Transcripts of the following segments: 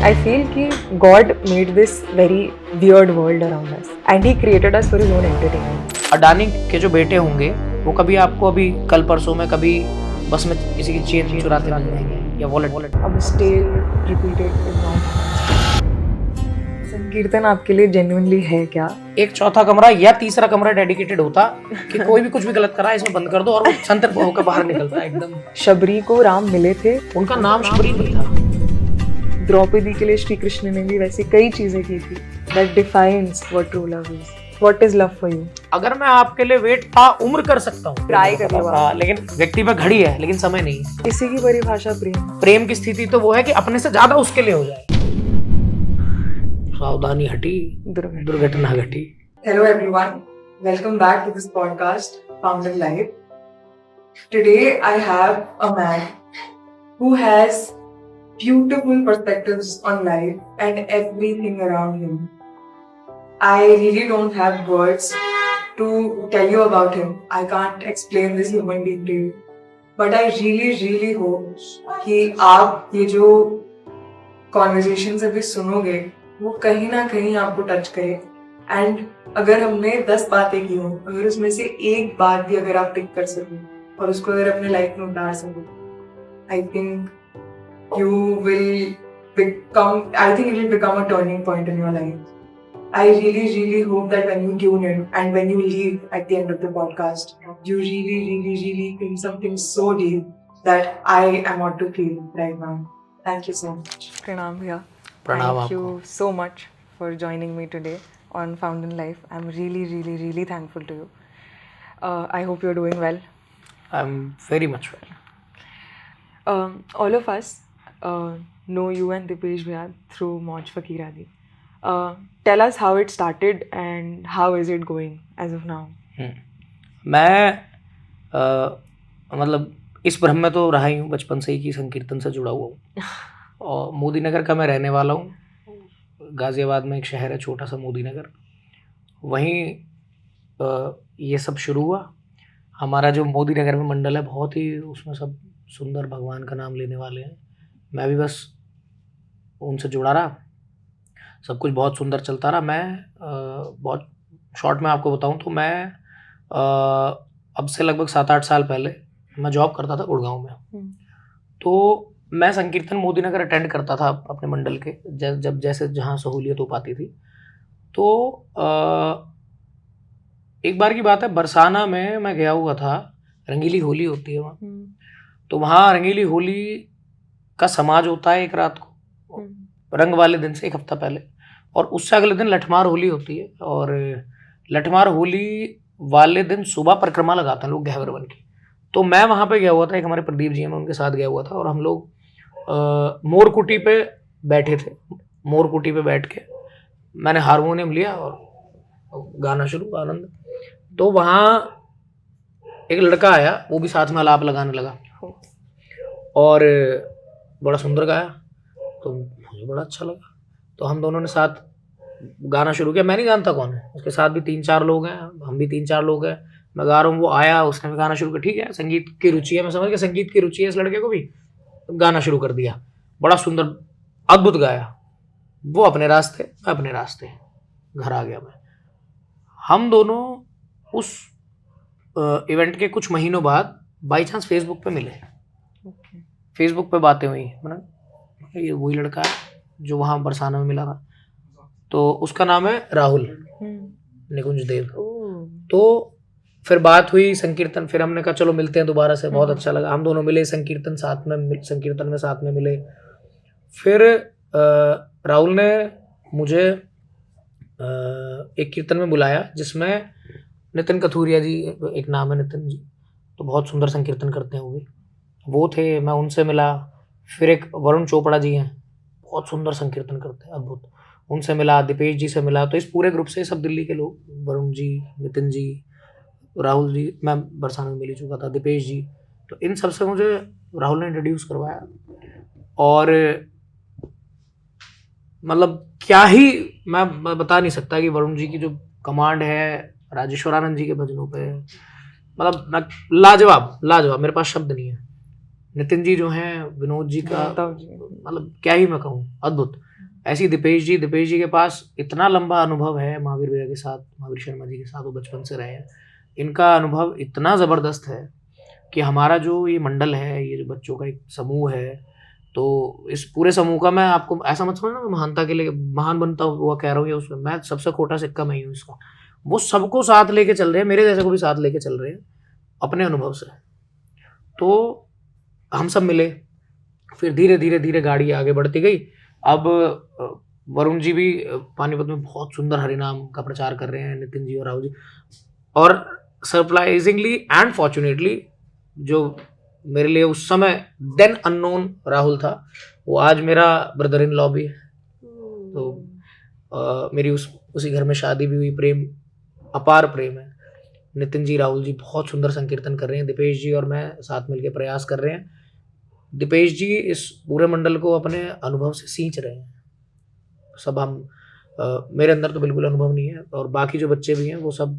I feel कि God made this very weird world around us and He created us for His own entertainment. Adani के जो बेटे होंगे वो कभी आपको अभी कल परसों में कभी बस में किसी की चेन चुराते मिल जाएंगे या वॉलेट। अब stale repeated in my hands. संकीर्तन आपके लिए genuinely है क्या? एक चौथा कमरा या तीसरा कमरा डेडिकेटेड होता कि कोई भी कुछ भी गलत करा इसमें बंद कर दो और वो संतर होकर बाहर निकलता है एकदम। शबरी को राम मिले थे, उनका नाम शबरी भी था। द्रौपदी के लिए श्री कृष्ण ने भी वैसी कई चीजें की थी. That defines what true love is. What is love for you? अगर मैं आपके लिए वेट था उम्र कर सकता हूँ, ट्राई कर लो आप. लेकिन व्यक्ति पे घड़ी है लेकिन समय नहीं है। इसी की परिभाषा प्रेम. प्रेम की स्थिति तो वो है कि अपने से ज्यादा उसके लिए हो जाए। सावधानी हटी, दुर्घटना घटी। Hello everyone, welcome back to this podcast, Founding Life. Today I have a man who has beautiful perspectives on life and everything around him. I really don't have words to tell you about him. I can't explain this human being to you. But I really hope कि आप ये जो conversations अभी सुनोगे वो कहीं ना कहीं आपको टच करे. एंड अगर हमने 10 बातें की हो, अगर उसमें से एक बात भी अगर आप पिक कर सको और उसको अगर अपने लाइफ में उतार सको, I think you will become a turning point in your life. I really hope that when you tune in and when you leave at the end of the podcast, you really feel something so deep that I am what to feel right now. Thank you so much. Pranam bhaiya. Thank you so much for joining me today on Found in Life. I'm really thankful to you. I hope you're doing well. I'm very much well. All of us know you and Dipesh Bhaiya through Mauj Fakir Ali. Tell us how it started and how is it going as of now? मैं मतलब इस भ्रम में तो रहा ही हूँ बचपन से ही कि संकीर्तन से जुड़ा हुआ हूँ और मोदी नगर का मैं रहने वाला हूँ. गाज़ियाबाद में एक शहर है छोटा सा मोदी नगर, वहीं ये सब शुरू हुआ. हमारा जो मोदी नगर में मंडल है बहुत ही उसमें सब सुंदर भगवान का नाम लेने वाले हैं. मैं भी बस उनसे जुड़ा रहा, सब कुछ बहुत सुंदर चलता रहा. मैं बहुत शॉर्ट में आपको बताऊं तो मैं अब से लगभग 7-8 साल पहले मैं जॉब करता था गुड़गांव में. तो मैं संकीर्तन मोदी नगर अटेंड करता था अपने मंडल के, जब जैसे जहाँ सहूलियत हो पाती थी. तो एक बार की बात है, बरसाना में मैं गया हुआ था. रंगीली होली होती है वहाँ, तो वहाँ रंगीली होली का समाज होता है एक रात को, रंग वाले दिन से एक हफ्ता पहले, और उससे अगले दिन लठमार होली होती है. और लठमार होली वाले दिन सुबह परिक्रमा लगाते हैं लोग गहवर बन की. तो मैं वहाँ पे गया हुआ था, एक हमारे प्रदीप जी हैं, मैं उनके साथ गया हुआ था और हम लोग मोरकुटी पे बैठे थे. मोरकुटी पे बैठ के मैंने हारमोनियम लिया और गाना शुरू, आनंद. तो वहाँ एक लड़का आया, वो भी साथ में आलाप लगाने लगा और बड़ा सुंदर गाया, तो मुझे बड़ा अच्छा लगा. तो हम दोनों ने साथ गाना शुरू किया. मैं नहीं जानता कौन है, उसके साथ भी 3-4 लोग हैं, हम भी 3-4 लोग हैं. मैं गा रहा हूँ, वो आया, उसने भी गाना शुरू किया. ठीक है, संगीत की रुचि है, मैं समझ गया संगीत की रुचि है इस लड़के को भी. तो गाना शुरू कर दिया, बड़ा सुंदर अद्भुत गाया. वो अपने रास्ते, मैं अपने रास्ते, घर आ गया मैं. हम दोनों उस इवेंट के कुछ महीनों बाद बाई चांस फेसबुक पे मिले. फेसबुक पे बातें हुई, ये वही लड़का है जो वहाँ बरसाना में मिला था. तो उसका नाम है राहुल निकुंज देव. तो फिर बात हुई संकीर्तन, फिर हमने कहा चलो मिलते हैं दोबारा से. बहुत अच्छा लगा, हम दोनों मिले, संकीर्तन में साथ में मिले. फिर राहुल ने मुझे एक कीर्तन में बुलाया जिसमें नितिन कथूरिया जी, एक नाम है नितिन जी, तो बहुत सुंदर संकीर्तन करते हैं वो थे. मैं उनसे मिला. फिर एक वरुण चोपड़ा जी हैं, बहुत सुंदर संकीर्तन करते हैं, अद्भुत, उनसे मिला. दीपेश जी से मिला. तो इस पूरे ग्रुप से सब दिल्ली के लोग, वरुण जी, नितिन जी, राहुल जी, मैं बरसाना में मिल ही चुका था, दीपेश जी, तो इन सब से मुझे राहुल ने इंट्रोड्यूस करवाया. और मतलब क्या ही मैं बता नहीं सकता कि वरुण जी की जो कमांड है राजेश्वरानंद जी के भजनों पे, मतलब मैं लाजवाब, मेरे पास शब्द नहीं है. नितिन जी जो हैं, विनोद जी का, मतलब क्या ही मैं कहूँ, अद्भुत. ऐसी दीपेश जी के पास इतना लंबा अनुभव है महावीर भैया के साथ, महावीर शर्मा जी के साथ, वो बचपन से रहे हैं। इनका अनुभव इतना ज़बरदस्त है कि हमारा जो ये मंडल है, ये जो बच्चों का एक समूह है, तो इस पूरे समूह का, मैं आपको ऐसा मत समझना मैं महानता के लिए महान बनता हुआ कह रहा हूँ, या उसमें मैं सबसे खोटा सिक्का मैं ही हूँ इसका। वो सबको साथ लेके चल रहे हैं, मेरे जैसे को भी साथ लेके चल रहे हैं अपने अनुभव से। तो हम सब मिले, फिर धीरे धीरे गाड़ी आगे बढ़ती गई। अब वरुण जी भी पानीपत में बहुत सुंदर हरिनाम का प्रचार कर रहे हैं, नितिन जी और राहुल जी। और सरप्राइजिंगली एंड फॉर्चुनेटली जो मेरे लिए उस समय देन अननोन राहुल था, वो आज मेरा ब्रदर इन लॉ भी है। तो मेरी उसी घर में शादी भी हुई, प्रेम अपार प्रेम है। नितिन जी, राहुल जी बहुत सुंदर संकीर्तन कर रहे हैं। दीपेश जी और मैं साथ मिलकर प्रयास कर रहे हैं। दीपेश जी इस पूरे मंडल को अपने अनुभव से सींच रहे हैं। सब हम मेरे अंदर तो बिल्कुल अनुभव नहीं है, और बाकी जो बच्चे भी हैं वो सब,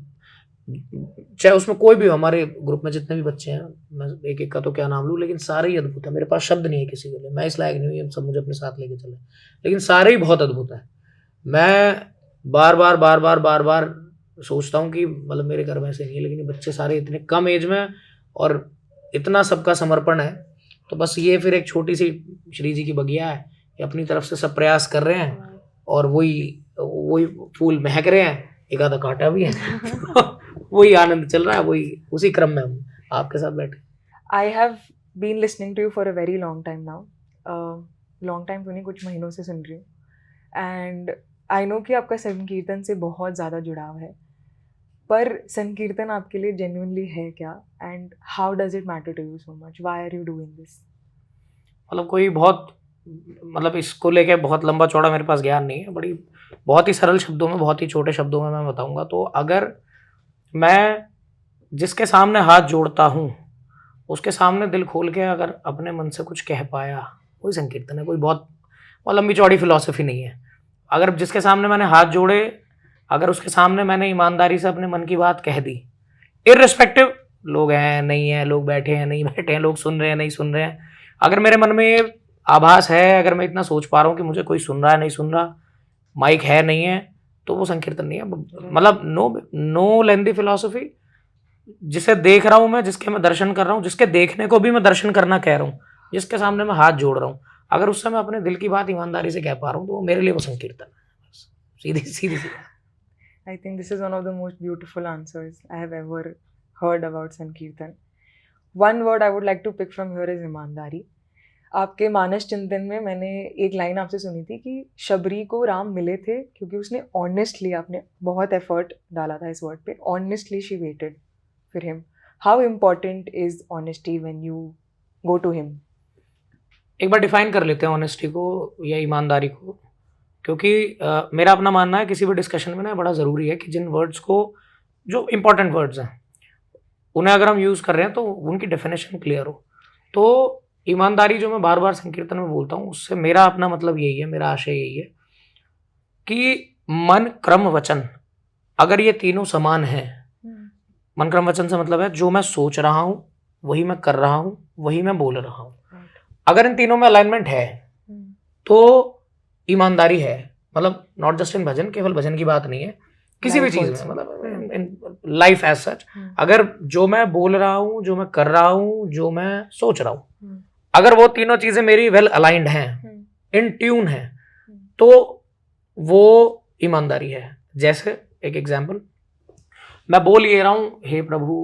चाहे उसमें कोई भी हो, हमारे ग्रुप में जितने भी बच्चे हैं, मैं एक एक का तो क्या नाम लूँ, लेकिन सारे ही अद्भुत है। मेरे पास शब्द नहीं है किसी के लिए, मैं इस लायक नहीं हूँ सब मुझे अपने साथ लेके चले, लेकिन सारे ही बहुत अद्भुत है। मैं बार बार सोचता हूँ कि मतलब मेरे घर में ऐसे नहीं है, लेकिन ये बच्चे सारे इतने कम एज में और इतना सबका समर्पण है। तो बस ये फिर एक छोटी सी श्री जी की बगिया है कि अपनी तरफ से सब प्रयास कर रहे हैं, और वही फूल महक रहे हैं, एक आधा कांटा भी है। वही आनंद चल रहा है, वही उसी क्रम में हम आपके साथ बैठे। I have been listening to you for a very long time now. Long time तो नहीं, कुछ महीनों से सुन रही हूँ। एंड आई नो कि आपका संकीर्तन से बहुत ज़्यादा जुड़ाव है, पर संकीर्तन आपके लिए जेन्युइनली है क्या? And how does it matter to you so much? Why are you doing this? मतलब कोई बहुत, मतलब इसको लेके बहुत लंबा चौड़ा मेरे पास ज्ञान नहीं है। बहुत ही सरल शब्दों में, बहुत ही छोटे शब्दों में मैं बताऊंगा। तो अगर मैं जिसके सामने हाथ जोड़ता हूँ, उसके सामने दिल खोल के अगर अपने मन से कुछ कह पाया, वही संकीर्तन है। कोई बहुत लंबी चौड़ी फिलॉसफी नहीं है। अगर जिसके सामने मैंने हाथ जोड़े, अगर उसके सामने मैंने ईमानदारी से अपने मन की बात कह दी, इर्रिस्पेक्टिव लोग हैं नहीं है, लोग बैठे हैं नहीं बैठे हैं, लोग सुन रहे हैं नहीं सुन रहे हैं, अगर मेरे मन में ये आभास है, अगर मैं इतना सोच पा रहा हूँ कि मुझे कोई सुन रहा है नहीं सुन रहा, माइक है नहीं है, तो वो संकीर्तन नहीं है। मतलब नो लेंथी फिलॉसफी। जिसे देख रहा हूँ मैं, जिसके मैं दर्शन कर रहा हूँ, जिसके देखने को भी मैं दर्शन करना कह रहा हूँ, जिसके सामने मैं हाथ जोड़ रहा हूँ, अगर उससे मैं अपने दिल की बात ईमानदारी से कह पा रहा हूँ, तो मेरे लिए वो संकीर्तन है। सीधी सीधी सी। I think this is one of the most beautiful answers I have ever heard about Sankirtan. One word I would like to pick from here is ईमानदारी. आपके मानस चिंतन में मैंने एक लाइन आपसे सुनी थी कि शबरी को राम मिले थे क्योंकि उसने ऑनेस्टली, आपने बहुत एफर्ट डाला था इस वर्ड पे, honestly she waited for him. How important is honesty when you go to him? एक बार डिफाइन कर लेते हैं ऑनेस्टी को या ईमानदारी को, क्योंकि मेरा अपना मानना है किसी भी डिस्कशन में ना बड़ा ज़रूरी है कि जिन वर्ड्स को, जो इम्पोर्टेंट वर्ड्स हैं, उन्हें अगर हम यूज़ कर रहे हैं तो उनकी डेफिनेशन क्लियर हो। तो ईमानदारी जो मैं बार बार संकीर्तन में बोलता हूँ, उससे मेरा अपना मतलब यही है, मेरा आशय यही है कि मन क्रम वचन, अगर ये तीनों समान हैं, मन क्रम वचन से मतलब है जो मैं सोच रहा हूँ वही मैं कर रहा हूँ, वही मैं बोल रहा हूँ, अगर इन तीनों में अलाइनमेंट है तो ईमानदारी है। मतलब नॉट जस्ट इन भजन, केवल भजन की बात नहीं है, किसी भी चीज़ में, मतलब इन लाइफ एज सच, अगर जो मैं बोल रहा हूँ, जो मैं कर रहा हूँ, जो मैं सोच रहा हूँ, अगर वो तीनों चीज़ें मेरी वेल अलाइंड हैं, इन ट्यून हैं, तो वो ईमानदारी है। जैसे एक एग्जाम्पल, मैं बोल ये रहा हूँ, हे प्रभु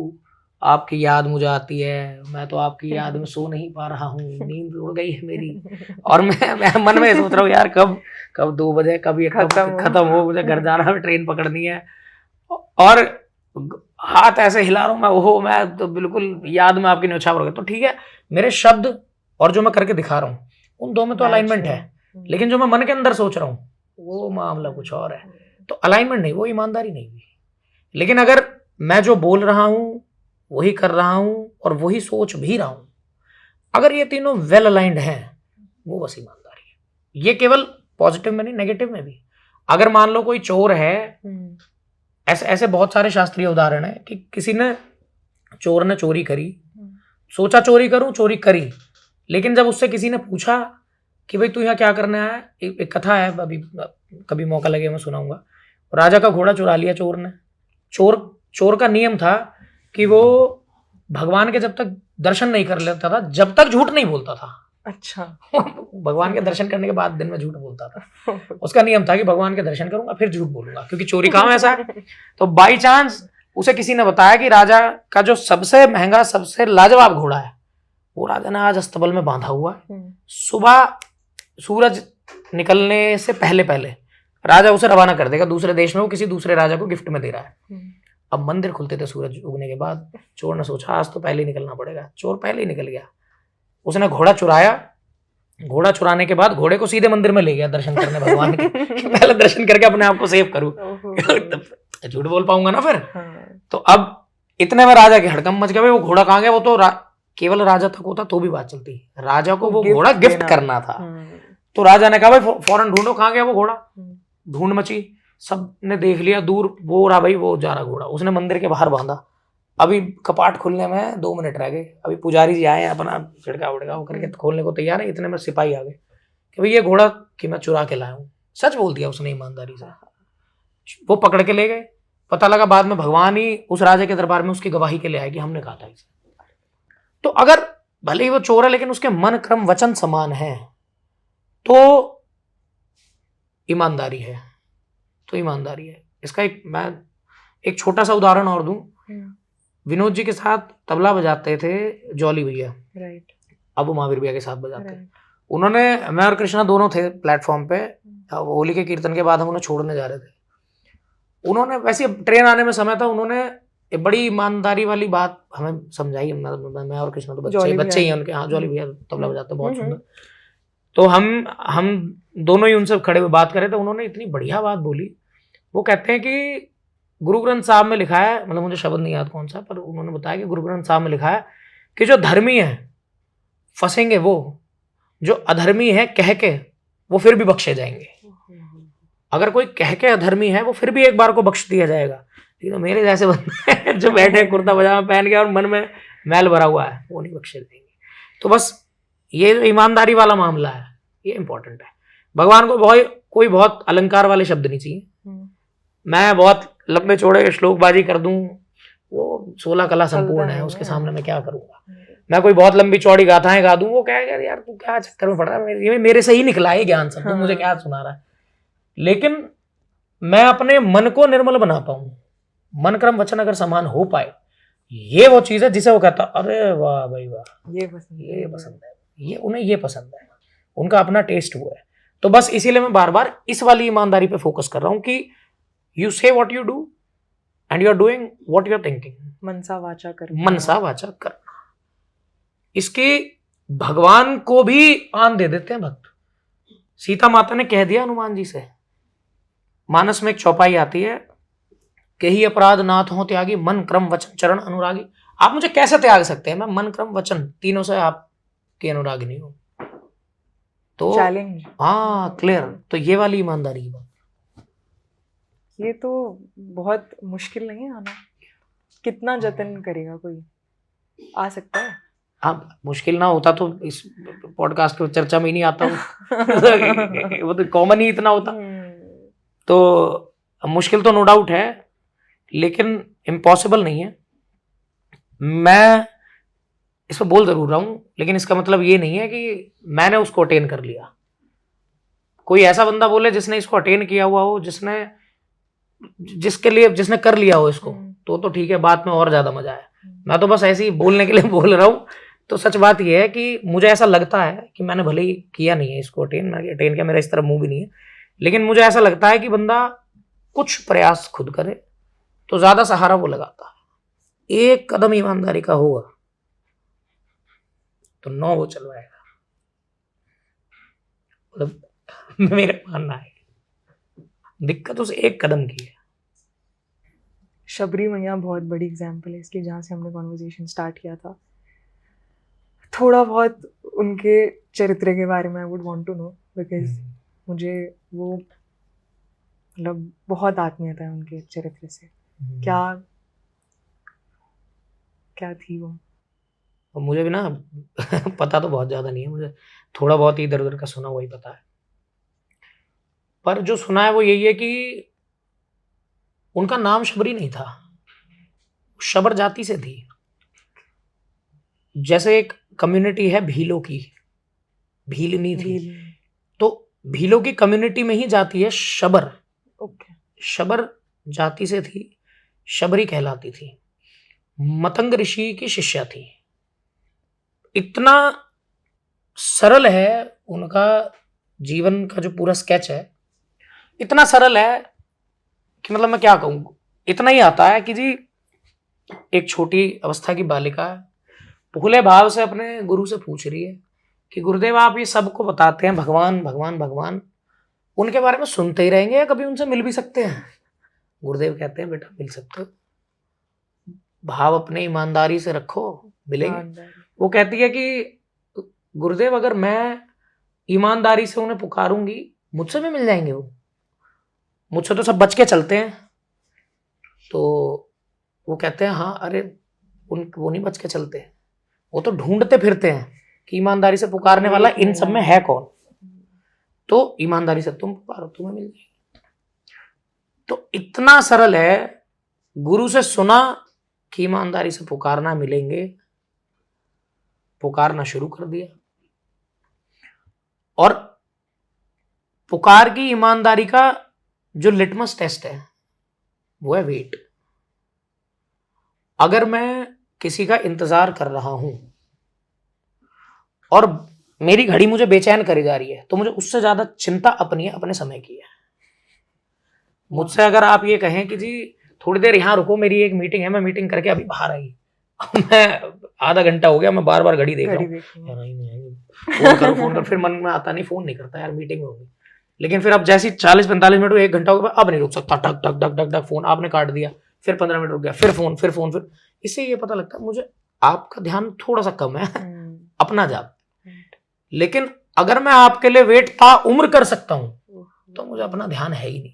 आपकी याद मुझे आती है, मैं तो आपकी याद में सो नहीं पा रहा हूँ, नींद उड़ गई है मेरी, और मैं मन में सोच रहा हूँ यार कब 2 बजे, कब ये खत्म हो, मुझे घर जाना है, ट्रेन पकड़नी है, और हाथ ऐसे हिला रहा हूँ मैं, ओहो मैं तो बिल्कुल याद में आपकी न्यौछावर हो गया। तो ठीक है, मेरे शब्द और जो मैं करके दिखा रहा हूँ उन दो में तो अलाइनमेंट है, लेकिन जो मैं मन के अंदर सोच रहा हूँ वो मामला कुछ और है। तो अलाइनमेंट नहीं, वो ईमानदारी नहीं हुई। लेकिन अगर मैं जो बोल रहा हूँ वही कर रहा हूँ और वही सोच भी रहा हूँ, अगर ये तीनों वेल अलाइंड हैं, वो बस ईमानदारी है। ये केवल पॉजिटिव में नहीं, नेगेटिव में भी। अगर मान लो कोई चोर है, ऐसे बहुत सारे शास्त्रीय उदाहरण है कि किसी ने, चोर ने चोरी करी, सोचा चोरी करूं, चोरी करी, लेकिन जब उससे किसी ने पूछा कि भाई तू यहाँ क्या करने आया है? एक कथा है, अभी कभी मौका लगे मैं सुनाऊंगा। राजा का घोड़ा चुरा लिया चोर ने। चोर का नियम था कि वो भगवान के जब तक दर्शन नहीं कर लेता था, जब तक झूठ नहीं बोलता था। अच्छा। भगवान के दर्शन करने के बाद दिन में झूठ बोलता था। उसका नियम था कि भगवान के दर्शन करूंगा फिर झूठ बोलूंगा, क्योंकि चोरी काम ऐसा है। तो बाई चांस उसे किसी ने बताया कि राजा का जो सबसे महंगा सबसे लाजवाब घोड़ा है वो राजा ने आज अस्तबल में बांधा हुआ है। सुबह सूरज निकलने से पहले पहले राजा उसे रवाना कर देगा दूसरे देश में, वो किसी दूसरे राजा को गिफ्ट में दे रहा है। अब मंदिर खुलते थे सूरज उगने के बाद। चोर ने सोचा आज तो पहले ही निकलना पड़ेगा। चोर पहले ही निकल गया। उसने घोड़ा चुराया। घोड़ा चुराने के बाद घोड़े को सीधे मंदिर में ले गया दर्शन करने भगवान के। पहले दर्शन करके अपने आप को सेव करूं, झूठ बोल पाऊंगा ना फिर। तो अब इतने में राजा के हड़कंप मच गया। भाई वो घोड़ा कहाँ गया? वो तो केवल राजा तक होता तो भी बात चलती, राजा को वो घोड़ा गिफ्ट करना था। तो राजा ने कहा भाई फौरन ढूंढो कहाँ गया वो घोड़ा। ढूंढ मची, सब ने देख लिया दूर, वो रहा भाई, वो जा रहा घोड़ा। उसने मंदिर के बाहर बांधा। अभी कपाट खुलने में 2 मिनट रह गए। अभी पुजारी जी आए अपना छिड़का उड़का करके खोलने को तैयार है। इतने में सिपाही आ गए कि भाई ये घोड़ा कि मैं चुरा के लाया हूँ। सच बोल दिया उसने ईमानदारी से। वो पकड़ के ले गए। पता लगा बाद में भगवान ही उस राजा के दरबार में उसकी गवाही के लिए आए कि हमने कहा था इसे। तो अगर भले ही वो चोर है लेकिन उसके मन क्रम वचन समान है तो ईमानदारी है। तो ईमानदारी है। इसका मैं एक छोटा सा उदाहरण और दूं। विनोद जी के साथ तबला बजाते थे जॉली भैया, राइट। अब वो महावीर भैया के साथ बजाते हैं। उन्होंने, मैं और कृष्णा दोनों थे प्लेटफॉर्म पे, होली के कीर्तन के बाद हम उन्हें छोड़ने जा रहे थे। उन्होंने वैसे ट्रेन आने में समय था, उन्होंने एक बड़ी ईमानदारी वाली बात हमें समझाई। मैं और कृष्णा तो बच्चे ही हैं उनके। हाँ, जॉली भैया तबला बजाते बहुत सुंदर। तो हम दोनों ही उनसे खड़े हुए बात करे तो उन्होंने इतनी बढ़िया बात बोली। वो कहते हैं कि गुरु ग्रंथ साहब में लिखा है, मतलब मुझे शब्द नहीं याद कौन सा, पर उन्होंने बताया कि गुरु ग्रंथ साहब में लिखा है कि जो धर्मी है फंसेंगे वो, जो अधर्मी है कह के वो फिर भी बख्शे जाएंगे। अगर कोई कह के अधर्मी है वो फिर भी एक बार को बख्श दिया जाएगा। लेकिन तो मेरे जैसे बंदे हैं जो बैठे कुर्ता पजामा पहन के और मन में मैल भरा हुआ है, वो नहीं बख्शे देंगे। तो बस ये जो ईमानदारी वाला मामला है ये इंपॉर्टेंट है। भगवान को कोई बहुत अलंकार वाले शब्द नहीं चाहिए। मैं बहुत लंबे चौड़े श्लोकबाजी कर दूं, वो 16 कला संपूर्ण है, उसके सामने मैं क्या करूंगा। मैं कोई बहुत लंबी चौड़ी गाथाएं गा दूं, वो कहेगा यार तू क्या चक्कर में पड़ रहा है, मेरे से ही निकला है ज्ञान सब, तू मुझे क्या सुना रहा है। लेकिन मैं अपने मन को निर्मल बना पाऊं, मन क्रम वचन अगर समान हो पाए, ये वो चीज है जिसे वो कहता अरे वाह भाई वाह, ये पसंद है, ये उन्हें ये पसंद है, उनका अपना टेस्ट हुआ है। तो बस इसीलिए मैं बार बार इस वाली ईमानदारी पे फोकस कर रहा हूं कि you say what you do and you are doing what you are thinking. मनसा वाचा करना। इसके भगवान को भी आन दे देते हैं भक्त। सीता माता ने कह दिया हनुमान जी से, मानस में एक चौपाई आती है, कही अपराध नाथ हो त्यागी, मन क्रम वचन चरण अनुरागी। आप मुझे कैसे त्याग सकते हैं? मैं मन क्रम वचन तीनों से आपकी अनुरागी नहीं हूं। तो चैलेंज, हाँ, क्लियर। तो ये वाली ईमानदारी की बात, ये तो बहुत मुश्किल नहीं है आना। कितना जतन करेगा कोई, आ सकता है। अब मुश्किल ना होता तो इस पॉडकास्ट की चर्चा में ही नहीं आता हूँ। वो तो कॉमन ही इतना होता। तो मुश्किल तो नो डाउट है, लेकिन इम्पॉसिबल नहीं है। मैं इस पर बोल जरूर रहा हूँ, लेकिन इसका मतलब ये नहीं है कि मैंने उसको अटेन कर लिया। कोई ऐसा बंदा बोले जिसने इसको अटेन किया हुआ हो, जिसने कर लिया हो इसको, तो ठीक है, बात में और ज्यादा मजा है। मैं तो बस ऐसे ही बोलने के लिए बोल रहा हूँ। तो सच बात यह है कि मुझे ऐसा लगता है कि मैंने भले ही किया नहीं है इसको अटेन, मैंने अटेन किया, मेरा इस तरह मुंह भी नहीं है, लेकिन मुझे ऐसा लगता है कि बंदा कुछ प्रयास खुद करे तो ज्यादा सहारा वो लगाता है। एक कदम ईमानदारी का होगा तो 9 वो चलवाएगा, मतलब मेरा मानना है। दिक्कत उस एक कदम की है। शबरी मैया बहुत बड़ी एग्जाम्पल है इसकी, जहाँ से हमने कॉन्वर्जेशन स्टार्ट किया था। थोड़ा बहुत उनके चरित्र के बारे में I would want to know, because मुझे वो मतलब बहुत आत्मीयता है उनके चरित्र से। क्या थी वो? और मुझे भी ना पता तो बहुत ज़्यादा नहीं है, मुझे थोड़ा बहुत ही इधर उधर का सुना वही पता है। पर जो सुना है वो यही है कि उनका नाम शबरी नहीं था, शबर जाति से थी। जैसे एक कम्युनिटी है भीलों की, भीलनी थी, तो भीलों की कम्युनिटी में ही जाती है शबर। ओके। शबर जाति से थी, शबरी कहलाती थी, मतंग ऋषि की शिष्या थी। इतना सरल है उनका जीवन का जो पूरा स्केच है, इतना सरल है कि मतलब मैं क्या कहूँ, इतना ही आता है कि जी एक छोटी अवस्था की बालिका भोले भाव से अपने गुरु से पूछ रही है कि गुरुदेव आप ये सबको बताते हैं भगवान भगवान भगवान, उनके बारे में सुनते ही रहेंगे या कभी उनसे मिल भी सकते हैं? गुरुदेव कहते हैं बेटा मिल सकते हो, भाव अपने ईमानदारी से रखो, मिलेंगे। वो कहती है कि गुरुदेव अगर मैं ईमानदारी से उन्हें पुकारूंगी मुझसे भी मिल जाएंगे मुझसे तो सब बच के चलते हैं। तो वो कहते हैं हाँ, अरे वो नहीं बच के चलते, वो तो ढूंढते फिरते हैं कि ईमानदारी से पुकारने वाला इन सब में है कौन, तो ईमानदारी से तुम पुकारो तुम्हें मिल जाएगी। तो इतना सरल है, गुरु से सुना कि ईमानदारी से पुकारना मिलेंगे, पुकारना शुरू कर दिया। और पुकार की ईमानदारी का जो लिटमस टेस्ट है वो है वेट। अगर मैं किसी का इंतजार कर रहा हूं और मेरी घड़ी मुझे बेचैन करी जा रही है, तो मुझे उससे ज्यादा चिंता अपनी है, अपने समय की है। मुझसे अगर आप ये कहें कि जी थोड़ी देर यहां रुको, मेरी एक मीटिंग है, मैं मीटिंग करके अभी बाहर आई, मैं आधा घंटा हो गया मैं बार बार घड़ी देख रहा हूँ, फोन कर, फिर मन में आता नहीं, फोन नहीं करता यार मीटिंग में होगी। लेकिन फिर अब जैसी 40-45 मिनट 1 घंटा हो गया, अब नहीं रुक सकता, टक टक टक टक टक फोन आपने काट दिया, फिर 15 मिनट रुक गया, फिर फोन फिर फोन, फिर इससे ये पता लगता है मुझे आपका ध्यान थोड़ा सा कम है, अपना जाप। लेकिन अगर मैं आपके लिए वेट था उम्र कर सकता हूं तो मुझे अपना ध्यान है ही नहीं।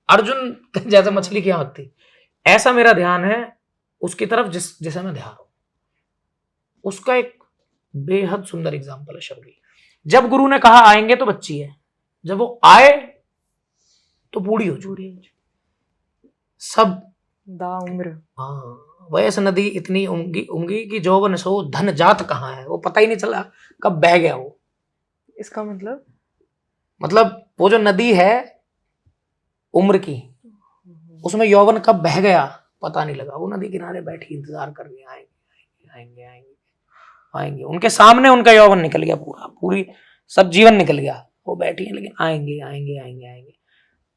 अर्जुन जैसे मछली की आंख थी, ऐसा मेरा ध्यान है उसकी तरफ जिसे मैं ध्यान हूं। उसका एक बेहद सुंदर एग्जाम्पल है शबरी। जब गुरु ने कहा आएंगे तो बच्ची है, जब वो आए तो बूढ़ी हो चुकी, सब दा उम्र। हाँ, वयस नदी इतनी उमगी कि जौवन सो धन जात कहाँ है, वो पता ही नहीं चला कब बह गया वो। इसका मतलब वो जो नदी है उम्र की, उसमें यौवन कब बह गया पता नहीं लगा। वो नदी किनारे बैठी इंतजार कर रही, आएंगे आएंगे आएंगे आएंगे। उनके सामने उनका यौवन निकल गया, पूरी सब जीवन निकल गया, वो बैठी है लेकिन आएंगे आएंगे आएंगे आएंगे।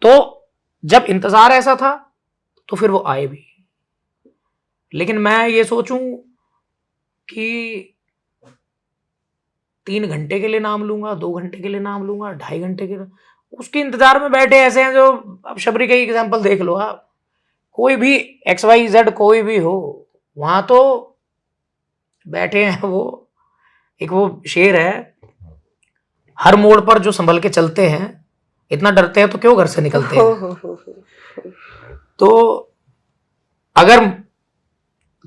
तो जब इंतजार ऐसा था तो फिर वो आए भी। लेकिन मैं ये सोचूं कि 3 घंटे के लिए नाम लूंगा, 2 घंटे के लिए नाम लूंगा, 2.5 घंटे के लिए, उसके इंतजार में बैठे ऐसे हैं जो, अब शबरी का ही एग्जाम्पल देख लो आप, कोई भी XYZ कोई भी हो, वहां तो बैठे हैं। वो एक वो शेर है, हर मोड़ पर जो संभल के चलते हैं, इतना डरते हैं तो क्यों घर से निकलते हैं। तो अगर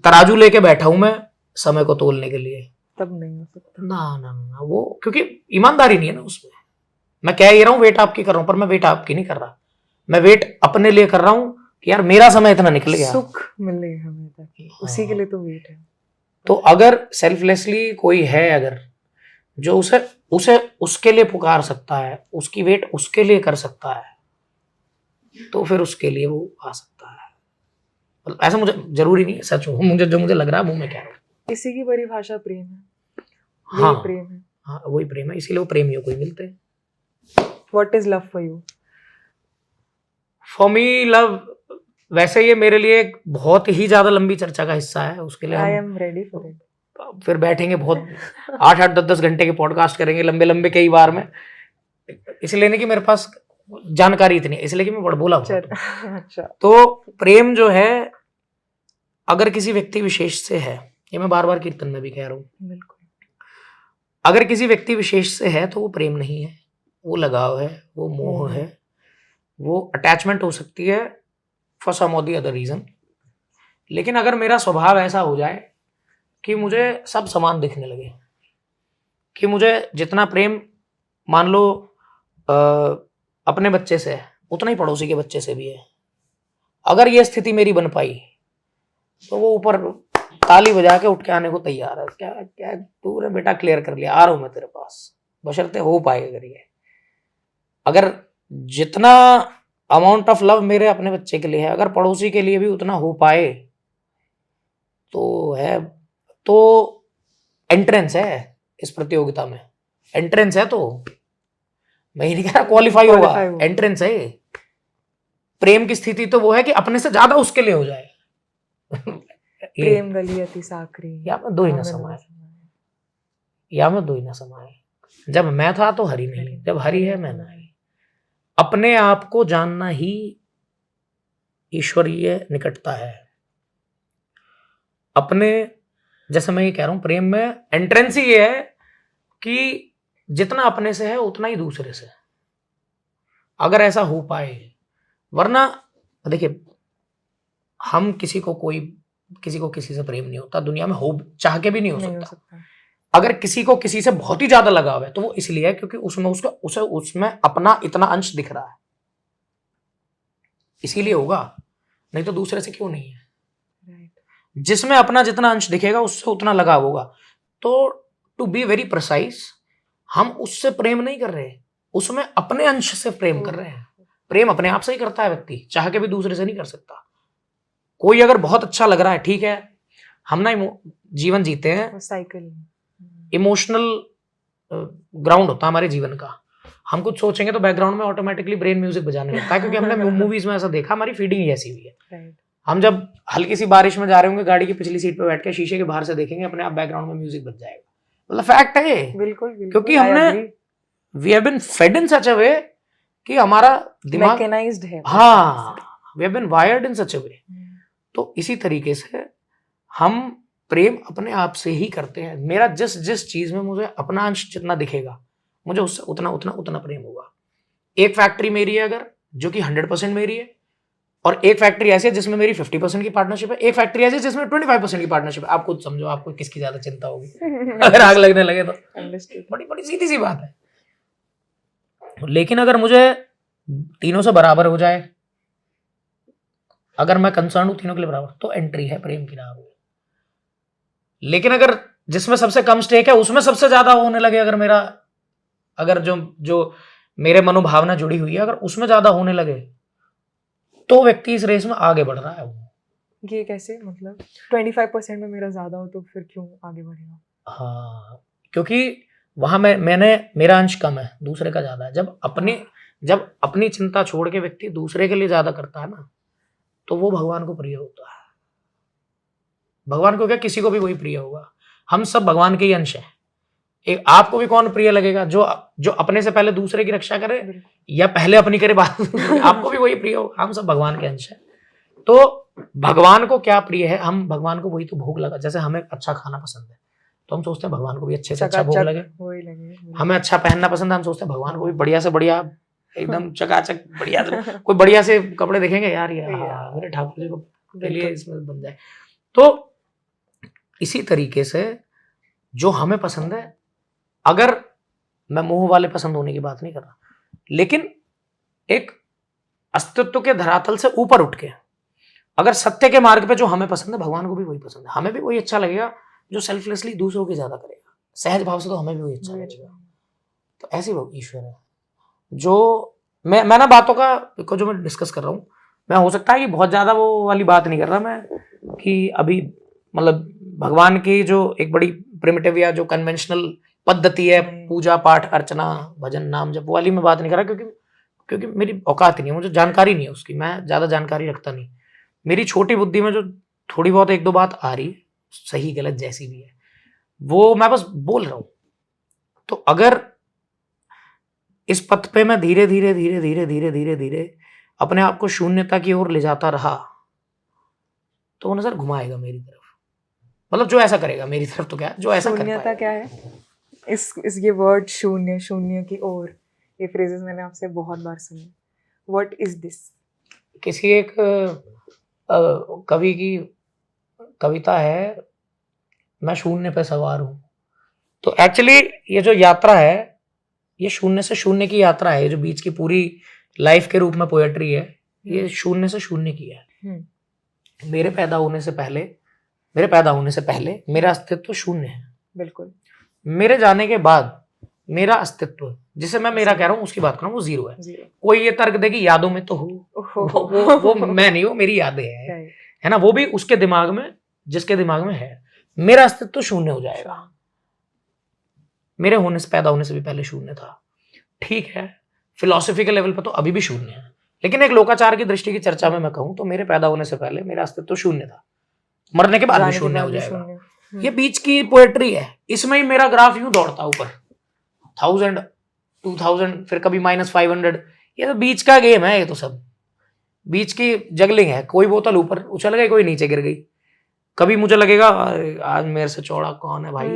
तराजू लेके बैठा हूं मैं समय को तोलने के लिए, तब नहीं हो सकता ना ना ना, वो क्योंकि ईमानदारी नहीं है ना उसमें। मैं कह ही रहा हूं वेट आपकी कर रहा हूं, पर मैं वेट आपकी नहीं कर रहा, मैं वेट अपने लिए कर रहा हूं कि यार मेरा समय इतना निकल गया, सुख मिले हमें ताकि, उसी के लिए तो वेट है। तो अगर सेल्फलेसली कोई है अगर जो उसे उसके लिए पुकार सकता है, उसकी वेट उसके लिए कर सकता है, तो फिर उसके लिए वो आ सकता है। ऐसा मुझे जरूरी नहीं है, सच मुझे जो मुझे लग रहा है वो मैं कह रहा हूँ। इसी की परिभाषा प्रेम है। हाँ प्रेम है, हाँ वही प्रेम है, इसीलिए वो प्रेमियों को ही मिलते हैं। What is love for you? For me love, वैसे ये मेरे लिए एक बहुत ही ज्यादा लंबी चर्चा का हिस्सा है, उसके लिए I am ready for it. फिर बैठेंगे बहुत 8-8 10-10 घंटे के पॉडकास्ट करेंगे, लंबे लंबे कई बार में, इसलिए नहीं कि मेरे पास जानकारी इतनी है, इसलिए कि मैं बड़ा बोला हूँ। अच्छा। तो प्रेम जो है अगर किसी व्यक्ति विशेष से है, ये मैं बार बार कीर्तन में भी कह रहा हूँ, बिल्कुल, अगर किसी व्यक्ति विशेष से है तो वो प्रेम नहीं है, वो लगाव है, वो मोह है, वो अटैचमेंट हो सकती है फॉर सम और द अदर रीजन। लेकिन अगर मेरा स्वभाव ऐसा हो जाए कि मुझे सब समान दिखने लगे, कि मुझे जितना प्रेम मान लो अपने बच्चे से है उतना ही पड़ोसी के बच्चे से भी है। अगर ये स्थिति मेरी बन पाई तो वो ऊपर ताली बजा के उठ के आने को तैयार है। क्या क्या तूने बेटा क्लियर कर लिया, आ रहा हूं मैं तेरे पास, बशर्ते हो पाए। अगर जितना अमाउंट ऑफ लव मेरे अपने बच्चे के लिए है, अगर पड़ोसी के लिए भी उतना हो पाए तो है, तो एंट्रेंस है इस प्रतियोगिता में, एंट्रेंस है। तो मैं ये नहीं कह रहा क्वालिफाई होगा, एंट्रेंस है। प्रेम की स्थिति तो वो है कि अपने से ज्यादा उसके लिए हो जाए। प्रेम गली अति साकरी, या मैं दो ही ना समाए, या मैं दो ही ना समाए। जब मैं था तो हरि नहीं, जब हरि है मैं नहीं। अपने आप को जानना ही ईश्वरीय निकटता है। अपने, जैसे मैं ये कह रहा हूं, प्रेम में एंट्रेंस ही ये है कि जितना अपने से है उतना ही दूसरे से, अगर ऐसा हो पाए। वरना देखिए, हम किसी को किसी से प्रेम नहीं होता दुनिया में, हो चाह के भी नहीं हो सकता। अगर किसी को किसी से बहुत ही ज्यादा लगाव है तो वो इसलिए है क्योंकि उसमें अपना इतना अंश दिख रहा है, इसीलिए होगा, नहीं तो दूसरे से क्यों नहीं है। जिसमें अपना जितना अंश दिखेगा उससे उतना लगाव होगा। तो टू बी वेरी प्रिसाइज, हम उससे प्रेम नहीं कर रहे, उसमें अपने अंश से प्रेम कर रहे हैं। प्रेम अपने आप से ही करता है व्यक्ति, चाह के भी दूसरे से नहीं कर सकता। कोई अगर बहुत अच्छा लग रहा है, ठीक है, हम ना जीवन जीते हैं, साइकिल इमोशनल ग्राउंड होता है हमारे जीवन का। हम कुछ सोचेंगे तो बैकग्राउंड में ऑटोमेटिकली ब्रेन म्यूजिक बजाने लगता है, क्योंकि हमने मूवीज में ऐसा देखा, हमारी फीडिंग ही ऐसी हुई है। हम जब हल्की सी बारिश में जा रहे होंगे, गाड़ी की पिछली सीट पे बैठ के शीशे के बाहर से देखेंगे, अपने आप बैकग्राउंड में म्यूजिक बज जाएगा। मतलब फैक्ट है ये, बिल्कुल, क्योंकि हमने we have been fed in such a way कि हमारा दिमाग मैकेनाइज्ड है। हाँ, we have been wired in such a way. तो इसी तरीके से हम प्रेम अपने आप से ही करते हैं। मेरा जिस चीज में मुझे अपना अंश जितना दिखेगा, मुझे उससे उतना प्रेम होगा। एक फैक्ट्री मेरी है अगर, जो कि 100% मेरी है, और एक फैक्ट्री ऐसी है जिसमें मेरी 50% की पार्टनरशिप है, एक फैक्ट्री ऐसी है जिसमें 25% की पार्टनरशिप है। आप खुद समझो आपको किसकी ज्यादा चिंता होगी अगर आग लगने लगे तो। बड़ी बड़ी सीधी सी बात है। लेकिन अगर मुझे तीनों से बराबर हो जाए, अगर मैं कंसर्न हूं तीनों के लिए बराबर, तो एंट्री है प्रेम की राह में। लेकिन अगर जिसमें सबसे कम स्टेक है उसमें सबसे ज्यादा होने लगे, अगर जो मेरे मनोभावना जुड़ी हुई है अगर उसमें ज्यादा होने लगे, तो व्यक्ति इस रेस में आगे बढ़ रहा है। वो ये कैसे, मतलब 25% में मेरा ज्यादा हो तो फिर क्यों आगे बढ़ेगा? हाँ, क्योंकि वहां मेरा अंश कम है, दूसरे का ज्यादा है। जब अपनी चिंता छोड़ के व्यक्ति दूसरे के लिए ज्यादा करता है ना, तो वो भगवान को प्रिय होता है। भगवान को क्या, किसी को भी वही प्रिय होगा। हम सब भगवान के ही अंश हैं। एक आपको भी कौन प्रिय लगेगा, जो अपने से पहले दूसरे की रक्षा करे, या पहले अपनी करे बात आपको भी वही प्रिय होगा। हम सब भगवान के अंश हैं। तो भगवान को क्या प्रिय है, हम भगवान को वही तो भोग लगा। जैसे हमें अच्छा खाना पसंद है तो हम सोचते हैं भगवान को भी अच्छे से अच्छा भोग लगे। हमें अच्छा पहनना पसंद है, हम सोचते हैं भगवान को भी बढ़िया से बढ़िया, एकदम चकाचक बढ़िया से कोई बढ़िया से कपड़े देखेंगे, यार ये मेरे ठाकुर जी को के लिए इसमें बन जाए। तो इसी तरीके से जो हमें पसंद है, अगर मैं मोह वाले पसंद होने की बात नहीं कर रहा, लेकिन एक अस्तित्व के धरातल से ऊपर उठ के अगर सत्य के मार्ग पे जो हमें पसंद है, भगवान को भी वही पसंद है, हमें भी वही अच्छा लगेगा जो सेल्फलेसली दूसरों की ज्यादा करेगा, सहज भाव से, तो हमें भी वही अच्छा लगेगा। तो ऐसी वो ईश्वर है जो मैं ना बातों का जो मैं डिस्कस कर रहा हूँ, मैं हो सकता है कि बहुत ज्यादा वो वाली बात नहीं कर रहा मैं, कि अभी मतलब भगवान की जो एक बड़ी प्रिमिटिव या जो कन्वेंशनल पद्धति है, पूजा पाठ अर्चना भजन नाम जब, वो वाली मैं बात नहीं कर रहा, क्योंकि मेरी औकात ही नहीं है, मुझे जानकारी नहीं है उसकी, मैं ज्यादा जानकारी रखता नहीं। मेरी छोटी बुद्धि में जो थोड़ी बहुत एक दो बात आ रही, सही गलत जैसी भी है, वो मैं बस बोल रहा हूं। तो अगर इस पथ पे मैं धीरे धीरे धीरे धीरे धीरे धीरे धीरे अपने आप को शून्यता की ओर ले जाता रहा, तो वो नजर घुमाएगा मेरी तरफ। मतलब जो ऐसा करेगा मेरी तरफ, तो क्या जो ऐसा शून्यता क्या है? इस ये वर्ड शून्य की ओर, ये फ्रेजेस मैंने आपसे बहुत बार सुने। What is this? किसी एक कवि की कविता है, मैं शून्य पे सवार हूँ। तो एक्चुअली ये जो यात्रा है, ये शून्य से शून्य की यात्रा है। ये जो बीच की पूरी लाइफ के रूप में पोएट्री है, ये शून्य से शून्य की है। मेरे पैदा होने से पहले मेरा अस्तित्व शून्य है। बिल्कुल। मेरे जाने के बाद मेरा अस्तित्व, जिसे मैं मेरा कह रहा हूँ, उसकी बात कर रहा हूँ, वो जीरो है। कोई ये तर्क दे कि यादों में तो वो मैं नहीं हूँ, मेरी यादें हैं, है ना, वो भी उसके दिमाग में, जिसके दिमाग में है। मेरा अस्तित्व शून्य हो जाएगा। मेरे होने से, पैदा होने से भी पहले शून्य था। ठीक है, फिलॉसफी के लेवल पर तो अभी भी शून्य है, लेकिन एक लोकाचार की दृष्टि की चर्चा में मैं कहूँ तो मेरे पैदा होने से पहले मेरा अस्तित्व शून्य था, मरने के बाद भी शून्य हो जाएगा। ये बीच की पोएट्री है, इसमें ही मेरा ग्राफ यूं दौड़ता ऊपर, 1000, 2000, फिर कभी -500। ये तो बीच का गेम है, ये तो सब बीच की जगलिंग है। कोई बोतल ऊपर उछल गई, कोई नीचे गिर गई। कभी मुझे लगेगा आज मेरे से चौड़ा कौन है भाई,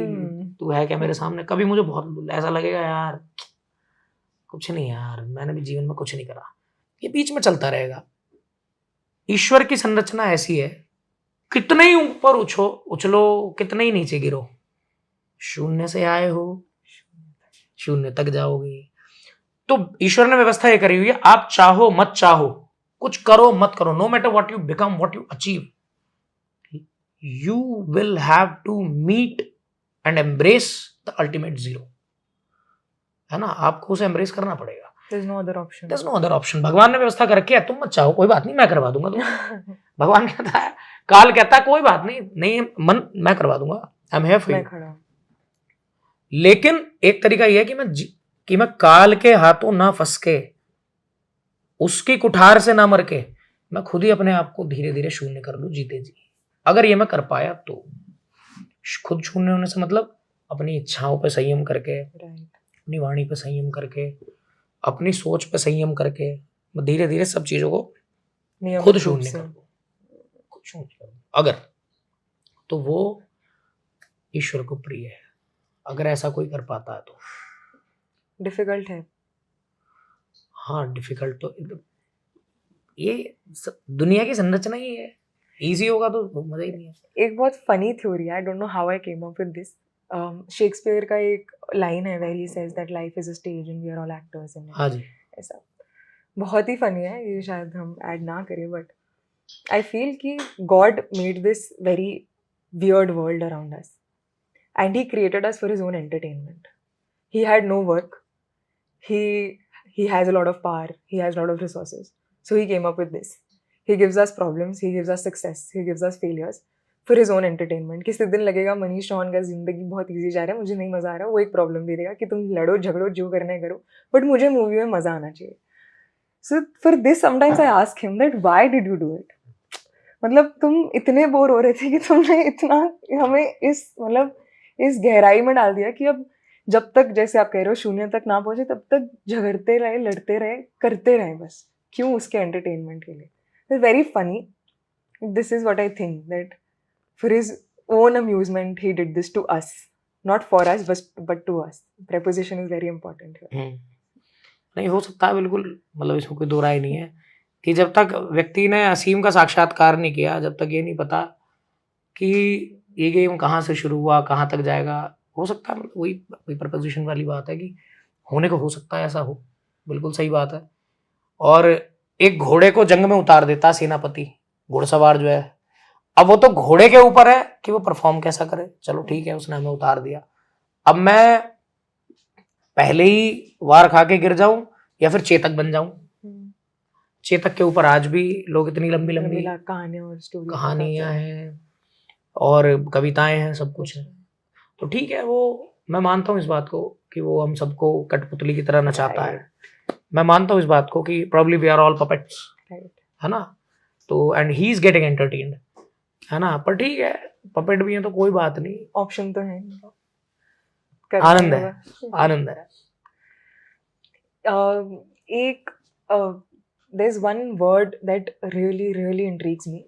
तू है क्या मेरे सामने। कभी मुझे बहुत ऐसा लगेगा यार कुछ नहीं यार, मैंने भी जीवन में कुछ नहीं करा। ये बीच में चलता रहेगा। ईश्वर की संरचना ऐसी है, कितने ही ऊपर उछलो, कितने ही नीचे गिरो, शून्य से आए हो शून्य तक जाओगे। तो ईश्वर ने व्यवस्था ये करी हुई है, आप चाहो मत चाहो, कुछ करो मत करो, no matter what you become, what you achieve, you will have to meet and embrace the ultimate zero, है ना। आपको उसे embrace करना पड़ेगा। There's no other option. भगवान ने व्यवस्था कर रखी है, तुम मत चाहो, कोई बात नहीं, मैं करवा दूंगा तुम। भगवान कहता है, काल कहता है कोई बात नहीं मन, मैं करवा दूंगा, I am here for you. लेकिन एक तरीका यह है कि मैं काल के हाथों ना फंस के, उसकी कुठार से ना मर के, मैं खुद ही अपने आप को धीरे धीरे शून्य कर लूं, जीते जी। अगर ये मैं कर पाया तो खुद शून्य होने से मतलब अपनी इच्छाओं पे संयम करके, अपनी वाणी पे संयम करके, अपनी सोच पे संयम करके, मैं धीरे धीरे सब चीजों को खुद शून्य कर दूं। अगर तो वो ईश्वर को प्रिय है, अगर ऐसा कोई कर पाता है तो। डिफिकल्ट है। हाँ डिफिकल्ट तो, ये दुनिया की संरचना ही है। इजी होगा तो मजा ही नहीं है। एक बहुत फनी थ्योरी है, I don't know how I came up with this. Shakespeare का एक लाइन है where he says that life is a stage and we are all actors in it. हाँ जी, ऐसा बहुत ही फनी है, ये शायद हम ऐड ना करें, बट आई फील कि god made this very weird world around us and he created us for his own entertainment. He had no work, he has a lot of power, he has a lot of resources, so he came up with this. He gives us problems, he gives us success, he gives us failures for his own entertainment. किसी दिन लगेगा मनीष चौहान का जिंदगी बहुत easy जा रहा है, मुझे नहीं मजा आ रहा, वो एक प्रॉब्लम दे देगा कि तुम लड़ो झगड़ो जो करना है करो, बट मुझे मूवी में मजा आना चाहिए। So for this sometimes I ask him that why did you do it? मतलब तुम इतने बोर हो रहे थे कि तुमने इतना हमें इस मतलब इस गहराई में डाल दिया कि अब जब तक, जैसे आप कह रहे हो, शून्य तक ना पहुंचे तब तक झगड़ते रहे, लड़ते रहे, करते रहे बस। क्यों? उसके एंटरटेनमेंट के लिए। It's very funny. This is what I think, that for his own amusement he did this to us, not for us but to us. Preposition is very important. नहीं हो सकता है बिल्कुल, मतलब इसमें कोई दो राय नहीं है कि जब तक व्यक्ति ने असीम का साक्षात्कार नहीं किया, जब तक ये नहीं पता कि ये गेम कहाँ से शुरू हुआ, कहाँ तक जाएगा, हो सकता है, वही प्रपोजिशन वाली बात है कि होने को हो सकता है ऐसा हो, बिल्कुल सही बात है। और एक घोड़े को जंग में उतार देता सेनापति, घुड़सवार जो है, अब वो तो घोड़े के ऊपर है कि वो परफॉर्म कैसा करे। चलो ठीक है, उसने हमें उतार दिया, अब मैं पहले ही वार खा के गिर जाऊं या फिर चेतक बन जाऊं। चेतक के ऊपर आज भी लोग इतनी लंबी लंबी कहानियां हैं और कविताएं हैं, सब कुछ है। तो ठीक है, वो मैं मानता हूँ इस बात को कि वो हम सबको कठपुतली की तरह नचाता है। मैं मानता हूँ इस बात को कि probably we are all puppets, है ना। तो and he is getting entertained, है ना। पर ठीक है, पपेट भी है तो कोई बात नहीं, ऑप्शन तो है, आनंद है, आनंद है। एक there's one word that really intrigues me,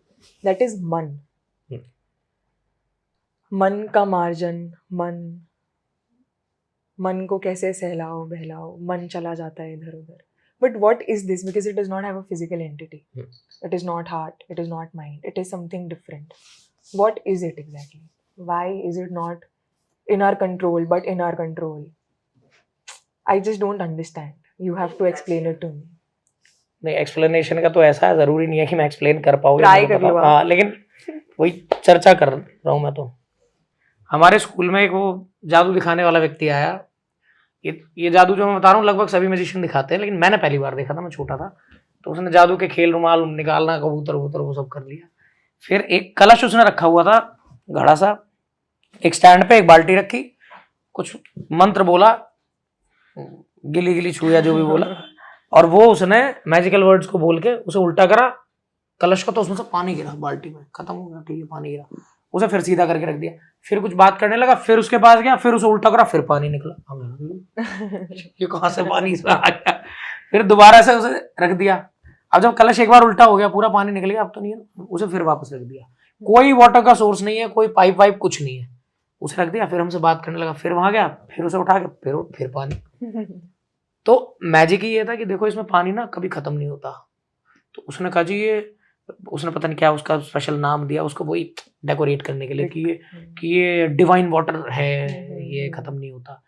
that is मन। मन का मार्जन, मन को कैसे सहलाओ बहलाओ, मन चला जाता है इधर उधर। But what is this? Because it does not have a physical entity. It is not heart, it is not mind, it is something different. What is it exactly? Why is it not in our control, but in our control? I just don't understand. You have to explain it to me. नहीं, explanation का तो ऐसा है, जरूरी नहीं है कि मैं एक्सप्लेन कर पाऊँ या Try मैं कर लो बताऊँ। आप। हाँ, लेकिन वही चर्चा कर रहा हूँ मैं। तो हमारे स्कूल में एक वो जादू दिखाने वाला व्यक्ति आया। ये जादू जो मैं बता रहा हूँ लगभग सभी म्यूजिशियन दिखाते हैं, लेकिन मैंने पहली बार देखा था, मैं छोटा था। तो उसने जादू के खेल, रुमाल निकालना, कबूतर वबूतर वो सब कर लिया। फिर एक कलश उसने रखा हुआ था, घड़ा सा, एक स्टैंड पे एक बाल्टी रखी, कुछ मंत्र बोला, गिली गिली छुया जो भी बोला, और वो उसने मैजिकल वर्ड्स को बोल के उसे उल्टा करा कलश का, तो उसमें से पानी गिरा बाल्टी में, खत्म हो गया, ठीक है, पानी गिरा। उसे फिर सीधा करके रख दिया, फिर कुछ बात करने लगा, फिर उसके पास गया, फिर उसे उल्टा करा, फिर पानी निकला। ये कहाँ से पानी इसमें आ गया? फिर दोबारा से उसे रख दिया। अब जब कलश एक बार उल्टा हो गया, पूरा पानी निकल गया, अब तो नहीं है, उसे फिर वापस रख दिया। कोई वाटर का सोर्स नहीं है, कोई पाइप वाइप कुछ नहीं है, उसे रख दिया। फिर हमसे बात करने लगा, फिर वहां गया, फिर उसे उठा के फिर पानी। तो मैजिक ही ये था कि देखो इसमें पानी ना कभी खत्म नहीं होता। तो उसने कहा जी ये, उसने पता नहीं क्या उसका स्पेशल नाम दिया उसको, वही डेकोरेट करने के लिए कि ये डिवाइन वाटर है, ये खत्म नहीं होता।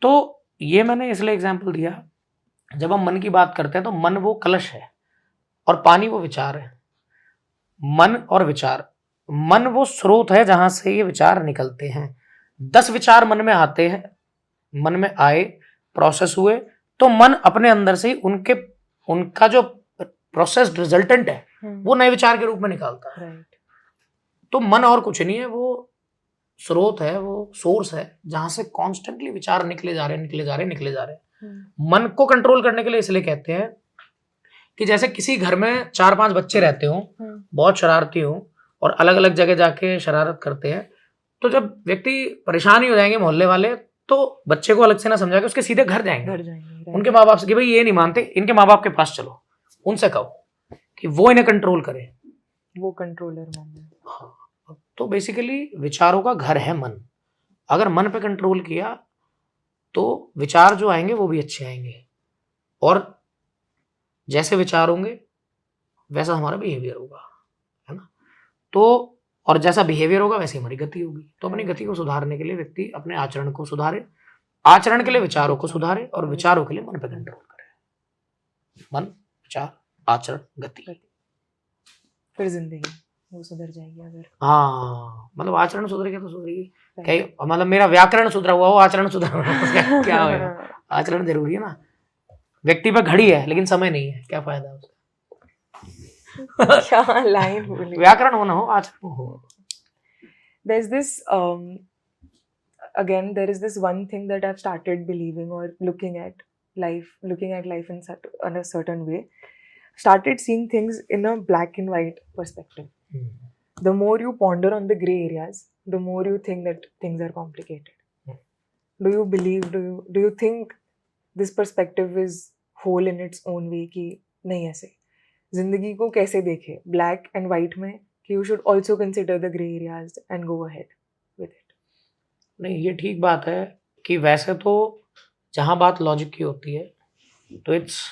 तो ये मैंने इसलिए एग्जांपल दिया, जब हम मन की बात करते हैं तो मन वो कलश है और पानी वो विचार है। मन और विचार, मन वो स्रोत है जहां से ये विचार निकलते हैं। 10 विचार मन में आते हैं, मन में आए, प्रोसेस हुए, तो मन अपने अंदर से ही उनका जो प्रोसेस्ड रिजल्टेंट है वो नए विचार के रूप में निकालता है। तो मन और कुछ नहीं है, वो स्रोत है, वो सोर्स है जहां से कॉन्स्टेंटली विचार निकले जा रहे हैं। मन को कंट्रोल करने के लिए इसलिए कहते हैं कि जैसे किसी घर में 4-5 बच्चे रहते हो, बहुत शरारती हो और अलग अलग जगह जाके शरारत करते हैं, तो जब व्यक्ति परेशान ही हो जाएंगे मोहल्ले वाले, तो बच्चे को अलग से ना समझा के उसके सीधे घर जाएंगे उनके माँ बाप से कि भाई ये नहीं मानते, इनके माँ बाप के पास चलो, उनसे कहो कि वो इन्हें कंट्रोल करे, वो कंट्रोलर मन है। हाँ, तो बेसिकली विचारों का घर है मन। अगर मन पे कंट्रोल किया तो विचार जो आएंगे वो भी अच्छे आएंगे, और जैसे विचार होंगे वैसा हमारा बिहेवियर होगा, है ना। तो और जैसा बिहेवियर होगा वैसे हमारी गति होगी। तो अपनी गति को सुधारने के लिए व्यक्ति अपने आचरण को सुधारे, आचरण के लिए विचारों को सुधारे, और विचारों के लिए मन पे कंट्रोल करे। मन, विचार, आचरण, गति, फिर जिंदगी वो सुधर जाएगी। अगर हाँ, मतलब आचरण सुधरेगा तो सुधरेगी। कहीं मतलब मेरा व्याकरण सुधरा हुआ हो, आचरण सुधरा क्या होगा? आचरण जरूरी है ना। व्यक्ति पे घड़ी है लेकिन समय नहीं है, क्या फायदा उसका? क्या लाइन बोली? व्याकरण होना हो, आचरण हो। There's this again there is this one thing that I've started believing or looking at life in a certain way. Started seeing things in a black and white perspective. The more you ponder on the gray areas, the more you think that things are complicated. Do you think this perspective is whole in its own way कि नहीं ऐसे जिंदगी को कैसे देखे black and white में, कि you should also consider the gray areas and go ahead with it? नहीं, ये ठीक बात है कि वैसे तो जहां बात लॉजिक की होती है तो it's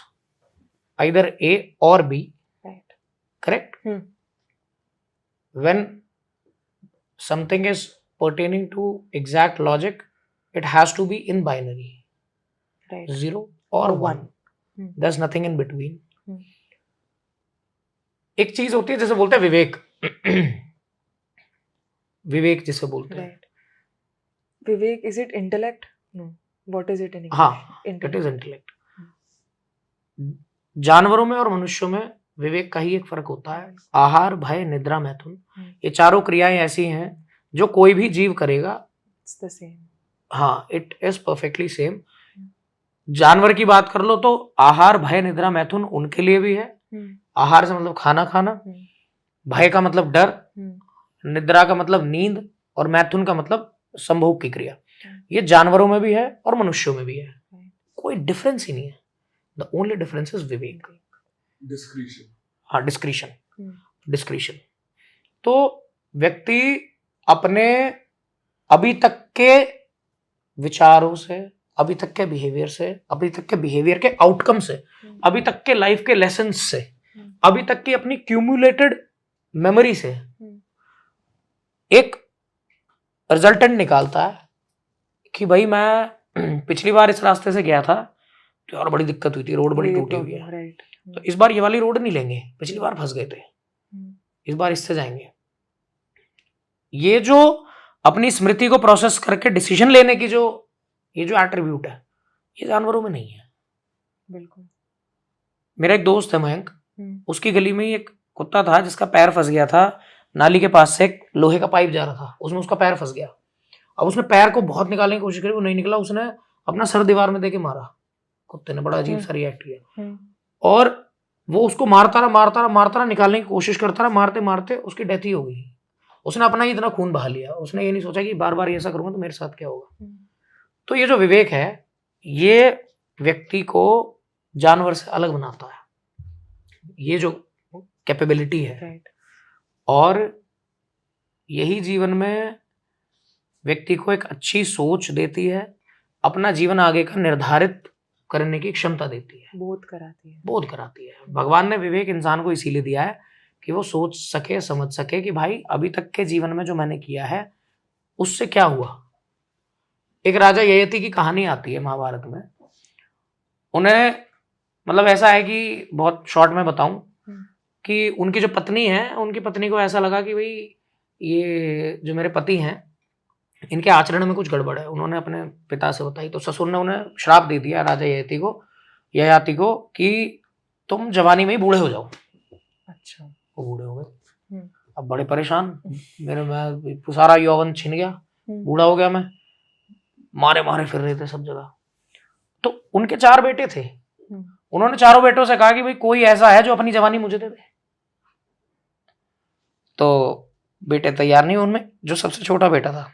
either A or B, Right. correct? When something is pertaining to exact logic, it has to be in binary, Right. 0 or 1. There's nothing in between. एक चीज होती है जैसे बोलते हैं विवेक, विवेक जिसे बोलते हैं। Right. Vivek, is it intellect? No. What is it in English? हाँ, it is intellect. जानवरों में और मनुष्यों में विवेक का ही एक फर्क होता है। आहार, भय, निद्रा, मैथुन, ये चारों क्रियाएं ऐसी हैं जो कोई भी जीव करेगा। It's the same. हाँ, इट इज परफेक्टली सेम। जानवर की बात कर लो तो आहार, भय, निद्रा, मैथुन उनके लिए भी है। आहार से मतलब खाना खाना, भय का मतलब डर, निद्रा का मतलब नींद, और मैथुन का मतलब संभोग की क्रिया। ये जानवरों में भी है और मनुष्यों में भी है, कोई डिफरेंस ही नहीं है। द ओनली डिफरेंस इज विवेक। डिस्क्रीशन। हाँ, डिस्क्रीशन। तो व्यक्ति अपने अभी तक के विचारों से, अभी तक के बिहेवियर से, अभी तक के बिहेवियर के आउटकम से, अभी तक के लाइफ के लेसन्स से, अभी तक की अपनी क्यूमुलेटेड मेमोरी से एक रिजल्टेंट निकालता है कि भाई मैं पिछली बार इस रास्ते से गया था तो यार बड़ी दिक्कत हुई थी, रोड बड़ी टूटी हुई है, राइट। तो इस बार ये वाली रोड नहीं लेंगे, पिछली बार फंस गए थे, इस बार इससे जाएंगे। ये जो अपनी स्मृति को प्रोसेस करके डिसीजन लेने की जो ये जो एट्रीब्यूट है, ये जानवरों में नहीं है। बिल्कुल। मेरा एक दोस्त है मयंक, उसकी गली में ही एक कुत्ता था जिसका पैर फंस गया था, नाली के पास से एक लोहे का पाइप जा रहा था, उसमें उसका पैर फंस गया। अब उसने पैर को बहुत निकालने की कोशिश करी, वो नहीं निकला, उसने अपना सर दीवार में देके मारा, कुत्ते ने बड़ा अजीब सा रिएक्ट किया, और वो उसको मारता रहा, निकालने की कोशिश करता रहा, मारते मारते उसकी डेथ ही हो गई। उसने अपना ही इतना खून बहा लिया, उसने ये नहीं सोचा कि बार बार ऐसा करूंगा तो मेरे साथ क्या होगा। तो ये जो विवेक है, ये व्यक्ति को जानवर से अलग बनाता है, ये जो कैपेबिलिटी है, और यही जीवन में व्यक्ति को एक अच्छी सोच देती है, अपना जीवन आगे का निर्धारित करने की क्षमता देती है, बोध कराती है। भगवान ने विवेक इंसान को इसीलिए दिया है कि वो सोच सके, समझ सके कि भाई अभी तक के जीवन में जो मैंने किया है उससे क्या हुआ। एक राजा ययाति की कहानी आती है महाभारत में। उन्हें मतलब ऐसा है कि बहुत शॉर्ट में बताऊं कि उनकी जो पत्नी है, उनकी पत्नी को ऐसा लगा कि भाई ये जो मेरे पति हैं इनके आचरण में कुछ गड़बड़ है। उन्होंने अपने पिता से बताई, तो ससुर ने उन्हें श्राप दे दिया राजा ययाति को कि तुम जवानी में ही बूढ़े हो जाओ। अच्छा, वो बूढ़े हो गए। अब बड़े परेशान, मैं सारा यौवन छिन गया, बूढ़ा हो गया मैं, मारे फिर रहे थे सब जगह। तो उनके 4 बेटे थे, उन्होंने चारों बेटों से कहा कि भाई कोई ऐसा है जो अपनी जवानी मुझे दे दे। तो बेटे तैयार नहीं, उनमें जो सबसे छोटा बेटा था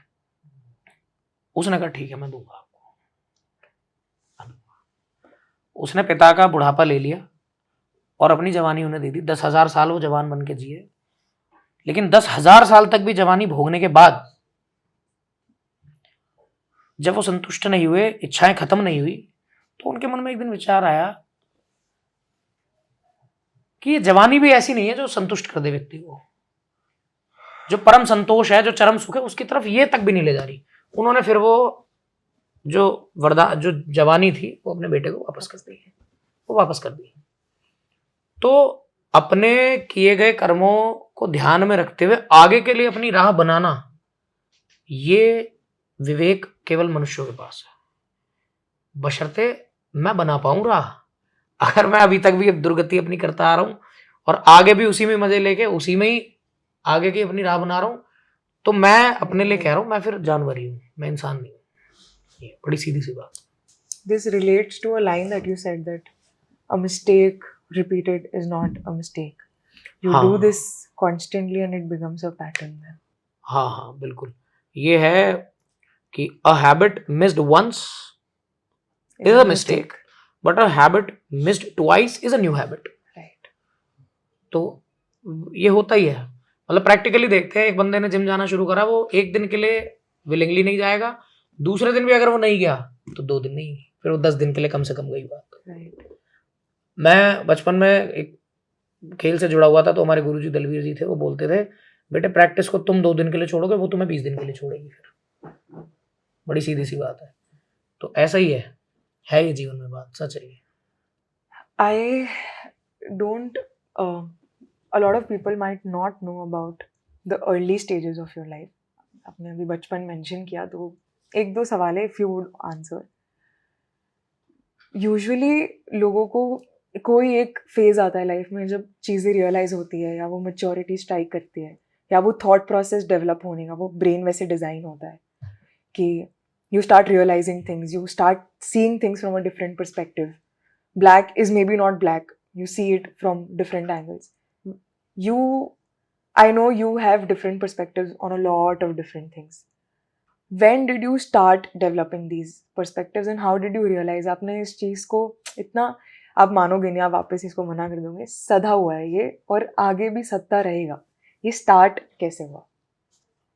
उसने कहा ठीक है मैं दूंगा आपको। उसने पिता का बुढ़ापा ले लिया और अपनी जवानी उन्हें दे दी। 10,000 साल वो जवान बन के जिए, लेकिन 10,000 साल तक भी जवानी भोगने के बाद जब वो संतुष्ट नहीं हुए, इच्छाएं खत्म नहीं हुई, तो उनके मन में एक दिन विचार आया कि ये जवानी भी ऐसी नहीं है जो संतुष्ट कर दे व्यक्ति को। जो परम संतोष है, जो चरम सुख है, उसकी तरफ ये तक भी नहीं ले जा रही। उन्होंने फिर वो जो जवानी थी वो अपने बेटे को वापस कर दी। तो अपने किए गए कर्मों को ध्यान में रखते हुए आगे के लिए अपनी राह बनाना, ये विवेक केवल मनुष्यों के पास है, बशर्ते मैं बना पाऊं राह। अगर मैं अभी तक भी दुर्गति अपनी करता आ रहा हूं और आगे भी उसी में मजे लेके उसी में ही आगे की अपनी राह बना रहा हूं, तो मैं अपने लिए कह रहा हूं मैं फिर जानवर ही हूं, मैं इंसान नहीं हूं। ये बड़ी सीधी सी बात। This relates to a line that you said that a mistake repeated is not a mistake. You do this constantly and it becomes a pattern then. हाँ बिल्कुल। ये है कि a habit missed once is a mistake, but a habit missed twice is a new habit. Right. तो ये होता ही है। मतलब प्रैक्टिकली देखते हैं, एक बंदे ने जिम जाना शुरू करा, वो एक दिन के लिए विलिंगली नहीं जाएगा, दूसरे दिन भी अगर वो नहीं गया तो 2 दिन नहीं, फिर वो 10 दिन के लिए कम से कम गई बात। Right. मैं बचपन में एक खेल से जुड़ा हुआ था, तो हमारे गुरुजी दलवीर जी थे, वो बोलते थे बेटे प्रैक्टिस को तुम 2 दिन के लिए छोड़ोगे, वो तुम्हें 20 दिन के लिए छोड़ेगी। फिर बड़ी सीधी सी बात है। तो ऐसा ही है ये जीवन में बात, सच है ये। I don't a lot of people might not know about the early stages of your life. आपने अभी बचपन मेंशन किया, तो 1-2 सवाल है, if you would answer. Usually लोगों को कोई एक फेज आता है लाइफ में जब चीज़ें रियलाइज होती है, या वो मैच्योरिटी स्ट्राइक करती है, या वो थॉट प्रोसेस डेवलप होने का, वो ब्रेन वैसे डिज़ाइन होता है कि you start realising things, you start seeing things from a different perspective. Black is maybe not black, you see it from different angles. I know you have different perspectives on a lot of different things. When did you start developing these perspectives and how did you realize आपने इस चीज़ को इतना, आप मानोगे नहीं, आप वापस इसको मना कर दोगे, सदा हुआ है ये और आगे भी सदता रहेगा, ये स्टार्ट कैसे हुआ?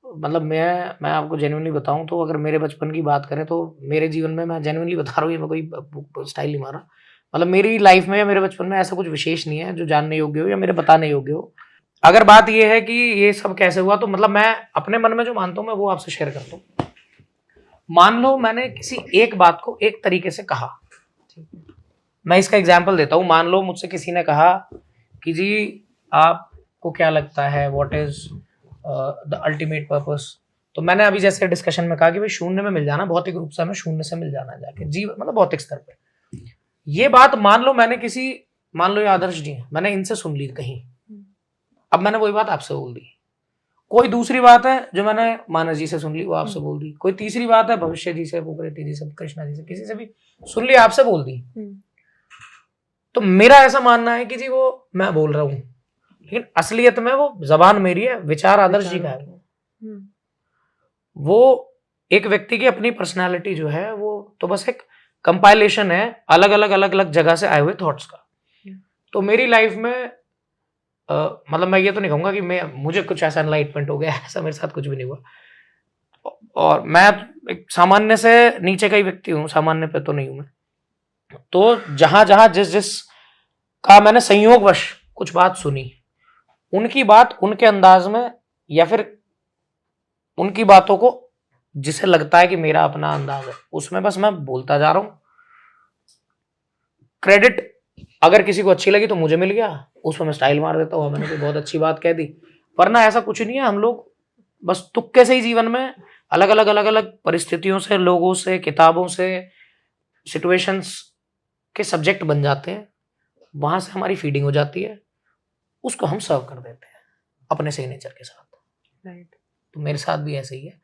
मतलब मैं आपको जेन्युइनली बताऊं तो अगर मेरे बचपन की बात करें तो मेरे जीवन में, मैं जेन्युइनली बता रहा हूँ, ये मैं कोई स्टाइल नहीं मारा, मतलब मेरी लाइफ में या मेरे बचपन में ऐसा कुछ विशेष नहीं है जो जानने योग्य हो या मेरे बताने योग्य हो। अगर बात ये है कि ये सब कैसे हुआ, तो मतलब मैं अपने मन में जो मानता हूँ मैं वो आपसे शेयर करता हूँ। मान लो मैंने किसी एक बात को एक तरीके से कहा, मैं इसका एग्जाम्पल देता हूँ। मान लो मुझसे किसी ने कहा कि जी आपको क्या लगता है, what is the ultimate purpose. तो मैंने अभी जैसे डिस्कशन में कहा कि भाई शून्य में मिल जाना, भौतिक रूप से हमें शून्य से मिल जाना जाके जीवन, मतलब भौतिक स्तर पे। ये बात मान लो मैंने किसी, मान लो ये आदर्श जी हैं, मैंने इनसे सुन ली कहीं, अब मैंने वही बात आपसे बोल दी। कोई दूसरी बात है जो मैंने मानस जी से सुन ली, वो आपसे बोल दी। कोई तीसरी बात है भविष्य जी से, पुकृति जी से, कृष्णा जी से, किसी से भी सुन ली, आपसे बोल दी। तो मेरा ऐसा मानना है कि जी वो मैं बोल रहा हूँ, लेकिन असलियत में वो जबान मेरी है, विचार आदर्श जी का है। वो एक व्यक्ति की अपनी पर्सनालिटी जो है वो तो बस एक कंपाइलेशन है अलग अलग जगह से आए हुए थॉट्स का। तो मेरी लाइफ में मतलब मैं ये तो नहीं कहूंगा कि मुझे कुछ ऐसा एनलाइटमेंट हो गया, ऐसा मेरे साथ कुछ भी नहीं हुआ। और मैं एक सामान्य से नीचे का ही व्यक्ति हूँ, सामान्य पे तो नहीं हूं मैं। तो जहां जहां जिस का मैंने संयोगवश कुछ बात सुनी, उनकी बात उनके अंदाज में, या फिर उनकी बातों को जिसे लगता है कि मेरा अपना अंदाज है, उसमें बस मैं बोलता जा रहा हूं। क्रेडिट अगर किसी को अच्छी लगी तो मुझे मिल गया, उसमें मैं स्टाइल मार देता हूँ, मैंने कोई बहुत अच्छी बात कह दी। वरना ऐसा कुछ नहीं है, हम लोग बस तुक्के से ही जीवन में अलग अलग परिस्थितियों से, लोगों से, किताबों से, सिचुएशंस के सब्जेक्ट बन जाते हैं, वहां से हमारी फीडिंग हो जाती है, उसको हम सर्व कर देते हैं अपने सही नेचर के साथ। राइट। तो मेरे साथ भी ऐसे ही है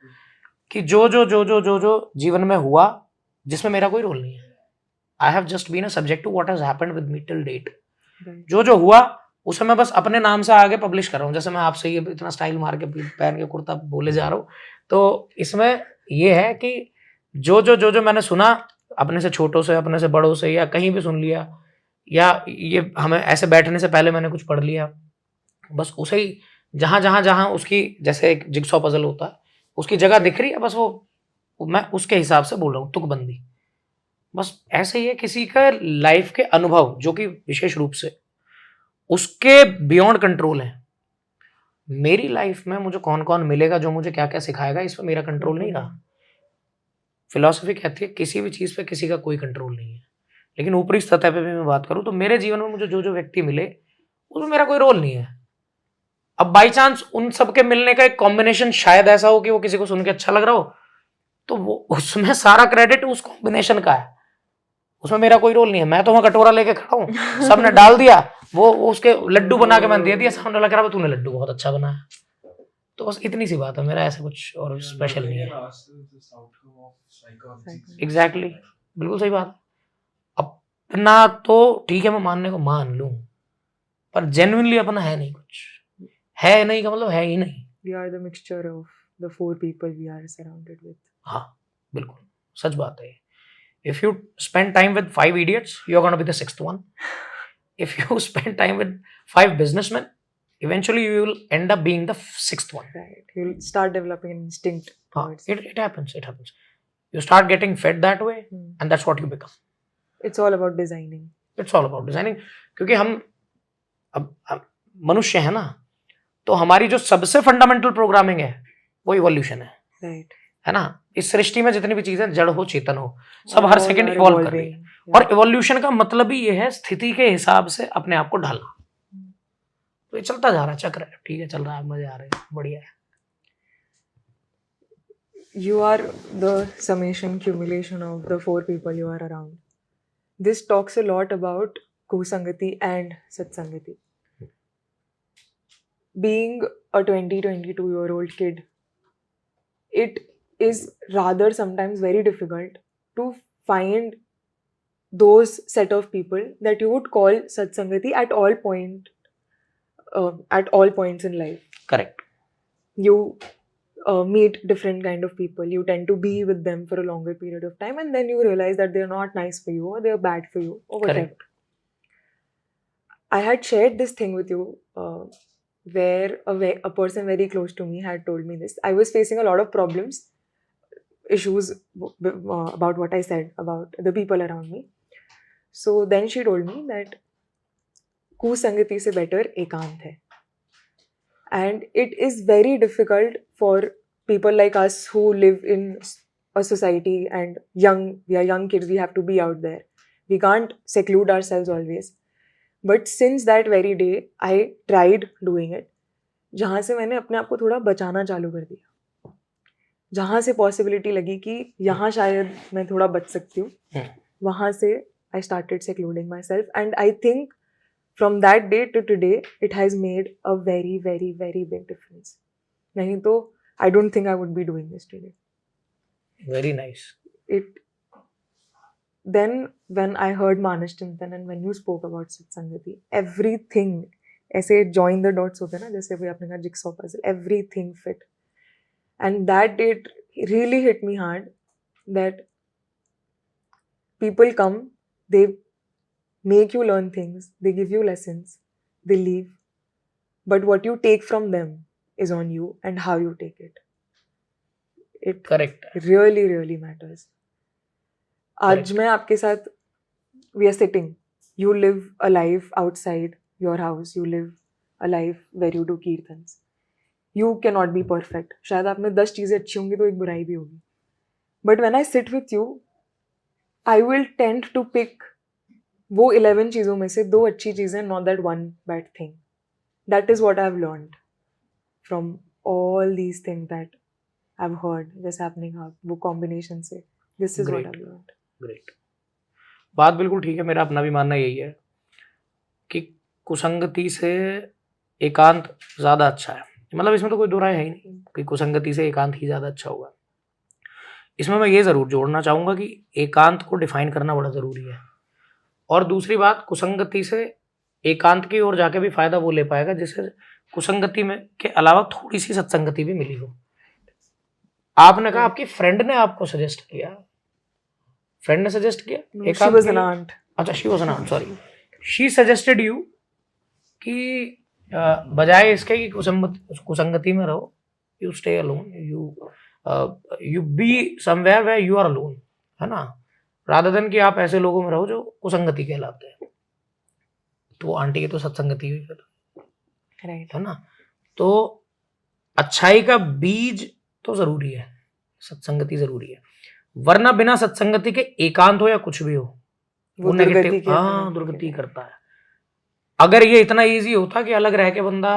कि जो जीवन में हुआ, जिसमें मेरा कोई रोल नहीं है, I have just been a subject to what has happened with me till date. जो हुआ उसे मैं बस अपने नाम से आगे पब्लिश कर रहा हूँ। जैसे मैं आपसे ये इतना स्टाइल मार के पहन के कुर्ता बोले जा रहा हूँ, तो इसमें ये है कि जो मैंने सुना अपने से छोटों से, अपने से बड़ों से, या कहीं भी सुन लिया, या ये हमें ऐसे बैठने से पहले मैंने कुछ पढ़ लिया, बस उसे ही जहां उसकी, जैसे एक जिगसॉ पजल होता है, उसकी जगह दिख रही है, बस वो मैं उसके हिसाब से बोल रहा हूँ, तुकबंदी। बस ऐसे ही है किसी का लाइफ के अनुभव जो कि विशेष रूप से उसके बियॉन्ड कंट्रोल है। मेरी लाइफ में मुझे कौन कौन मिलेगा, जो मुझे क्या क्या सिखाएगा, इस पर मेरा कंट्रोल नहीं रहा। फिलॉसफी कहती है किसी भी चीज पे किसी का कोई कंट्रोल नहीं है। लेकिन ऊपरी सतह पे भी मैं बात करूं तो मेरे जीवन में मुझे जो व्यक्ति मिले उसमें मेरा कोई रोल नहीं है। अब बाई चांस उन सबके मिलने का एक कॉम्बिनेशन शायद ऐसा हो कि वो किसी को सुन के अच्छा लग रहा हो, तो वो उसमें सारा क्रेडिट उस कॉम्बिनेशन का है, उसमें मेरा कोई रोल नहीं है। मैं तो वहां कटोरा लेके खड़ा हूँ, सबने डाल दिया, वो उसके लड्डू बना के मैंने दे दिया, सामने वाला कह रहा तूने लड्डू बहुत अच्छा बनाया। तो बस इतनी सी बात है, मेरा ऐसा कुछ और स्पेशल नहीं है। एग्जैक्टली, बिल्कुल सही बात। अपना तो ठीक है, मैं मानने को मान लूं, पर जेन्युइनली अपना है नहीं कुछ। है नहीं का मतलब है ही नहीं। We are the mixture of the 4 people we are surrounded with. हाँ बिल्कुल सच बात है। If you spend time with 5 idiots, you're going to be the 6th one. If you spend time with 5 businessmen, eventually you will end up being the 6th one. Right. You'll start developing an instinct towards it. It happens. You start getting fed that way, and that's what you become. It's all about designing. It's all about designing. क्योंकि हम अब मनुष्य है ना, तो हमारी जो सबसे फंडामेंटल प्रोग्रामिंग है वो इवोल्यूशन है। Right. है ना। इस सृष्टि में जितनी भी चीजें, जड़ हो चेतन हो, सब हर सेकंड इवॉल्व कर रही है। और इवोल्यूशन का मतलब ही ये है स्थिति के हिसाब से अपने आप को ढालना। तो ये चलता जा रहा है, चक्र है, ठीक है, चल रहा है, मजे आ रहे हैं, बढ़िया है। You are the summation, accumulation of the 4 people you are around. This talks a lot about kusangati and satsangati. Being a 22-year-old kid, it is rather sometimes very difficult to find those set of people that you would call satsangati at all points in life. Correct. You meet different kind of people. You tend to be with them for a longer period of time, and then you realize that they're not nice for you, or they're bad for you, or whatever. Correct. I had shared this thing with you where a person very close to me had told me this. I was facing a lot of issues about what I said about the people around me. So then she told me that kusangati se better ekant hai. And it is very difficult for people like us who live in a society, and we are young kids, we have to be out there, we can't seclude ourselves always. But since that very day I tried doing it, जहाँ से मैंने अपने आप को थोड़ा बचाना चालू कर दिया, जहाँ से पॉसिबिलिटी लगी कि यहाँ शायद मैं थोड़ा बच सकती हूँ, वहाँ से I started secluding myself, and I think from that day to today it has made a very very very big difference. नहीं तो I don't think I would be doing this today. Very nice. It then when I heard Manas Chintan and when you spoke about Satsangati, everything ऐसे join the dots होते हैं ना, जैसे भी आपने कहा jigsaw puzzle, everything fit. And that day it really hit me hard that people come, they make you learn things, they give you lessons, they leave, but what you take from them is on you and how you take it. It Correct. really really matters. आज मैं आपके साथ, we are sitting, you live a life outside your house, you live a life where you do kirtans, you cannot be perfect. शायद आप में 10 चीजें अच्छी होंगी तो एक बुराई भी होगी, but when I sit with you I will tend to pick वो 11 चीज़ों में से 2 अच्छी चीज़ें, not that one bad thing. That is what I've learned from all these things that I've heard. जैसे आपने कहा वो combination से, this is what I've learned. Great. बात बिल्कुल ठीक है, मेरा अपना भी मानना यही है कि कुसंगति से एकांत ज़्यादा अच्छा है. मतलब इसमें तो कोई दो राय है ही नहीं कि कुसंगति से एकांत ही ज़्यादा अच्छा होगा. इसमें मैं ये ज़रूर जोड़ना चाहूँगा कि एकांत को डिफाइन करना बड़ा ज़रूरी है. और दूसरी बात, कुसंगति से एकांत की ओर जाके भी फायदा वो ले पाएगा जिसे कुसंगति में के अलावा थोड़ी सी सत्संगति भी मिली हो. आपने कहा आपकी फ्रेंड ने आपको सजेस्ट किया, फ्रेंड ने सजेस्ट किया? She was an aunt. अच्छा, she was an aunt, sorry. She suggested you कि बजाय इसके कि कुसंगति में रहो, you stay alone, you be somewhere where you are alone, है ना, रादर देन कि आप ऐसे लोगों में रहो जो कुसंगति कहलाते हैं. तो आंटी की तो सत्संगति हुई फिर, Right. है ना. तो अच्छाई का बीज तो जरूरी है, सत्संगति जरूरी है, वरना बिना सत्संगति के एकांत हो या कुछ भी हो वो नेगेटिव, हाँ, दुर्गति करता है. अगर ये इतना इजी होता कि अलग रह के बंदा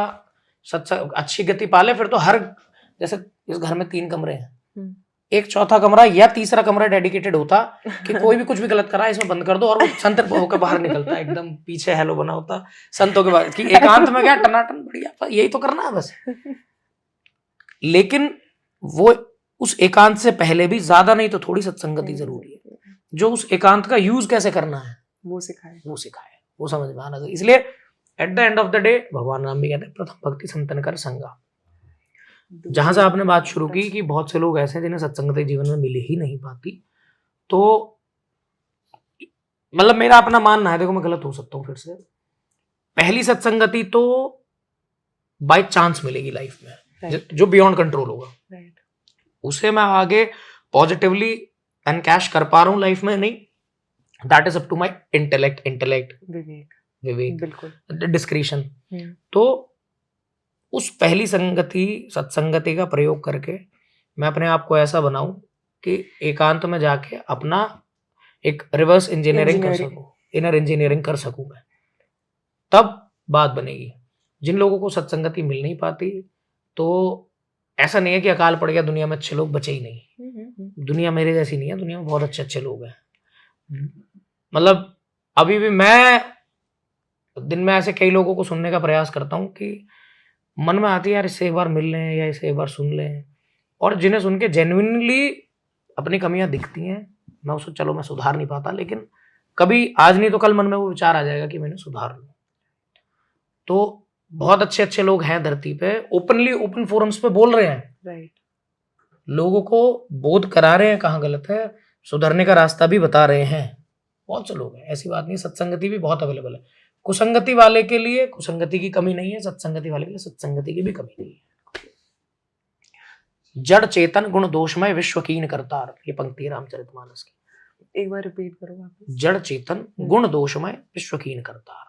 अच्छी गति पाले, फिर तो हर, जैसे इस घर में 3 कमरे हैं, एक चौथा कमरा या तीसरा कमरा डेडिकेटेड होता कि कोई भी कुछ भी गलत करा इसमें बंद कर दो, और वो संत होकर बाहर निकलता है, एकदम पीछे हेलो बना होता संतों के बाद कि एकांत में क्या टनाटन, बढ़िया, यही तो करना है बस. लेकिन वो उस एकांत से पहले भी ज्यादा नहीं तो थोड़ी सत्संगति जरूरी है, जो उस एकांत का यूज कैसे करना है वो सिखाए, वो समझ में आना चाहिए. इसलिए at the end of the day भगवान राम भी कहते हैं प्रथम भक्ति संतन कर संगा. जहां से आपने बात शुरू की कि बहुत से लोग ऐसे हैं जिन्हें सत्संगति जीवन में मिल ही नहीं पाती, तो मतलब मेरा अपना मानना है, देखो मैं गलत हो सकता हूँ फिर से, पहली सत्संगति तो बाय चांस मिलेगी लाइफ में, जो बियॉन्ड कंट्रोल होगा, उसे मैं आगे पॉजिटिवली एनकैश कर पा रहा हूँ लाइफ में, नहीं, that is up to my intellect विवेक, बिल्कुल, डिस्क्रिशन. तो उस पहली सत्संगति का प्रयोग करके मैं अपने आप को ऐसा बनाऊं कि एकांत में जाके अपना एक रिवर्स इंजीनियरिंग कर सकूं, इनर इंजीनियरिंग कर सकूं मैं, तब बात बनेगी. जिन लोगों को सत्संगति मिल नहीं पाती, तो ऐसा नहीं है कि अकाल पड़ गया, दुनिया में अच्छे लोग बचे ही नहीं. दुनिया मेरे जैसी नहीं है, दुनिया में बहुत अच्छे लोग हैं. मतलब अभी भी मैं दिन में ऐसे कई लोगों को सुनने का प्रयास करता हूँ कि मन में आती है यार इससे एक बार मिल लें या इसे एक बार सुन लें, और जिन्हें सुन के जेन्युइनली अपनी कमियां दिखती हैं, मैं उसको चलो मैं सुधार नहीं पाता, लेकिन कभी आज नहीं तो कल मन में वो विचार आ जाएगा कि मैंने सुधार लूं. तो बहुत अच्छे लोग हैं धरती पे, ओपनली ओपन फोरम्स पे बोल रहे हैं, राइट, लोगों को बोध करा रहे हैं कहाँ गलत है, सुधरने का रास्ता भी बता रहे हैं. बहुत से लोग हैं, ऐसी बात नहीं. सत्संगति भी बहुत अवेलेबल है. कुसंगति वाले के लिए कुसंगति की कमी नहीं है, सत्संगति वाले के लिए सत्संगति की भी कमी नहीं है. जड़ चेतन गुण दोषमय विश्व कीन करतार, ये पंक्ति है रामचरितमानस की. एक बार रिपीट करो वापस. जड़ चेतन गुण दोषमय विश्व कीन करतार,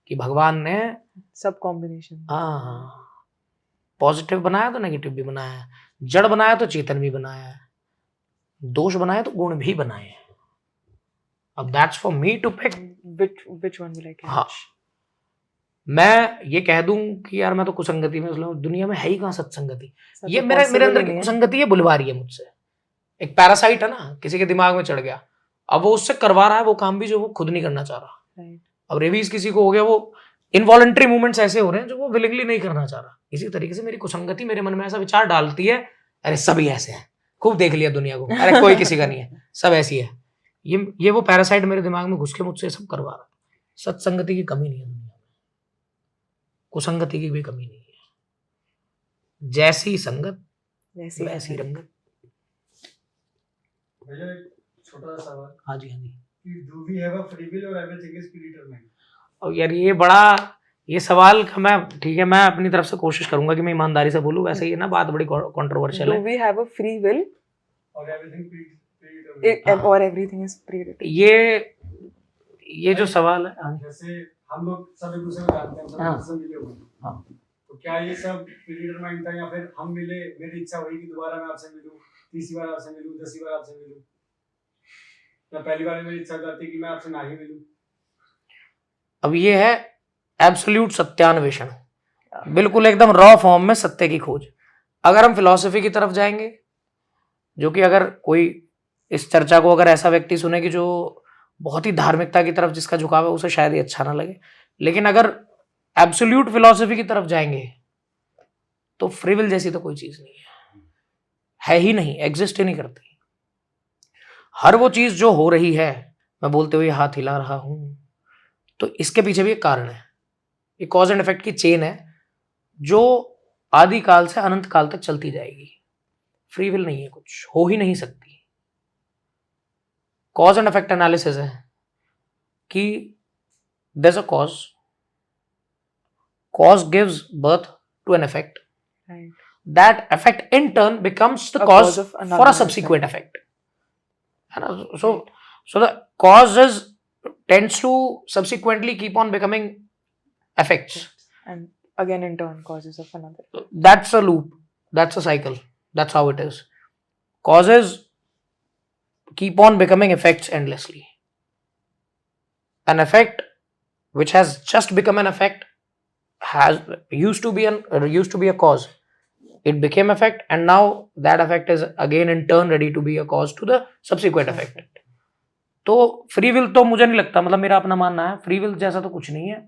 कि भगवान ने सब कॉम्बिनेशन, हाँ पॉजिटिव बनाया तो नेगेटिव भी बनाया है, जड़ बनाया तो चेतन भी बनाया है, दोष बनाया तो गुण भी बनाए हैं. अब that's for me to pick. Which one will I catch? हाँ, मैं ये कह दूं कि यार मैं तो कुसंगति में, मतलब दुनिया में है ही कहाँ सत्संगति. सब ये तो मेरे possible अंदर ही की नहीं है. कुसंगति है, बुलवा रही है मुझसे. एक पैरासाइट है ना, किसी के दिमाग में चढ़ गया, अब वो उससे करवा रहा है वो काम भी जो वो खुद नहीं करना चाह रहा. Right. अब रेबीज किसी को हो गया, वो इनवॉलंटरी मूवमेंट्स ऐसे हो रहे हैं जो वो विलिंगली नहीं करना चाह रहा. इसी तरीके से मेरी कुसंगति मेरे मन में ऐसा विचार डालती है, अरे सभी ऐसे हैं, खूब देख लिया दुनिया को, अरे कोई किसी का नहीं है, सब ऐसी है. ये वो पैरासाइट मेरे दिमाग में घुस के मुझसे सब करवा रहा. सत्संगति की कमी नहीं है दुनिया में, कुसंगति की भी कमी नहीं है. जैसी संगत वैसी रंगत. भैया एक छोटा सा सवाल. हाँ जी, हाँ जी. Do we have a free will or everything is predetermined? और यार ये बड़ा, ये सवाल का मैं, ठीक है, मैं अपनी तरफ से कोशिश करूंगा कि मैं ईमानदारी से बोलूं. वैसे ये ना बात बड़ी कंट्रोवर्शियल Do है. we have a free will Or everything predetermined? or everything is predetermined? ये जो सवाल है, हाँ. जैसे हम लोग सब एक दूसरे को जानते हैं, सब हाँ. एक दूसरे से मिले हुए हैं. हाँ. तो क्या ये सब predetermined था या फिर हम मिले, मेरी इच्छा हुई कि दोबारा मैं आपसे मिलूं, 30वीं बार आपसे मिलूं, 10वीं बार आपसे मिलूं, या पहली बार मेरी इच्छा करती कि मैं आपसे ना ही मिलूं? अब ये है एब्सोल्यूट सत्यान्वेषण, बिल्कुल एकदम रॉ फॉर्म में सत्य की खोज. अगर हम फिलॉसफी की तरफ जाएंगे, जो कि अगर कोई इस चर्चा को अगर ऐसा व्यक्ति सुने कि जो बहुत ही धार्मिकता की तरफ जिसका झुकाव है, उसे शायद ये अच्छा ना लगे, लेकिन अगर एब्सोल्यूट फिलॉसफी की तरफ जाएंगे तो फ्री विल जैसी तो कोई चीज नहीं है ही नहीं, एग्जिस्ट ही नहीं करती. हर वो चीज जो हो रही है, मैं बोलते हुए हाथ हिला रहा हूं, तो इसके पीछे भी एक कारण है. ये कॉज एंड इफेक्ट की चेन है जो आदि काल से अनंत काल तक चलती जाएगी. फ्री विल नहीं है, कुछ हो ही नहीं सकती. कॉज एंड इफेक्ट एनालिसिस है कि there is a cause gives birth to an effect. Right. That effect in turn becomes the A cause cause of for another a subsequent effect. है ना? So the causes tends to subsequently keep on becoming effects. And again in turn causes of another. That's a loop. That's a cycle. That's how it is. Causes keep on becoming effects endlessly. An effect which has just become an effect used to be a cause. It became effect, and now that effect is again in turn ready to be a cause to the subsequent effect. तो free will तो मुझे नहीं लगता, मतलब मेरा अपना मानना है, फ्री विल जैसा तो कुछ नहीं है.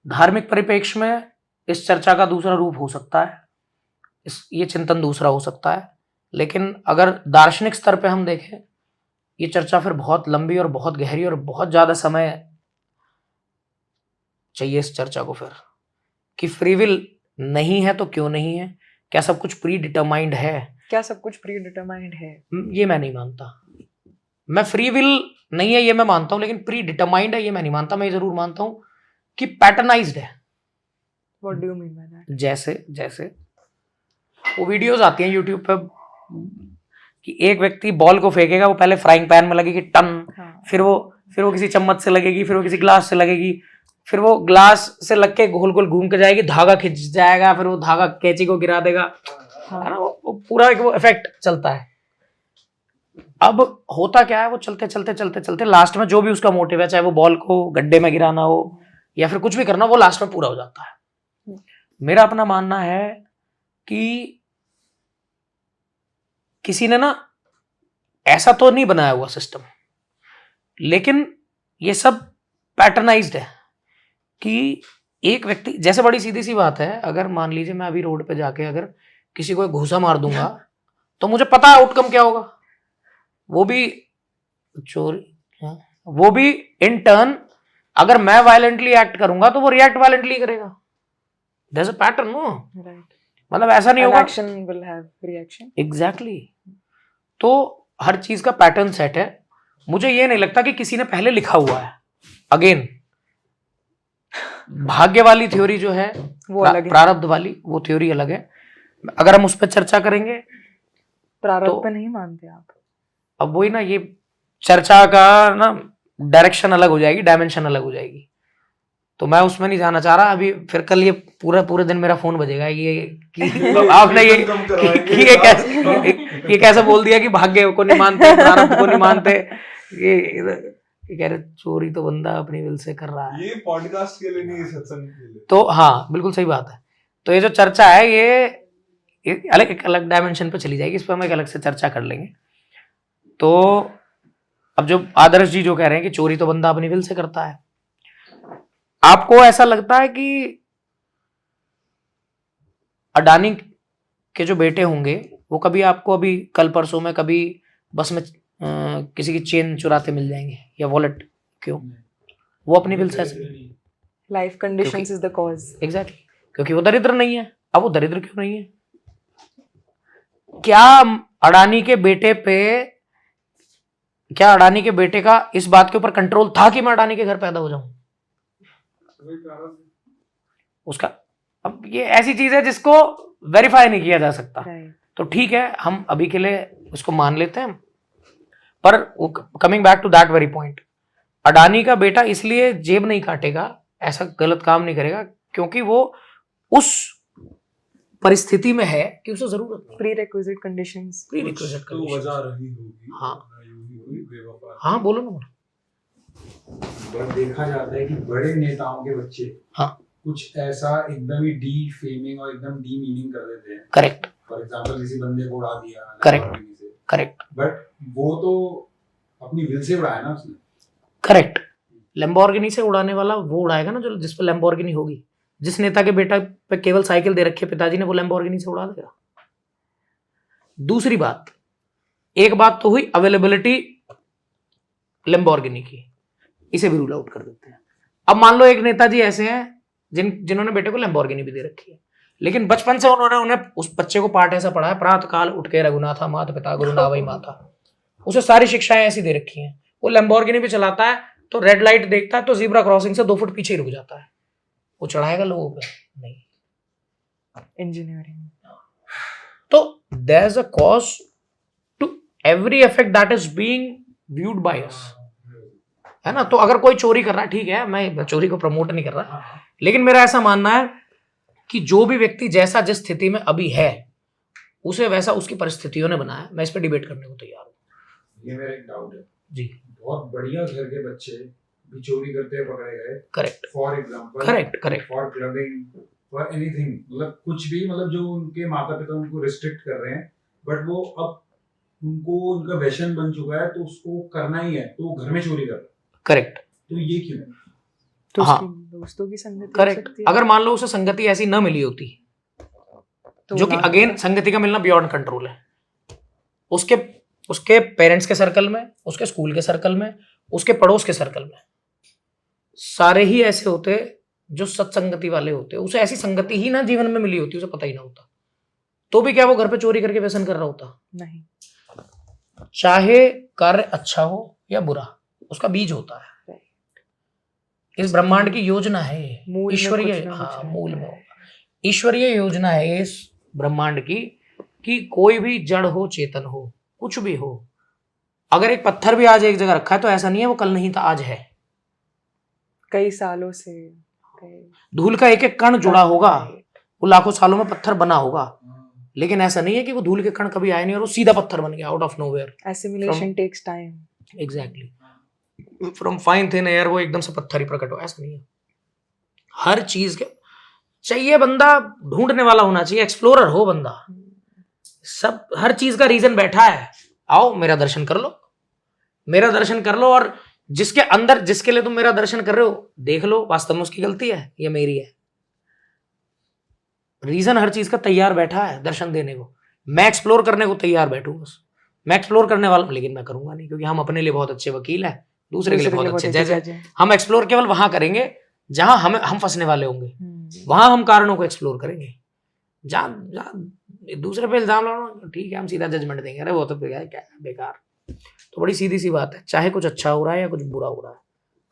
धार्मिक परिप्रेक्ष्य में इस चर्चा का दूसरा रूप हो सकता है, ये चिंतन दूसरा हो सकता है, लेकिन अगर दार्शनिक स्तर पे हम देखें, ये चर्चा फिर बहुत लंबी और बहुत गहरी और बहुत ज्यादा समय चाहिए इस चर्चा को फिर, कि फ्री विल नहीं है तो क्यों नहीं है, क्या सब कुछ प्री डिटरमाइंड है? क्या सब कुछ प्री डिटरमाइंड है? ये मैं नहीं मानता. मैं फ्री विल नहीं है ये मैं मानता हूं, लेकिन प्री डिटरमाइंड है ये मैं नहीं मानता. मैं ये जरूर मानता हूं कि पैटर्नाइज्ड है. What do you mean by that? जैसे वो वीडियोस आती हैं यूट्यूब पे कि एक व्यक्ति बॉल को फेंकेगा, वो पहले फ्राइंग पैन में लगेगी टन, हाँ. फिर वो किसी चम्मच से लगेगी, फिर वो किसी ग्लास से लगेगी, फिर वो ग्लास से लग के गोल गोल घूम के जाएगी, धागा खिंच जाएगा, फिर वो धागा कैंची को गिरा देगा, है ना? वो पूरा एक वो इफेक्ट चलता है. अब होता क्या है, वो चलते लास्ट में जो भी उसका मोटिव है, चाहे वो बॉल को गड्ढे में गिराना हो या फिर कुछ भी करना, वो लास्ट में पूरा हो जाता है. मेरा अपना मानना है कि किसी ने ना ऐसा तो नहीं बनाया हुआ सिस्टम, लेकिन ये सब पैटर्नाइज्ड है कि एक व्यक्ति, जैसे बड़ी सीधी सी बात है, अगर मान लीजिए मैं अभी रोड पे जाके अगर किसी को एक घूसा मार दूंगा तो मुझे पता है आउटकम क्या होगा. वो भी चोरी, वो भी इन टर्न अगर मैं वायलेंटली एक्ट करूंगा तो वो रिएक्ट वायलेंटली करेगा. There is a pattern, no? Right. मतलब ऐसा नहीं An होगा. action will have reaction. Exactly. तो हर चीज का पैटर्न सेट है. मुझे ये नहीं लगता कि किसी ने पहले लिखा हुआ है. अगेन भाग्य वाली थ्योरी जो है, वो अलग है. प्रारब्ध वाली वो थ्योरी अलग है. अगर हम उस पर चर्चा करेंगे, प्रारब्ध पे नहीं मानते आप? अब वही ना, ये चर्चा का ना डायरेक्शन अलग हो जाएगी, डायमेंशन अलग हो जाएगी. तो मैं उसमें नहीं जाना चाह रहा अभी। फिर कल ये पूरे दिन मेरा फोन बजेगा ये कि आपने ये कैसे बोल दिया कि भाग्य को नहीं मानते, प्रारब्ध को नहीं मानते। ये कह रहे चोरी तो बंदा अपनी विल से कर रहा है। ये पॉडकास्ट के लिए नहीं, सत्संग के लिए। तो हाँ बिल्कुल सही बात है। तो ये जो चर्चा है ये एक अलग डायमेंशन पे चली जाएगी, इस पर हम एक अलग से चर्चा कर लेंगे। तो अब जो आदर्श जी जो कह रहे हैं कि चोरी तो बंदा अपनी विल से करता है, आपको ऐसा लगता है कि अडानी के जो बेटे होंगे वो कभी आपको अभी कल परसों में कभी बस में किसी की चेन चुराते मिल जाएंगे या वॉलेट? क्यों? वो अपनी will say life conditions is the cause. Exactly, क्योंकि वो दरिद्र नहीं है। अब वो दरिद्र क्यों नहीं है? क्या अडानी के बेटे का इस बात के ऊपर कंट्रोल था कि मैं अडानी के घर पैदा हो जाऊं? उसका अब ये ऐसी चीज है जिसको वेरीफाई नहीं किया जा सकता। तो ठीक है, हम अभी के लिए उसको मान लेते हैं। पर coming back to that very point, Adani का बेटा इसलिए जेब नहीं काटेगा, ऐसा गलत काम नहीं करेगा क्योंकि वो उस परिस्थिति में है कि उसे जरूरत है। प्रीरिक्विजिट कंडीशंस तो वजह रही होगी। हाँ बोलो ना। पर देखा जाता है कि बड़े नेताओं के बच्चे कुछ ऐसा एकदम ही डी फेमिंग और एकदम डी मीनिंग कर देते हैं। करेक्ट। फॉर एग्जांपल किसी बंदे को उड़ा दिया, करेक्ट। बट वो तो अपनी विल से उड़ाया ना उसने। करेक्ट। लैम्बोर्गिनी से उड़ाने वाला वो उड़ाएगा ना जो जिस पे लैम्बोर्गिनी होगी। जिस नेता के बेटा पे केवल साइकिल दे रखी है पिताजी ने, वो लैम्बोर्गिनी से उड़ा देगा। दूसरी बात, एक बात तो हुई अवेलेबिलिटी लैम्बोर्गिनी की, इसे भी रूल आउट कर देते हैं। अब मान लो एक नेताजी ऐसे हैं जिन्होंने बेटे को लैम्बोर्गिनी भी दे रखी है, लेकिन बचपन से उन्होंने उस बच्चे को पाठ ऐसा पढ़ाया, प्रातः काल उठ के रघुनाथा माता पिता गुरु नावई माता। उसे सारी शिक्षाएं ऐसी दे रखी हैं। वो लैम्बोर्गिनी भी चलाता है तो रेड लाइट देखता है तो जीब्रा क्रॉसिंग से 2 फुट पीछे ही रुक जाता है। वो चढ़ाएगा लोगों पे? नहीं। इंजीनियरिंग। तो there is a cause to every effect that is being viewed by us, है ना? तो अगर कोई चोरी कर रहा है, ठीक है, मैं चोरी को प्रमोट नहीं कर रहा, लेकिन मेरा ऐसा मानना है कि जो भी व्यक्ति जैसा जिस स्थिति में अभी है उसे वैसा उसकी परिस्थितियों ने बनाया। मैं इस पर डिबेट करने को तैयार हूँ। ये मेरा एक डाउट है जी। बहुत बढ़िया घर के बच्चे भी चोरी करते हुए पकड़े गए। Correct. For example correct for clubbing, for anything, मतलब कुछ भी, मतलब जो उनके माता पिता उनको रिस्ट्रिक्ट कर रहे हैं, बट वो अब उनको उनका व्यसन बन चुका है तो उसको करना ही है, तो घर में चोरी कर रहा है। करेक्ट। तो ये क्यों? तो हाँ, दोस्तों की संगति। करेक्ट। अगर मान लो उसे संगति ऐसी न मिली होती, तो जो कि अगेन संगति का मिलना बियॉन्ड कंट्रोल है, उसके पेरेंट्स के सर्कल में, उसके स्कूल के सर्कल में, उसके पड़ोस के सर्कल में सारे ही ऐसे होते जो सत्संगति वाले होते, उसे ऐसी संगति ही ना जीवन में मिली होती, उसे पता ही ना होता, तो भी क्या वो घर पे चोरी करके व्यसन कर रहा होता? नहीं। चाहे कार्य अच्छा हो या बुरा, उसका बीज होता है। इस ब्रह्मांड की योजना है ये, ईश्वरीय, हाँ मूल में होगा। ईश्वरीय योजना है इस ब्रह्मांड की कि कोई भी जड़ हो चेतन हो, कुछ भी हो, अगर एक पत्थर भी आज एक जगह रखा है तो ऐसा नहीं है वो कल नहीं था, आज है। कई सालों से धूल का एक एक कण जुड़ा होगा, वो लाखों सालों में पत्थर बना होगा, लेकिन ऐसा नहीं है कि वो धूल के कण कभी आए नहीं और वो सीधा पत्थर बन गया out of nowhere. Assimilation takes time. Exactly, from fine thin air वो एकदम से पत्थर ही प्रकट हो, ऐसा नहीं है। हर चीज के चाहिए बंदा ढूंढने वाला होना चाहिए, एक्सप्लोरर हो बंदा। सब हर चीज का रीजन बैठा है, आओ मेरा दर्शन कर लो, मेरा दर्शन कर लो, और जिसके अंदर जिसके लिए तुम मेरा दर्शन कर रहे हो देख लो वास्तव में उसकी गलती है या मेरी है। रीजन हर चीज का तैयार बैठा है दर्शन देने को। मैं एक्सप्लोर करने को तैयार बैठू, बस मैं एक्सप्लोर करने वाला हूं, लेकिन मैं करूंगा नहीं क्योंकि हम अपने लिए बहुत अच्छे वकील हैं, दूसरे के लिए बहुत अच्छे जज हैं। हम एक्सप्लोर केवल वहां करेंगे जहां हम फंसने वाले होंगे, वहां हम कारणों को एक्सप्लोर करेंगे। जहां दूसरे पे इल्जाम लगाना, ठीक है हम सीधा जजमेंट देंगे, अरे वो तो क्या बेकार। तो बड़ी सीधी सी बात है, चाहे कुछ अच्छा हो रहा है या कुछ बुरा हो रहा है,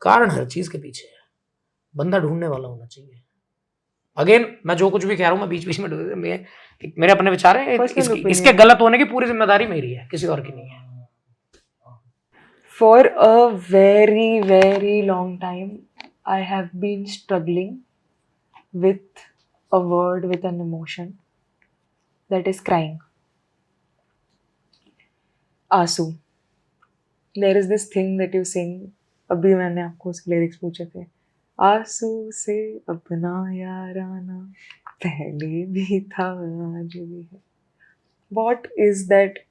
कारण हर चीज के पीछे है, बंदा ढूंढने वाला होना चाहिए। अगेन मैं जो कुछ भी कह रहा हूं मैं बीच बीच में मेरे अपने विचार है, इसके गलत होने की पूरी जिम्मेदारी मेरी है, किसी और की नहीं है। For a very very long time I have been struggling with a word, with an emotion, that is crying. आंसू. There is this thing that you sing. अभी मैंने आपको उसके लिरिक्स पूछे थे. आंसू से अपना याराना पहले भी था आज भी है. What is that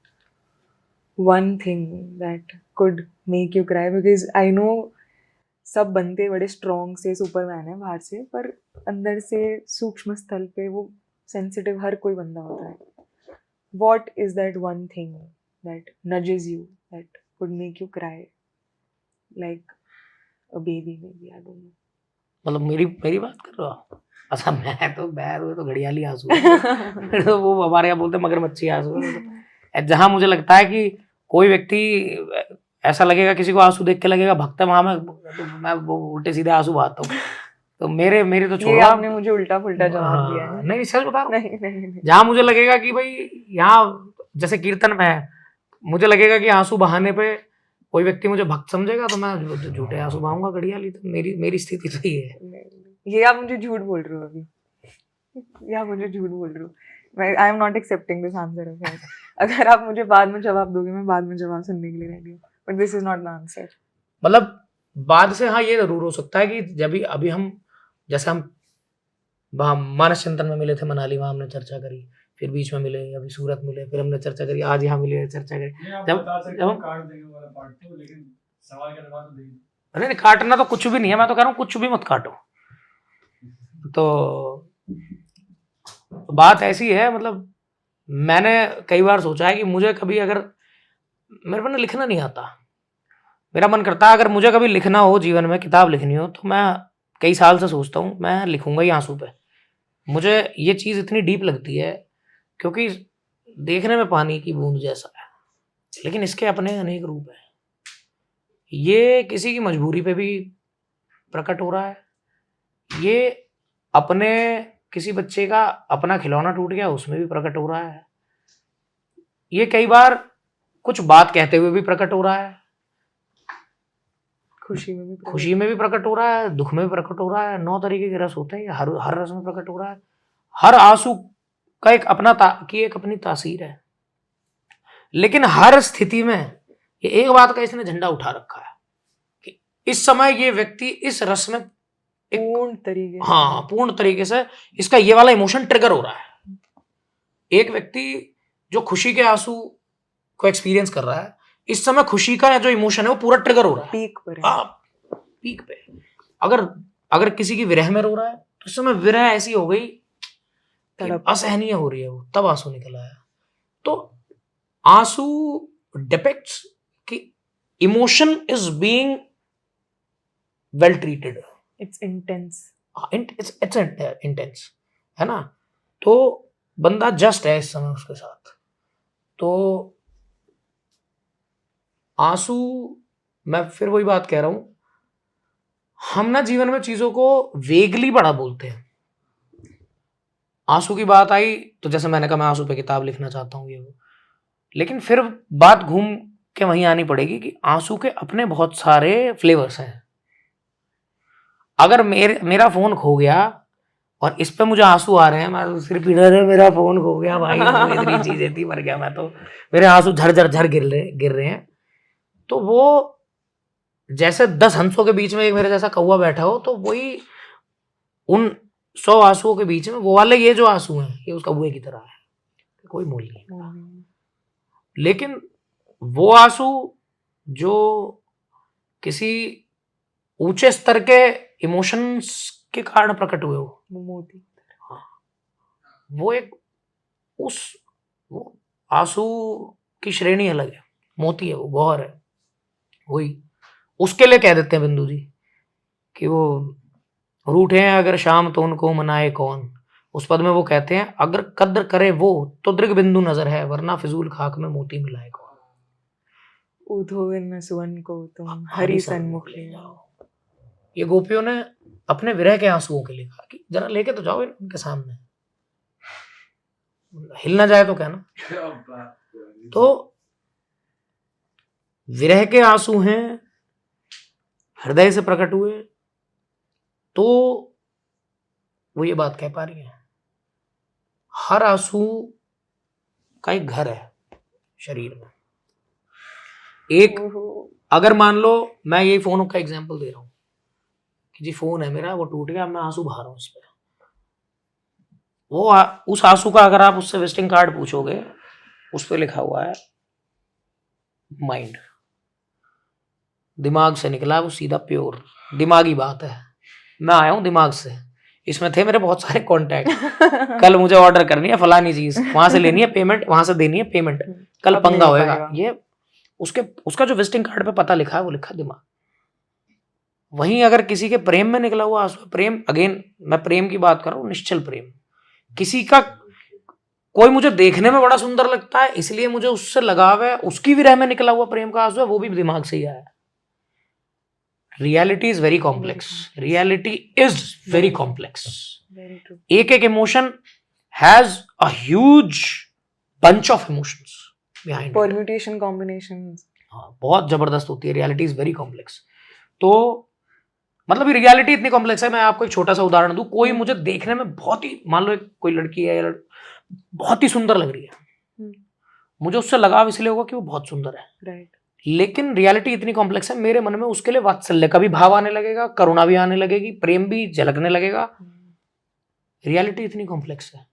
one thing that could make you cry? Because I know सब बनते बड़े स्ट्रॉन्ग से सुपरमैन है बाहर से, पर अंदर से सूक्ष्म स्थल पे वो सेंसिटिव हर कोई बंदा होता है. What is that one thing that nudges you, that could make you cry like a baby maybe? I don't know. मतलब मेरी बात कर रहे हो? अच्छा, मैं तो घड़ियाली आंसू है। तो वो हमारे यहाँ बोलते हैं मगरमच्छी आंसू है। जहाँ मुझे लगता है कि कोई व्यक्ति ऐसा लगेगा, किसी को आंसू देख के लगेगा भक्त है, वहां मैं वो उल्टे सीधे आंसू बहाता हूँ। तो मेरे तो छोड़ो, आपने मुझे उल्टा पुल्टा जवाब दिया है। नहीं, सच बता रहा हूँ। नहीं। जहाँ मुझे लगेगा कि भाई यहाँ जैसे कीर्तन में है, मुझे लगेगा कि आंसू बहाने पे कोई व्यक्ति मुझे भक्त समझेगा, तो मैं झूठे आंसू बहाऊंगा घड़ियाली। तो मेरी स्थिति तो ये है। ये आप मुझे झूठ बोल रहे हो अभी। ये आप मुझे झूठ बोल रहे हो। I am not accepting this answer of yours. अगर आप मुझे बाद में जवाब दोगे, मैं बाद में जवाब सुनने के लिए रेडी हूँ, but this is not the answer. मतलब बाद से हाँ, ये जरूर हो सकता है कि जब अभी हम जैसे हम मानस चिंतन में मिले थे मनाली, वहां हमने चर्चा करी, फिर बीच में मिले, अभी सूरत मिले, फिर हमने चर्चा करी, आज यहाँ मिले, चर्चा करी। अरे काटना तो कुछ भी नहीं है, मैं तो कह रहा हूँ कुछ भी मत काटो। तो बात ऐसी है, मतलब मैंने कई बार सोचा है कि मुझे कभी अगर मेरे को लिखना नहीं आता, मेरा मन करता है अगर मुझे कभी लिखना हो जीवन में, किताब लिखनी हो, तो मैं कई साल से सोचता हूँ मैं लिखूंगा ही आंसू पे। मुझे ये चीज़ इतनी डीप लगती है क्योंकि देखने में पानी की बूंद जैसा है, लेकिन इसके अपने अनेक रूप हैं। ये किसी की मजबूरी पे भी प्रकट हो रहा है, ये अपने किसी बच्चे का अपना खिलौना टूट गया उसमें भी प्रकट हो रहा है, ये कई बार कुछ बात कहते हुए भी प्रकट हो रहा है, खुशी में भी प्रकट हो रहा है, दुख में भी प्रकट हो रहा है। 9 तरीके के रस होते हैं, हर रस में प्रकट हो रहा है। हर आंसू का एक अपनी तासीर है, लेकिन हर स्थिति में ये एक बात का इसने झंडा उठा रखा है कि इस समय ये व्यक्ति इस रस में पूर्ण तरीके से इसका ये वाला इमोशन ट्रिगर हो रहा है। एक व्यक्ति जो खुशी के आंसू को एक्सपीरियंस कर रहा है, इस समय खुशी का जो इमोशन है वो पूरा ट्रिगर हो रहा है, पीक पे। अगर किसी की विरह में रो रहा है तो इस समय विरह ऐसी हो गई, असहनीय हो रही है, वो तब आंसू निकल आया। तो आंसू डिपिक्ट्स कि emotion is being well treated, it's intense है ना। तो बंदा जस्ट है इस समय उसके साथ। तो आंसू, मैं फिर वही बात कह रहा हूं, हम ना जीवन में चीजों को वेगली बड़ा बोलते हैं। आंसू की बात आई तो जैसे मैंने कहा मैं आंसू पे किताब लिखना चाहता हूँ, ये वो, लेकिन फिर बात घूम के वहीं आनी पड़ेगी कि आंसू के अपने बहुत सारे फ्लेवर्स हैं। अगर मेरा फोन खो गया और इस पे मुझे आंसू आ रहे हैं, मैं सिर्फ इधर मेरा फोन खो गया भाई, इतनी चीजें थी, मर गया मैं, तो मेरे आंसू झर गिर रहे हैं। तो वो जैसे 10 हंसों के बीच में एक मेरे जैसा कौवा बैठा हो, तो वही उन 100 आंसुओं के बीच में वो वाले ये जो आंसू हैं, ये उस कौवे की तरह है, कोई मोल नहीं। लेकिन वो आंसू जो किसी ऊंचे स्तर के इमोशंस के कारण प्रकट हुए हो, मोती, वो एक वो आंसू की श्रेणी अलग है, मोती है, वो गौहर है। वही उसके लिए कह देते हैं बिंदु जी कि वो रूठे हैं अगर शाम तो उनको मनाए कौन। उस पद में वो कहते हैं अगर कद्र करे वो तो दृग बिंदु नजर है, वरना फिजूल खाक में मोती मिलाए कौन। उधोवन सुवन को तुम हरि सन्मुख ले जाओ। ये गोपियों ने अपने विरह के आंसुओं के लिए कहा कि जरा लेके तो जाओ उनके सामने, हिल ना जाए तो कहना। तो विरह के आंसू हैं, हृदय से प्रकट हुए, तो वो ये बात कह पा रही है, हर आंसू का एक घर है शरीर में। एक अगर मान लो मैं ये फोन का एग्जांपल दे रहा हूँ कि जी फोन है मेरा, वो टूट गया, मैं आंसू बहा रहा हूँ उस पर, उस आंसू का अगर आप उससे विजिटिंग कार्ड पूछोगे, उस पर लिखा हुआ है माइंड, दिमाग से निकला, वो सीधा प्योर दिमागी बात है। मैं आया हूँ दिमाग से, इसमें थे मेरे बहुत सारे कॉन्टैक्ट, कल मुझे ऑर्डर करनी है फलानी चीज, वहां से लेनी है पेमेंट, वहां से देनी है पेमेंट, कल अब पंगा नहीं होएगा, पाएगा। ये उसका जो विजिटिंग कार्ड पे पता लिखा है वो लिखा दिमाग। वहीं अगर किसी के प्रेम में निकला हुआ आंसू, प्रेम, अगेन मैं प्रेम की बात कर रहा हूँ, निश्चल प्रेम, किसी का कोई मुझे देखने में बड़ा सुंदर लगता है इसलिए मुझे उससे लगाव है, उसकी विरह में निकला हुआ प्रेम का आंसू है, वो भी दिमाग से ही आया। Reality is very complex, reality is very complex. Very true. एक एक emotion has a huge bunch of emotions behind. Permutation combinations. हाँ, बहुत जबरदस्त होती है, रियलिटी इज वेरी कॉम्प्लेक्स। तो मतलब रियलिटी इतनी कॉम्प्लेक्स है, मैं आपको एक छोटा सा उदाहरण दूं, कोई मुझे देखने में बहुत ही, मान लो कोई लड़की है या बहुत ही सुंदर लग रही है, मुझे उससे लगाव इसलिए होगा कि वो बहुत सुंदर है, Right. लेकिन रियलिटी इतनी कॉम्प्लेक्स है, मेरे मन में उसके लिए वात्सल्य का भी भाव आने लगेगा, करुणा भी आने लगेगी, प्रेम भी झलकने लगेगा। रियलिटी इतनी कॉम्प्लेक्स है,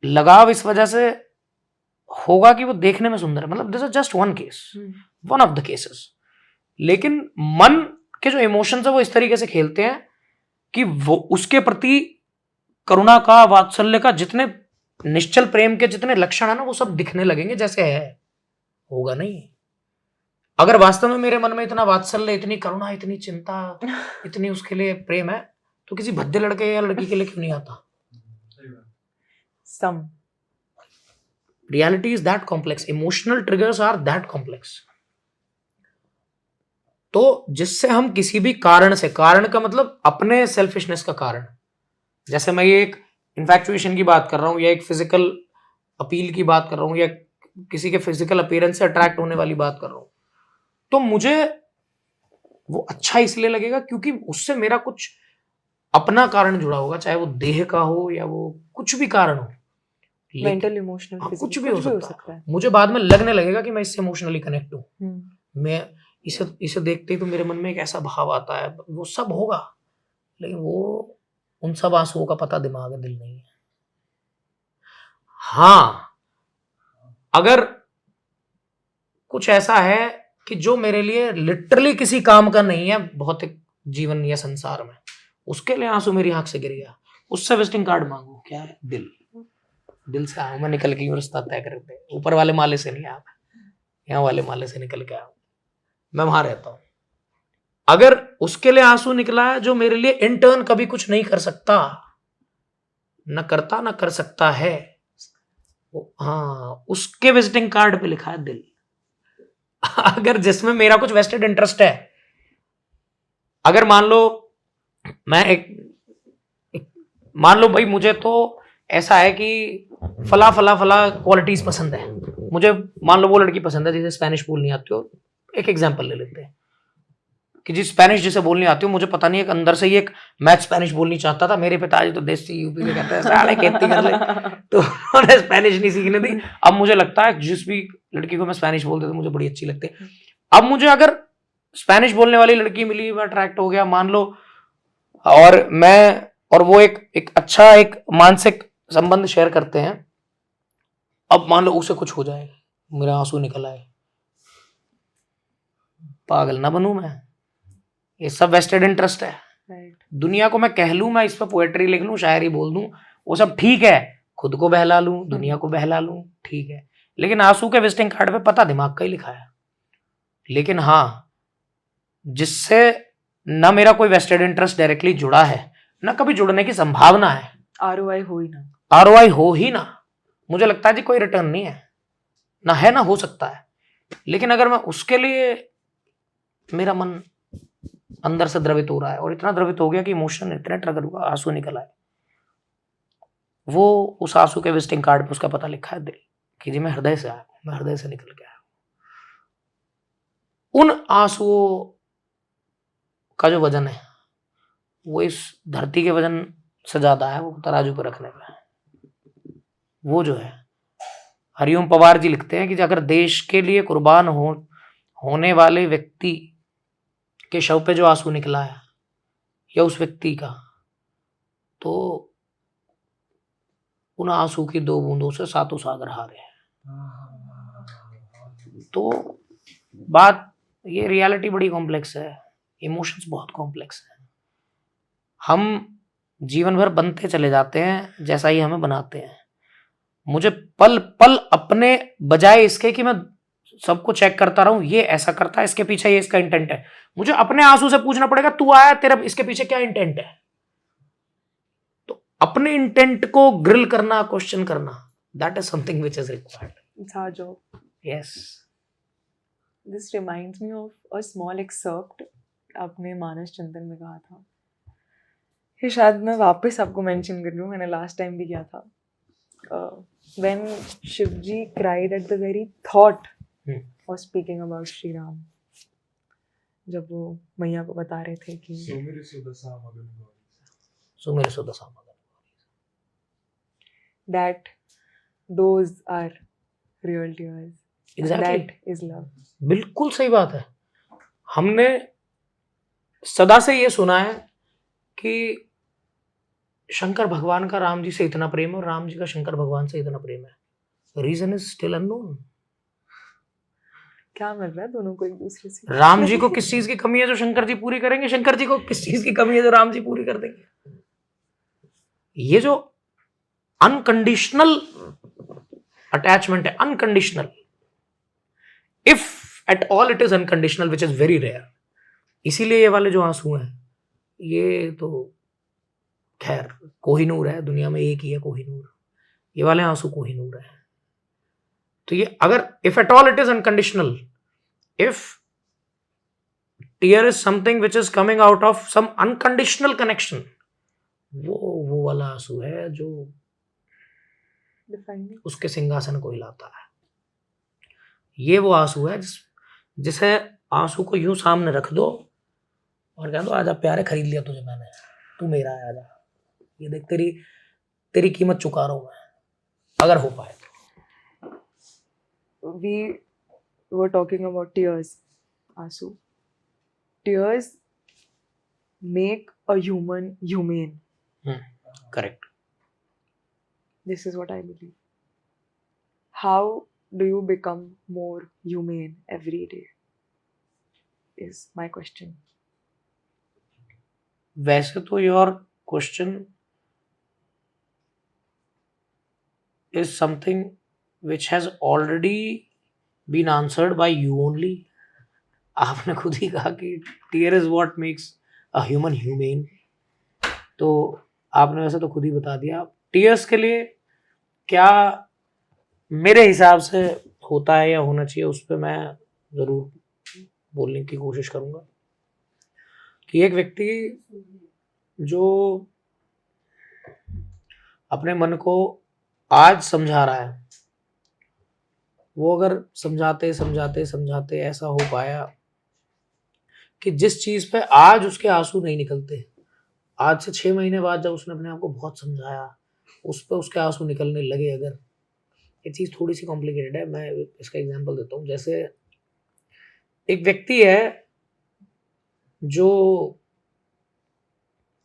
लगाव इस वजह से होगा कि वो देखने में सुंदर है, मतलब this is just one case, one of the cases. लेकिन मन के जो इमोशंस है वो इस तरीके से खेलते हैं कि वो उसके प्रति करुणा का, वात्सल्य का, जितने निश्चल प्रेम के जितने लक्षण है ना, वो सब दिखने लगेंगे जैसे है, होगा नहीं। अगर वास्तव में मेरे मन में इतना वात्सल्य, इतनी करुणा, इतनी चिंता, इतनी उसके लिए प्रेम है, तो किसी भद्दे लड़के या लड़की के लिए क्यों नहीं आता? Some. Reality is that complex. Emotional triggers are that complex. तो जिससे हम किसी भी कारण से, कारण का मतलब अपने सेल्फिशनेस का कारण, जैसे मैं ये एक इन्फैक्चुएशन की बात कर रहा हूँ या एक फिजिकल अपील की बात कर रहा हूँ या किसी के फिजिकल अपीयरेंस से अट्रैक्ट होने वाली बात कर रहा हूँ, तो मुझे वो अच्छा इसलिए लगेगा क्योंकि उससे मेरा कुछ अपना कारण जुड़ा होगा, चाहे वो देह का हो या वो कुछ भी कारण हो, Mental, emotional, हाँ, physical. कुछ भी हो सकता है। मुझे बाद में लगने लगेगा कि मैं इससे इमोशनली कनेक्ट हूँ, मैं इसे देखते ही तो मेरे मन में एक ऐसा भाव आता है, वो सब होगा, लेकिन वो उन सब आंसुओं का पता दिमाग है, दिल नहीं है। हाँ, अगर कुछ ऐसा है कि जो मेरे लिए लिटरली किसी काम का नहीं है भौतिक जीवन या संसार में, उसके लिए आंसू मेरी आंख से गिर गया, उससे विजिटिंग कार्ड मांगो, क्या है? दिल से आऊं मैं, निकल के रास्ता तय करते, ऊपर वाले माले से नहीं आया, यहाँ वाले माले से निकल के आऊं, मैं वहां रहता हूं। अगर उसके लिए आंसू निकला है जो मेरे लिए इंटर्न कभी कुछ नहीं कर सकता, न करता न कर सकता है, हाँ, उसके विजिटिंग कार्ड पे लिखा है दिल। अगर जिसमें मेरा कुछ वेस्टेड इंटरेस्ट है, अगर मान लो मैं मान लो भाई मुझे तो ऐसा है कि फला फला फला क्वालिटीज पसंद है, मुझे मान लो वो लड़की पसंद है जिसे स्पेनिश बोलनी आती हो, एक एग्जांपल ले लेते हैं कि जी स्पेनिश जिसे बोलनी आती हो, मुझे पता नहीं, एक अंदर से ही एक मैच स्पेनिश बोलनी चाहता था, मेरे पिताजी तो देसी यूपी के कहते हैं साले खेती कर ले, तो उन्होंने स्पेनिश नहीं सीखने दी। अब मुझे लगता है जिस भी लड़की को मैं स्पेनिश बोलते तो मुझे बड़ी अच्छी लगती है। अब मुझे अगर स्पेनिश बोलने वाली लड़की मिली, मैं अट्रैक्ट हो गया मान लो, और मैं और वो एक अच्छा एक मानसिक संबंध शेयर करते हैं, अब मान लो उसे कुछ हो जाए, मेरा आंसू निकल आए, पागल ना बनूं मैं? ये सब वेस्टेड इंटरेस्ट है। Right. दुनिया को मैं कह लूं, मैं इस पर पोएट्री लिख लूं, शायरी बोल दूं, वो सब ठीक है, खुद को बहला लूं, दुनिया को बहला लूं, ठीक है, लेकिन आंसू के विजिटिंग कार्ड पे पता दिमाग का ही लिखा है। लेकिन हाँ, जिससे ना मेरा कोई वेस्टेड इंटरेस्ट डायरेक्टली जुड़ा है, ना कभी जुड़ने की संभावना है, ROI हो ही ना, ROI हो ही ना, मुझे लगता है जी कोई रिटर्न नहीं है, ना है ना हो सकता है। लेकिन अगर मैं उसके लिए, मेरा मन अंदर से द्रवित हो रहा है और इतना द्रवित हो गया कि इमोशन इतने ट्रिगर हुआ, आंसू निकल आए, वो उस आंसू के विजिटिंग कार्ड पे उसका पता लिखा है दिल, कि जी मैं हृदय से आया, मैं हृदय से निकल के आया। उन आंसुओं का जो वजन है वो इस धरती के वजन से ज्यादा है, वो तराजू पर रखने में। वो जो है, हरिओम पवार जी लिखते हैं कि अगर देश के लिए कुर्बान होने वाले व्यक्ति के शव पे जो आंसू निकला है या उस व्यक्ति का, तो उन आंसू की 2 बूंदों से 7 सागर हारे हैं। तो बात, ये रियलिटी बड़ी कॉम्प्लेक्स है, इमोशंस बहुत कॉम्प्लेक्स है। हम जीवन भर बनते चले जाते हैं जैसा ही हमें बनाते हैं। मुझे पल पल अपने बजाय इसके कि मैं सबको चेक करता रहूं, ये ऐसा करता है, इसके पीछे ये इसका इंटेंट है, मुझे अपने आंसू से पूछना पड़ेगा, तू आया, तेरा इसके पीछे क्या इंटेंट है? तो अपने इंटेंट को ग्रिल करना, क्वेश्चन करना, that is something which is required. It's our job. Yes. This reminds me of a small excerpt आपने मानस चिंतन में कहा था, ये शायद मैं वापस आपको मेंशन कर लूँ, मैंने लास्ट टाइम भी किया था। When Shivji cried at the very thought of speaking about Shri Ram, जब वो मैया को बता रहे थे कि सुमिर सुदशा मगन गौरी। सुमेर सुदशा मगन, that those are real tears. Exactly. That is love. बिल्कुल सही बात है। हमने सदा से ये सुना है कि शंकर भगवान का राम जी से इतना प्रेम है और राम जी का शंकर भगवान से इतना प्रेम है। Reason is still unknown. क्या मिल रहा है दोनों को एक दूसरे से? राम जी को किस चीज की कमी है जो शंकर जी पूरी करेंगे, शंकर जी को किस चीज की कमी है जो राम जी पूरी कर देंगे। ये जो अनकंडीशनल अटैचमेंट है, unconditional, if at all it is unconditional, which is very rare. इसीलिए ये वाले जो आंसू हैं, ये तो खैर कोहिनूर है, दुनिया में एक ही है कोहिनूर, ये वाले आंसू कोहिनूर है। तो ये अगर if at all it is unconditional, if tear is something which is coming out of some unconditional connection, वो वाला आंसू है जो Defining. उसके सिंहासन को हिलाता है। ये वो आंसू है जिसे आंसू को यूं सामने रख दो और कह दो, आजा प्यारे, खरीद लिया तुझे मैंने, तू मेरा है, आजा, ये देख तेरी कीमत चुका रहा हूं मैं, अगर हो पाए तो। We were talking about tears, Asu. Tears make a human humane. Correct. This is what I believe. How do you become more humane every day? Is my question. वैसे तो your question is something which has already been answered by you only. आपने खुद ही कहा कि tear is what makes a human humane, तो आपने वैसे तो खुद ही बता दिया। टीयर्स के लिए क्या मेरे हिसाब से होता है या होना चाहिए, उस पर मैं ज़रूर बोलने की कोशिश करूँगा कि एक व्यक्ति जो अपने मन को आज समझा रहा है, वो अगर समझाते समझाते समझाते ऐसा हो पाया कि जिस चीज़ पे आज उसके आंसू नहीं निकलते, आज से 6 महीने बाद जब उसने अपने आप को बहुत समझाया, उस पर उसके आंसू निकलने लगे। अगर ये चीज़ थोड़ी सी कॉम्प्लिकेटेड है, मैं इसका एग्जांपल देता हूँ। जैसे एक व्यक्ति है जो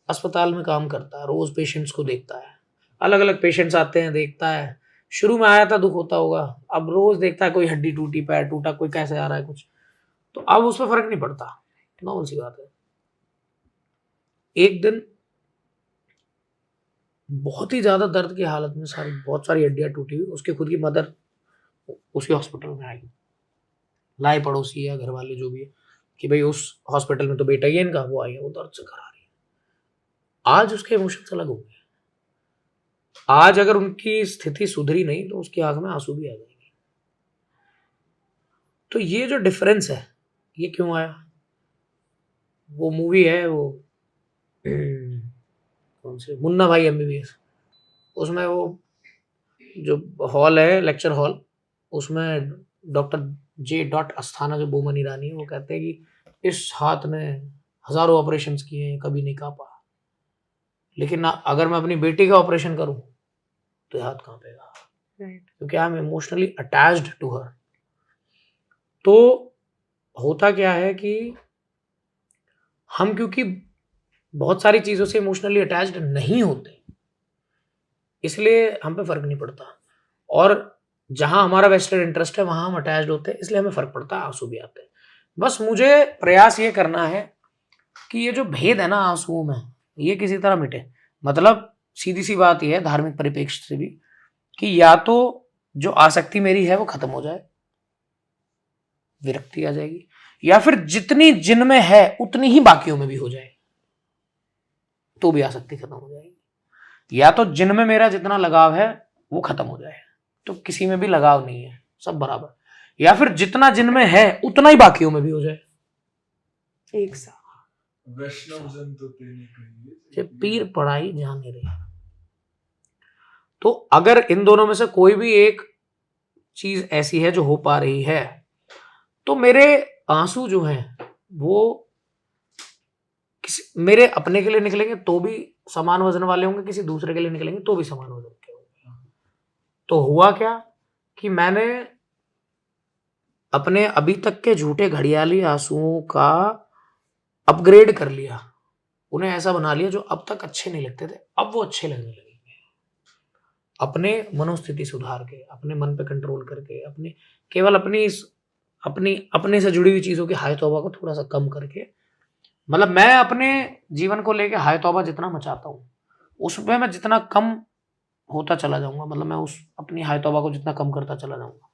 अस्पताल में काम करता है, रोज पेशेंट्स को देखता है, अलग अलग पेशेंट्स आते हैं, देखता है। शुरू में आया था, दुख होता होगा, अब रोज देखता है कोई हड्डी टूटी, पैर टूटा, कोई कैसे आ रहा है कुछ, तो अब उस पर फर्क नहीं पड़ता, नॉर्मल सी बात है। एक दिन बहुत ही ज्यादा दर्द की हालत में बहुत सारी हड्डियां टूटी हुई, उसके खुद की मदर उसी हॉस्पिटल में आई, लाए पड़ोसी या घर वाले जो भी है कि भाई उस हॉस्पिटल में तो बेटा ही है इनका, वो आई है, वो दर्द से करा रही है। आज उसके इमोशंस अलग हो गए। आज अगर उनकी स्थिति सुधरी नहीं तो उसकी आंख में आंसू भी आ जाएंगे। तो ये जो डिफरेंस है, ये क्यों आया? वो मूवी है, वो कौन सी, मुन्ना भाई MBBS, उसमें वो जो हॉल है, लेक्चर हॉल, उसमें डॉक्टर J. अस्थाना जो बोमन ईरानी है, वो कहते हैं कि इस हाथ ने हजारों ऑपरेशंस किए हैं, कभी नहीं कांपा, लेकिन अगर मैं अपनी बेटी का ऑपरेशन करूं तो हाथ कांपेगा, राइट। क्योंकि I am emotionally attached to her. तो होता क्या है कि हम क्योंकि बहुत सारी चीजों से इमोशनली अटैच्ड नहीं होते, इसलिए हम पे फर्क नहीं पड़ता, और जहां हमारा वेस्टेड इंटरेस्ट है वहां हम अटैच्ड होते हैं, इसलिए हमें फर्क पड़ता है, आंसू भी आते हैं। बस मुझे प्रयास ये करना है कि ये जो भेद है ना आंसुओं में, ये किसी तरह मिटे। मतलब सीधी सी बात यह है धार्मिक परिप्रेक्ष्य से भी, कि या तो जो आसक्ति मेरी है वो खत्म हो जाए, विरक्ति आ जाएगी, या फिर जितनी जिनमें है उतनी ही बाकियों में भी हो जाए तो भी आसक्ति खत्म हो जाएगी। या तो जिनमें मेरा जितना लगाव है वो खत्म हो जाए तो किसी में भी लगाव नहीं है, सब बराबर, या फिर जितना जिनमें है उतना ही बाकियों में भी हो जाए एक साथ। वैष्णव जन तो तेने कही ये पीर पढ़ाई जहां नहीं रही। तो अगर इन दोनों में से कोई भी एक चीज ऐसी है जो हो पा रही है, तो मेरे आंसू जो हैं वो मेरे अपने के लिए निकलेंगे तो भी समान वजन वाले होंगे, किसी दूसरे के लिए निकलेंगे तो भी समान वजन के होंगे। तो हुआ क्या कि मैंने अपने अभी तक के झूठे घड़ियाली आंसुओं का अपग्रेड कर लिया, उन्हें ऐसा बना लिया जो अब तक अच्छे नहीं लगते थे, अब वो अच्छे लगने लगे। अपने मनोस्थिति सुधार के, अपने मन पे कंट्रोल करके, अपने केवल अपने से जुड़ी हुई चीजों की हाय तौबा को थोड़ा सा कम करके, मतलब मैं अपने जीवन को लेके हाय तौबा जितना मचाता हूँ उसमें मैं जितना कम होता चला जाऊंगा, मतलब मैं उस अपनी हाय तौबा को जितना कम करता चला जाऊंगा,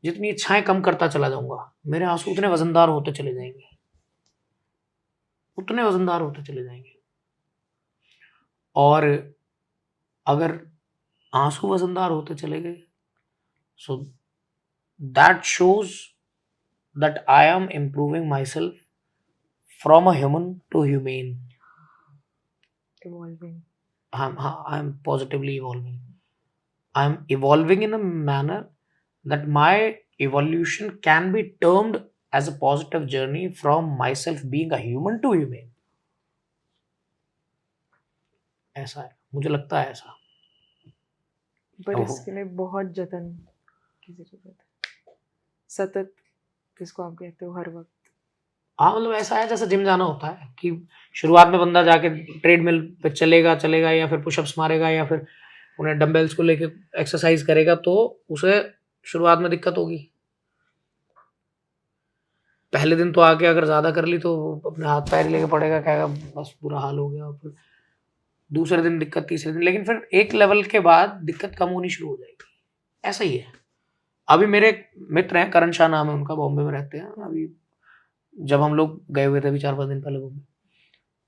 जितनी इच्छाएं कम करता चला जाऊंगा, मेरे आंसू उतने वजनदार होते चले जाएंगे, उतने वजनदार होते चले जाएंगे। और अगर आंसू वजनदार होते चले गए, so that shows that I am improving my self from a human to humane. Evolving. I am positively evolving. I am evolving in a manner that my evolution can be termed as a positive journey from myself being a human to human. ऐसा है, मुझे लगता है ऐसा। पर ओहो। इसके लिए बहुत जतन की जरूरत है, सतत, जिसको आप कहते हो हर वक्त। हाँ, मतलब ऐसा है जैसे जिम जाना होता है कि शुरुआत में बंदा जाके ट्रेडमिल पे चलेगा या फिर पुशअप्स मारेगा या फिर उन्हें डंबल्स को लेके एक्सरसाइज करेगा, तो उसे शुरुआत में दिक्कत होगी। पहले दिन तो आके अगर ज्यादा कर ली तो अपने हाथ पैर लेके पड़ेगा, कहेगा बस बुरा हाल हो गया, फिर दूसरे दिन दिक्कत, तीसरे दिन, लेकिन फिर एक लेवल के बाद दिक्कत कम होनी शुरू हो जाएगी। ऐसा ही है। अभी मेरे एक मित्र हैं, करण शाह नाम है उनका, बॉम्बे में रहते हैं। अभी जब हम लोग गए हुए थे अभी 4-5 दिन पहले बॉम्बे,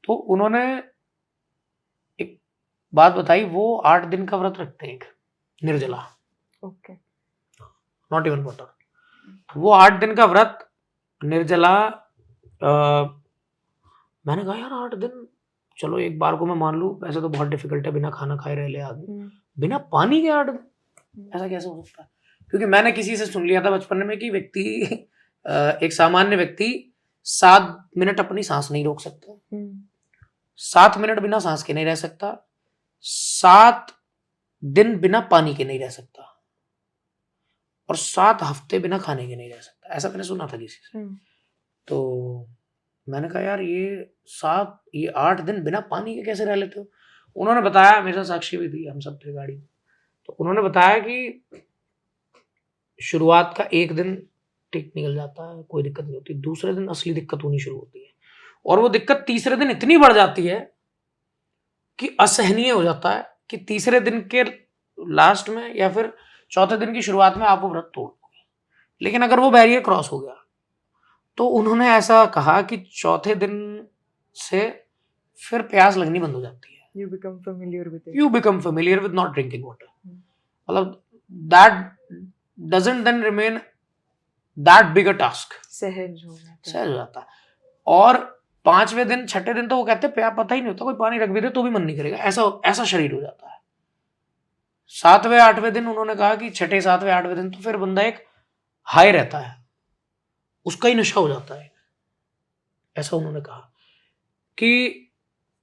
तो उन्होंने एक बात बताई, वो 8 दिन का व्रत रखते हैं, एक निर्जला, ओके। Not even water. वो 8 दिन का व्रत निर्जला, मैंने कहा यार 8 दिन, चलो एक बार को मैं मान लूं, वैसे तो बहुत डिफिकल्ट है बिना खाना खाए रह ले आदमी, बिना पानी के 8 दिन, ऐसा कैसे हो सकता है? क्योंकि मैंने किसी से सुन लिया था बचपन में कि व्यक्ति, एक सामान्य व्यक्ति 7 मिनट अपनी सांस नहीं रोक सकता, 7 मिनट बिना सांस के नहीं रह सकता, 7 दिन बिना पानी के नहीं रह सकता, और 7 हफ्ते बिना खाने के नहीं रह सकता, ऐसा मैंने सुना था किसी से। तो मैंने कहा यार ये 8 दिन बिना पानी के कैसे रह लेते हो? उन्होंने बताया, मेरे साथ साक्षी भी थी, हम सब थे गाड़ी में, तो उन्होंने बताया कि शुरुआत का 1 दिन ठीक निकल जाता है, कोई दिक्कत नहीं होती, दूसरे दिन असली दिक्कत होनी शुरू होती है, और वो दिक्कत तीसरे दिन इतनी बढ़ जाती है कि असहनीय हो जाता है, कि तीसरे दिन के लास्ट में या फिर चौथे दिन की शुरुआत में आप वो व्रत तोड़ दोगे। लेकिन अगर वो बैरियर क्रॉस हो गया, तो उन्होंने ऐसा कहा कि चौथे दिन से फिर प्यास लगनी बंद हो जाती है। You become familiar with it. You become familiar with not drinking water. मतलब that doesn't then remain that big a task. सहज हो जाता है। सहज हो जाता है। और 5वें दिन 6ठे दिन तो वो कहते हैं प्यास पता ही नहीं होता, कोई पानी रख भी दे तो भी मन नहीं करेगा, ऐसा शरीर हो जाता है। 7वें 8वें दिन उन्होंने कहा कि 6ठे 7वें 8वें दिन तो फिर बंदा एक हाई रहता है, उसका ही नशा हो जाता है। ऐसा उन्होंने कहा कि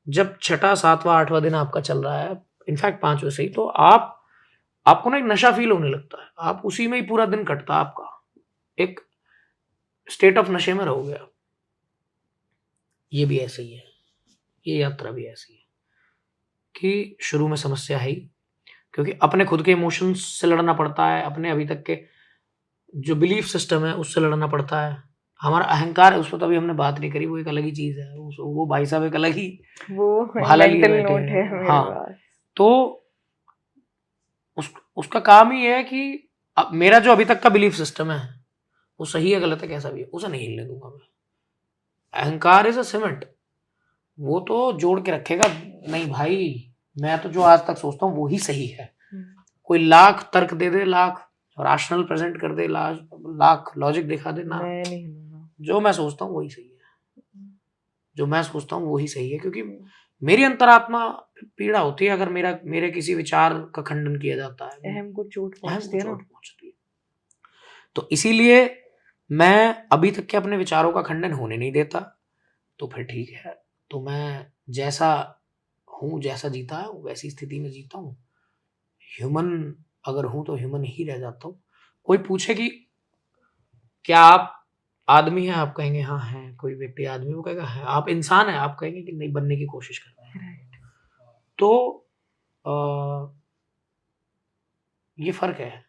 जब छठा, सातवां, आठवां दिन आपका चल रहा है, इनफैक्ट 5वें से ही, तो आपको ना एक नशा फील होने लगता है, आप उसी में ही पूरा दिन कटता है आपका, एक स्टेट ऑफ नशे में रहोगे आप। ये भी ऐसे ही है, ये यात्रा भी ऐसी है कि शुरू में समस्या है ही, क्योंकि अपने खुद के इमोशंस से लड़ना पड़ता है, अपने अभी तक के जो बिलीफ सिस्टम है उससे लड़ना पड़ता है। हमारा अहंकार है, उस पर तो अभी हमने बात नहीं करी, वो एक अलग ही चीज है, वो भाई साहब एक अलग ही वो भाला लिए मेंटल बैठे नोट है हैं। मेरे हाँ, पास। तो उसका काम ही है कि अब मेरा जो अभी तक का बिलीफ सिस्टम है वो सही है गलत है कैसा भी है, उसे नहीं हिलने दूंगा मैं। अहंकार इज अ सीमेंट, वो तो जोड़ के रखेगा, नहीं भाई मैं तो जो आज तक सोचता हूँ वो ही सही है। कोई लाख तर्क दे दे, लाख राशनल प्रेजेंट कर दे, लाख लॉजिक दिखा दे ना, मैं नहीं हिलूंगा। जो मैं सोचता हूँ वही सही है, जो मैं सोचता हूँ वही सही है, क्योंकि मेरी अंतरात्मा पीड़ा होती है अगर मेरे किसी विचार का खंडन किया जाता है, अहम को चोट अहम को पहुंचती है ना। चोट पहुंचती है। तो इसीलिए मैं अभी तक के अपने विचारों का खंडन होने नहीं देता, तो फिर ठीक है, तो मैं जैसा हूँ, जैसा जीता है वैसी स्थिति में जीता हूँ। ह्यूमन अगर हूँ तो ह्यूमन ही रह जाता हूँ। कोई पूछे कि क्या आप आदमी हैं, आप कहेंगे हाँ हैं। कोई व्यक्ति आदमी, वो कहेगा है। आप इंसान हैं, आप कहेंगे कि नहीं, बनने की कोशिश कर रहे हैं। तो ये फर्क है।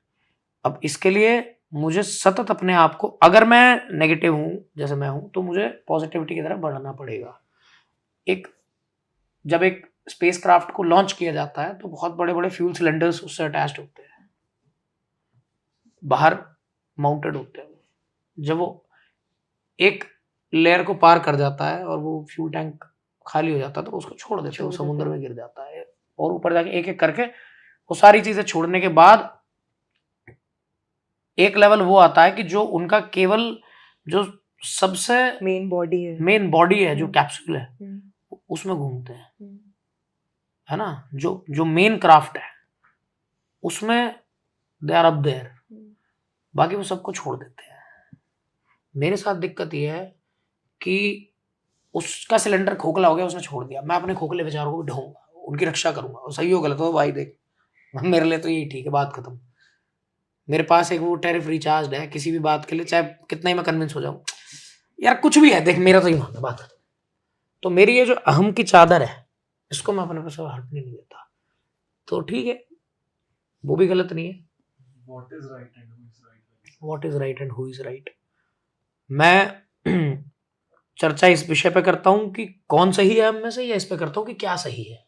अब इसके लिए मुझे सतत अपने आप को, अगर मैं नेगेटिव हूं जैसे मैं हूं, तो मुझे पॉजिटिविटी की तरफ बढ़ना पड़ेगा। जब एक स्पेस क्राफ्ट को लॉन्च किया जाता है तो बहुत बड़े बड़े फ्यूल सिलेंडर्स उससे अटैच्ड होते हैं, बाहर माउंटेड होते हैं। जब वो एक लेयर को पार कर जाता है और वो फ्यूल टैंक खाली हो जाता है, तो उसको छोड़ देते हैं, वो समुद्र में गिर जाता है। और ऊपर जाके एक एक करके वो सारी चीजें छोड़ने के बाद एक लेवल वो आता है कि जो उनका केवल जो सबसे मेन बॉडी है जो कैप्सूल है उसमें घूमते हैं, है ना। जो मेन क्राफ्ट है उसमें दे आर अप देयर, बाकी वो सबको छोड़ देते हैं। मेरे साथ दिक्कत ये है कि उसका सिलेंडर खोखला हो गया, उसने छोड़ दिया, मैं अपने खोखले विचारों को भी ढोऊंगा, उनकी रक्षा करूंगा, और सही हो गलत हो भाई देख, मेरे लिए तो यही ठीक है, बात खत्म। मेरे पास एक वो टैरिफ रिचार्ज है किसी भी बात के लिए, चाहे कितना ही मैं कन्विंस हो जाऊं, यार कुछ भी है देख, मेरा तो ही मानना, बात खत्म। तो मेरी ये जो अहम की चादर है, इसको मैं अपने पर हटने नहीं देता, तो ठीक है, वो भी गलत नहीं है। What is right and who is right? What is right and who is right, मैं चर्चा इस विषय पे करता हूं कि कौन सही है हम में से, या इस पे करता हूं कि क्या सही है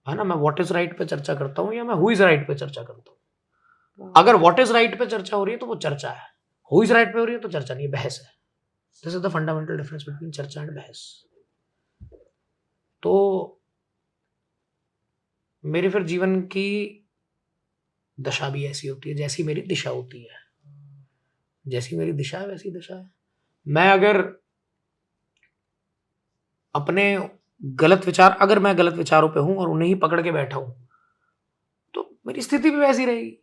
ना। मैं व्हाट इज राइट पे चर्चा करता हूं या मैं हु इज राइट पे चर्चा करता हूं। अगर व्हाट इज राइट पे चर्चा हो रही है तो वो चर्चा है, हु इज राइट पे हो रही है तो चर्चा नहीं है, बहस है। This is the fundamental difference between चर्चा एंड बहस। तो मेरे फिर जीवन की दशा भी ऐसी होती है जैसी मेरी दिशा होती है, जैसी मेरी दिशा है वैसी दशा है। मैं अगर अपने अगर मैं गलत विचारों पे हूं और उन्हें ही पकड़ के बैठा हूं, तो मेरी स्थिति भी वैसी रहेगी।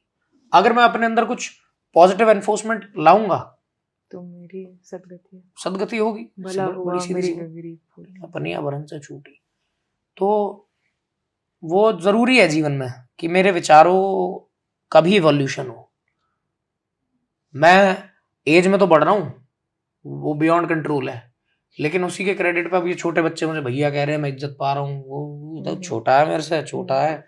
अगर मैं अपने अंदर कुछ पॉजिटिव एनफोर्समेंट लाऊंगा तो मेरी सदगति होगी, भला हुआ बड़ी सीधी मेरी सी गगरी फूली। अपनिया भरन से छूटी। तो वो जरूरी है जीवन में कि मेरे विचारों का भी इवोल्यूशन हो। मैं एज में तो बढ़ रहा हूँ, वो बियॉन्ड कंट्रोल है, लेकिन उसी के क्रेडिट पे अब ये छोटे बच्चे मुझे भैया कह रहे हैं, मैं इज्जत पा रहा हूँ, वो तो छोटा है मेरे से, छोटा है,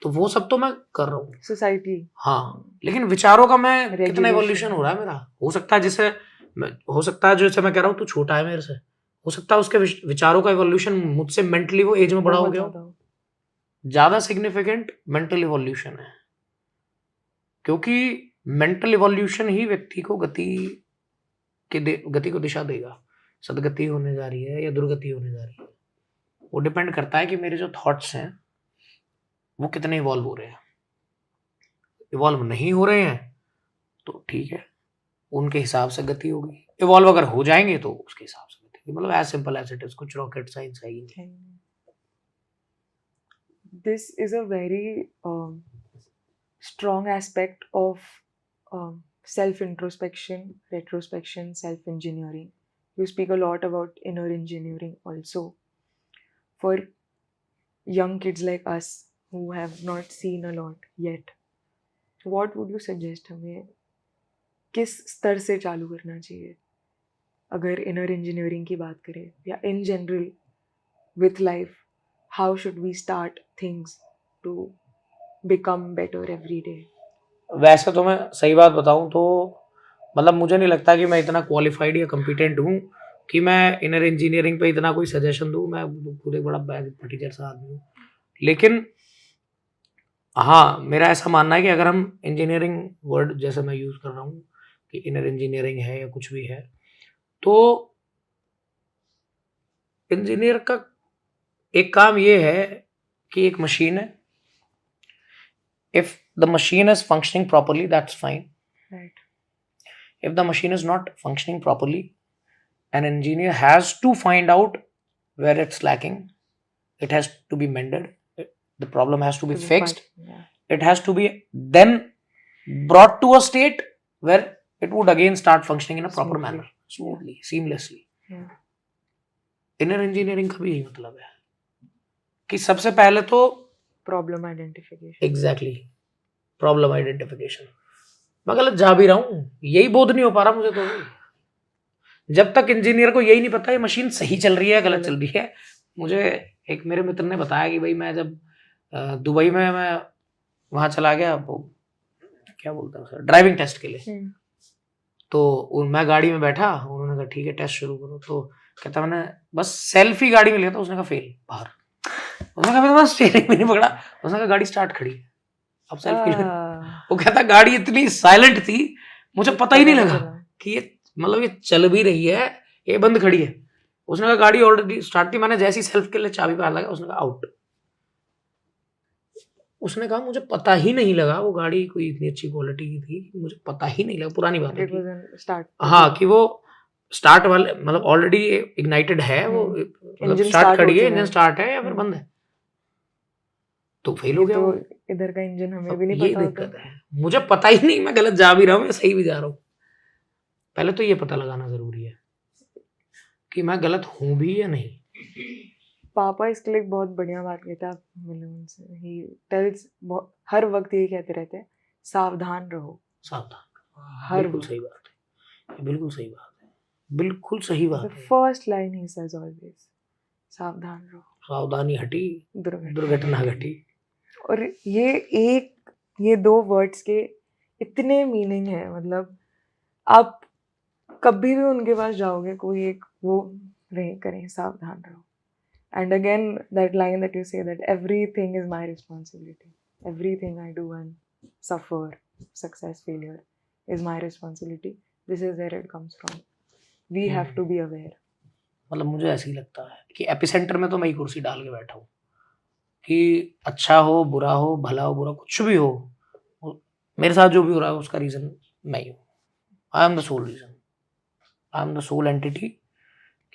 तो वो सब तो मैं कर रहा हूँ सोसाइटी। हाँ, लेकिन विचारों का मैं कितना Regulation इवोल्यूशन हो रहा है मेरा। हो सकता है जैसे मैं कह रहा हूँ तू छोटा है मेरे से, हो सकता है उसके विचारों का इवोल्यूशन मुझसे मेंटली वो एज में बड़ा हो गया हो। ज्यादा सिग्निफिकेंट मेंटल इवोल्यूशन है, क्योंकि मेंटल इवोल्यूशन ही व्यक्ति को गति को दिशा देगा। सदगति होने जा रही है या दुर्गति होने जा रही है, वो डिपेंड करता है कि मेरे जो थॉट्स हैं वो कितने इवॉल्व हो रहे हैं। इवॉल्व नहीं हो रहे हैं तो ठीक है, उनके हिसाब से गति होगी। इवॉल्व अगर हो जाएंगे तो उसके हिसाब से गति होगी। मतलब as simple as it is, कुछ रॉकेट साइंस है ही नहीं। This is a very strong aspect of self-introspection, retrospection, self-engineering. You speak a lot about inner engineering also. for young kids like us who have not seen a lot yet, what would you suggest हमें किस स्तर से चालू करना चाहिए अगर inner engineering की बात करें या in general with life, how should we start things to become better every day? वैसे तो मैं सही बात बताऊं तो मतलब मुझे नहीं लगता कि मैं इतना क्वालिफाइड या कम्पिटेंट हूँ कि मैं इनर इंजीनियरिंग पे इतना कोई सजेशन दूँ। मैं पूरे बड़ा बैग टीचर सा आदमी हूँ, लेकिन हाँ मेरा ऐसा मानना है कि अगर हम इंजीनियरिंग वर्ड जैसे मैं यूज़ कर रहा हूँ कि इनर इंजीनियरिंग है या कुछ भी है, तो इंजीनियर का एक काम ये है कि एक मशीन है, if the machine is functioning properly that's fine, Right. if the machine is not functioning properly, an engineer has to find out where it's lacking, it has to be mended, the problem has to be fixed, Yeah. it has to be then brought to a state where it would again start functioning in a proper Smoothly. manner, smoothly, seamlessly. Yeah. Inner engineering का भी यही मतलब है कि सबसे पहले तो Problem identification. Exactly problem identification. मैं गलत जा भी रहा हूँ, यही बोध नहीं हो पा रहा मुझे तो भी। जब तक इंजीनियर को यही नहीं पता ये मशीन सही चल रही है गलत चल रही है। मुझे एक मेरे मित्र ने बताया कि भाई मैं जब दुबई में मैं वहाँ चला गया, वो क्या बोलता है सर, ड्राइविंग टेस्ट के लिए, तो मैं गाड़ी में बैठा, उन्होंने कहा ठीक है टेस्ट शुरू करो, तो कहता मैंने बस सेल्फी गाड़ी में लिया था, उसने कहा फेल बाहर, उसने कहा मेरे पास स्टीयरिंग भी नहीं पकड़ा, उसने कहा गाड़ी स्टार्ट खड़ी है अब सेल्फी ले। वो कहता गाड़ी इतनी साइलेंट थी मुझे पता ही नहीं लगा कि ये मतलब ये चल भी रही है ये बंद खड़ी है। उसने कहा गाड़ी ऑलरेडी स्टार्ट थी, मैंने जैसे ही सेल्फ के लिए चाबी पे हाथ लगा उसने कहा आउट। उसने कहा मुझे पता ही नहीं लगा वो गाड़ी कोई इतनी अच्छी क्वालिटी की थी, मुझे पता ही नहीं लगा, पुरानी बात है हाँ कि वो स्टार्ट वाले मतलब ऑलरेडी इग्नाइटेड है, वो मतलब स्टार्ट खड़ी है, इंजन स्टार्ट है या फिर बंद है, तो फेल हो गया। तो इधर का इंजन हमें भी नहीं ये पता दिक्कत है, मुझे पता ही नहीं, मैं गलत जा भी रहा हूँ मैं सही भी जा रहा हूँ। पहले तो ये पता लगाना जरूरी है कि मैं गलत हूँ भी या नहीं। पापा इसके लिए बहुत बढ़िया बात कहते हैं, आप मिले उनसे, ही टेल्स हर वक्त यही कहते रहते हैं सावधान रहो, सावधान, हर बिल्कुल सही बात है, ये बिल्कुल सही बात है, बिल्कुल सही बात है। First line he says always सावधान रहो, सावधानी हटी दुर्घटना घटी। और ये दो वर्ड्स के इतने मीनिंग है, मतलब आप कभी भी उनके पास जाओगे कोई एक वो रहे करें सावधान रहो। And again, that line that you say that everything is my responsibility. Everything I do and suffer, success, failure, is my responsibility. This is where it comes from. We have to be aware. मतलब मुझे ऐसे ही लगता है कि epicentre में तो मैं ही कुर्सी डाल के बैठा हूँ कि अच्छा हो बुरा हो भला हो बुरा कुछ भी हो, मेरे साथ जो भी हो रहा है उसका रीज़न मैं ही हूँ। I am the soul reason, I am the soul entity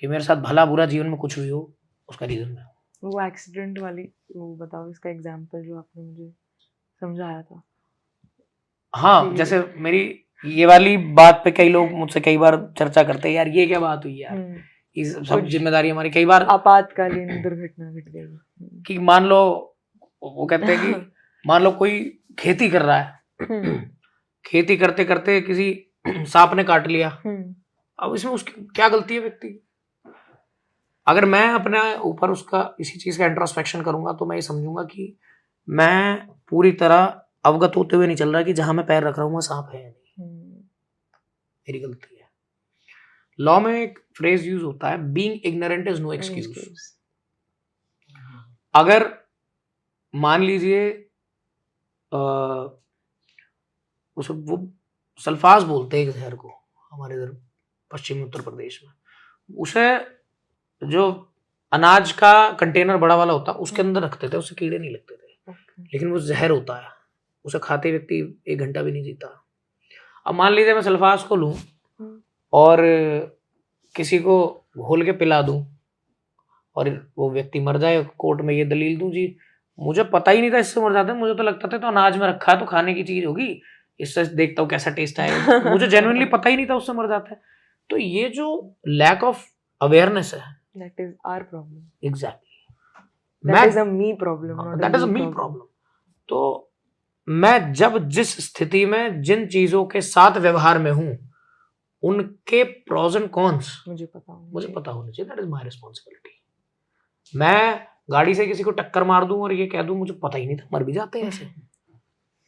कि मेरे साथ भला बुरा जीवन में कुछ भी हो उसका रीजन है। वो एक्सीडेंट वाली वो बताओ, इसका एग्जांपल जो आपने मुझे समझाया था। हाँ जैसे मेरी ये वाली बात पे कई लोग मुझसे कई बार चर्चा करते हैं यार ये क्या बात हुई यार, इस सब जिम्मेदारी हमारी। कई बार आपातकालीन दुर्घटना घट गई कि मान लो वो कहते हैं कि मान लो कोई खेती कर रहा है, खेती करते करते किसी सांप ने काट लिया, अब इसमें उसकी क्या गलती है व्यक्ति की? अगर मैं अपने ऊपर उसका इसी चीज का इंट्रोस्पेक्शन करूंगा तो मैं ये समझूंगा कि मैं पूरी तरह अवगत होते हुए नहीं चल रहा कि जहां मैं पैर रख रहा हूँ वो सांप है या नहीं, मेरी गलती है। लॉ में एक फ्रेज यूज होता है being ignorant is no excuse. अगर मान लीजिए उसे वो सल्फास बोलते हैं एक जहर को हमारे इधर पश्चिमी उत्तर प्रदेश में, उसे जो अनाज का कंटेनर बड़ा वाला होता उसके अंदर रखते थे, उससे कीड़े नहीं लगते थे, लेकिन वो जहर होता है, उसे खाते व्यक्ति 1 घंटा भी नहीं जीता। अब मान लीजिए मैं सल्फास को लूं और किसी को घोल के पिला दूं और वो व्यक्ति मर जाए, कोर्ट में ये दलील दूं जी मुझे पता ही नहीं था इससे मर जाता है, मुझे तो लगता था तो अनाज में रखा है तो खाने की चीज होगी, इससे देखता हूँ कैसा टेस्ट आएगा, मुझे जेन्युइनली पता ही नहीं था उससे मर जाता है। तो ये जो लैक ऑफ अवेयरनेस है, that is our problem. Exactly That is a me problem, not that is you me problem. Problem. तो मैं जब जिस स्थिति में जिन चीजों के साथ व्यवहार में हूं उनके प्रोज एंड कॉन्स मुझे पता होना मुझे चाहिए. पता होना चाहिए. That is my responsibility. मैं गाड़ी से किसी को टक्कर मार दूं और ये कह दूं मुझे पता ही नहीं था, मर भी जाते हैं ऐसे.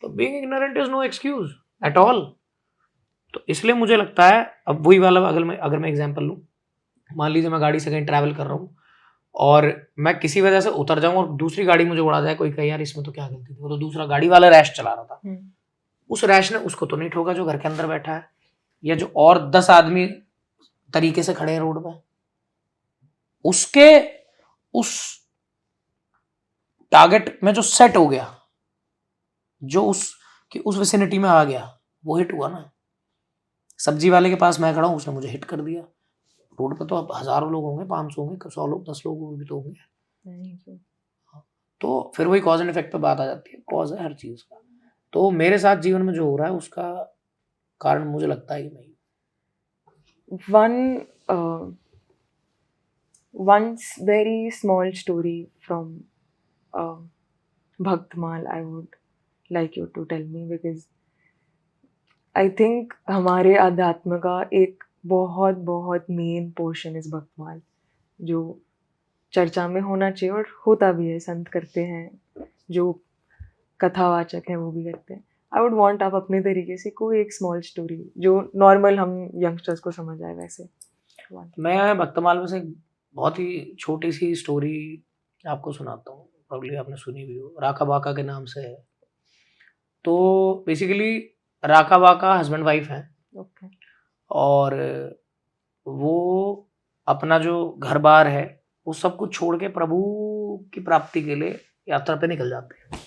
तो being ignorant is no excuse at all. तो इसलिए मुझे लगता है, अब वही वाला अगर मैं एग्जांपल लूं, मान लीजिए मैं गाड़ी से कहीं ट्रैवल कर रहा हूं और मैं किसी वजह से उतर जाऊं और दूसरी गाड़ी मुझे उड़ा जाए, कोई कहे यार इसमें तो क्या गलती थी, वो तो दूसरा गाड़ी वाला रैश चला रहा था. उस रैश ने उसको तो नहीं ठोका जो घर के अंदर बैठा है, या जो और 10 आदमी तरीके से खड़े हैं रोड पे, उसके उस टारगेट में जो सेट हो गया, जो उस विसिनिटी में आ गया, वो हिट हुआ ना. सब्जी वाले के पास मैं खड़ा हूं, उसने मुझे हिट कर दिया. रोड पे तो अब हजारों लोग होंगे, 500 होंगे, 100 लोग, 10 लोग भी तो होंगे. तो फिर वही कॉज एंड इफेक्ट पे बात आ जाती है. कॉज है हर चीज का. तो मेरे साथ जीवन में जो हो रहा है उसका कारण मुझे लगता है कि मैं One very small story from Bhaktmal I would like you to tell me, because I think हमारे अध्यात्म का एक बहुत बहुत मेन पोर्शन इस भक्तमाल, जो चर्चा में होना चाहिए और होता भी है. संत करते हैं, जो कथावाचक हैं वो भी करते हैं. आई वुड वांट आप अपने तरीके से कोई एक स्मॉल स्टोरी जो नॉर्मल हम यंगस्टर्स को समझ आए वैसे. मैं भक्तमाल में से एक बहुत ही छोटी सी स्टोरी आपको सुनाता हूँ. प्रॉब्ली आपने सुनी भी हो. राका बाका के नाम से है. तो बेसिकली राका बाका हस्बैंड वाइफ हैं. Okay. और वो अपना जो घर बार है वो सब कुछ छोड़ के प्रभु की प्राप्ति के लिए यात्रा पे निकल जाते हैं.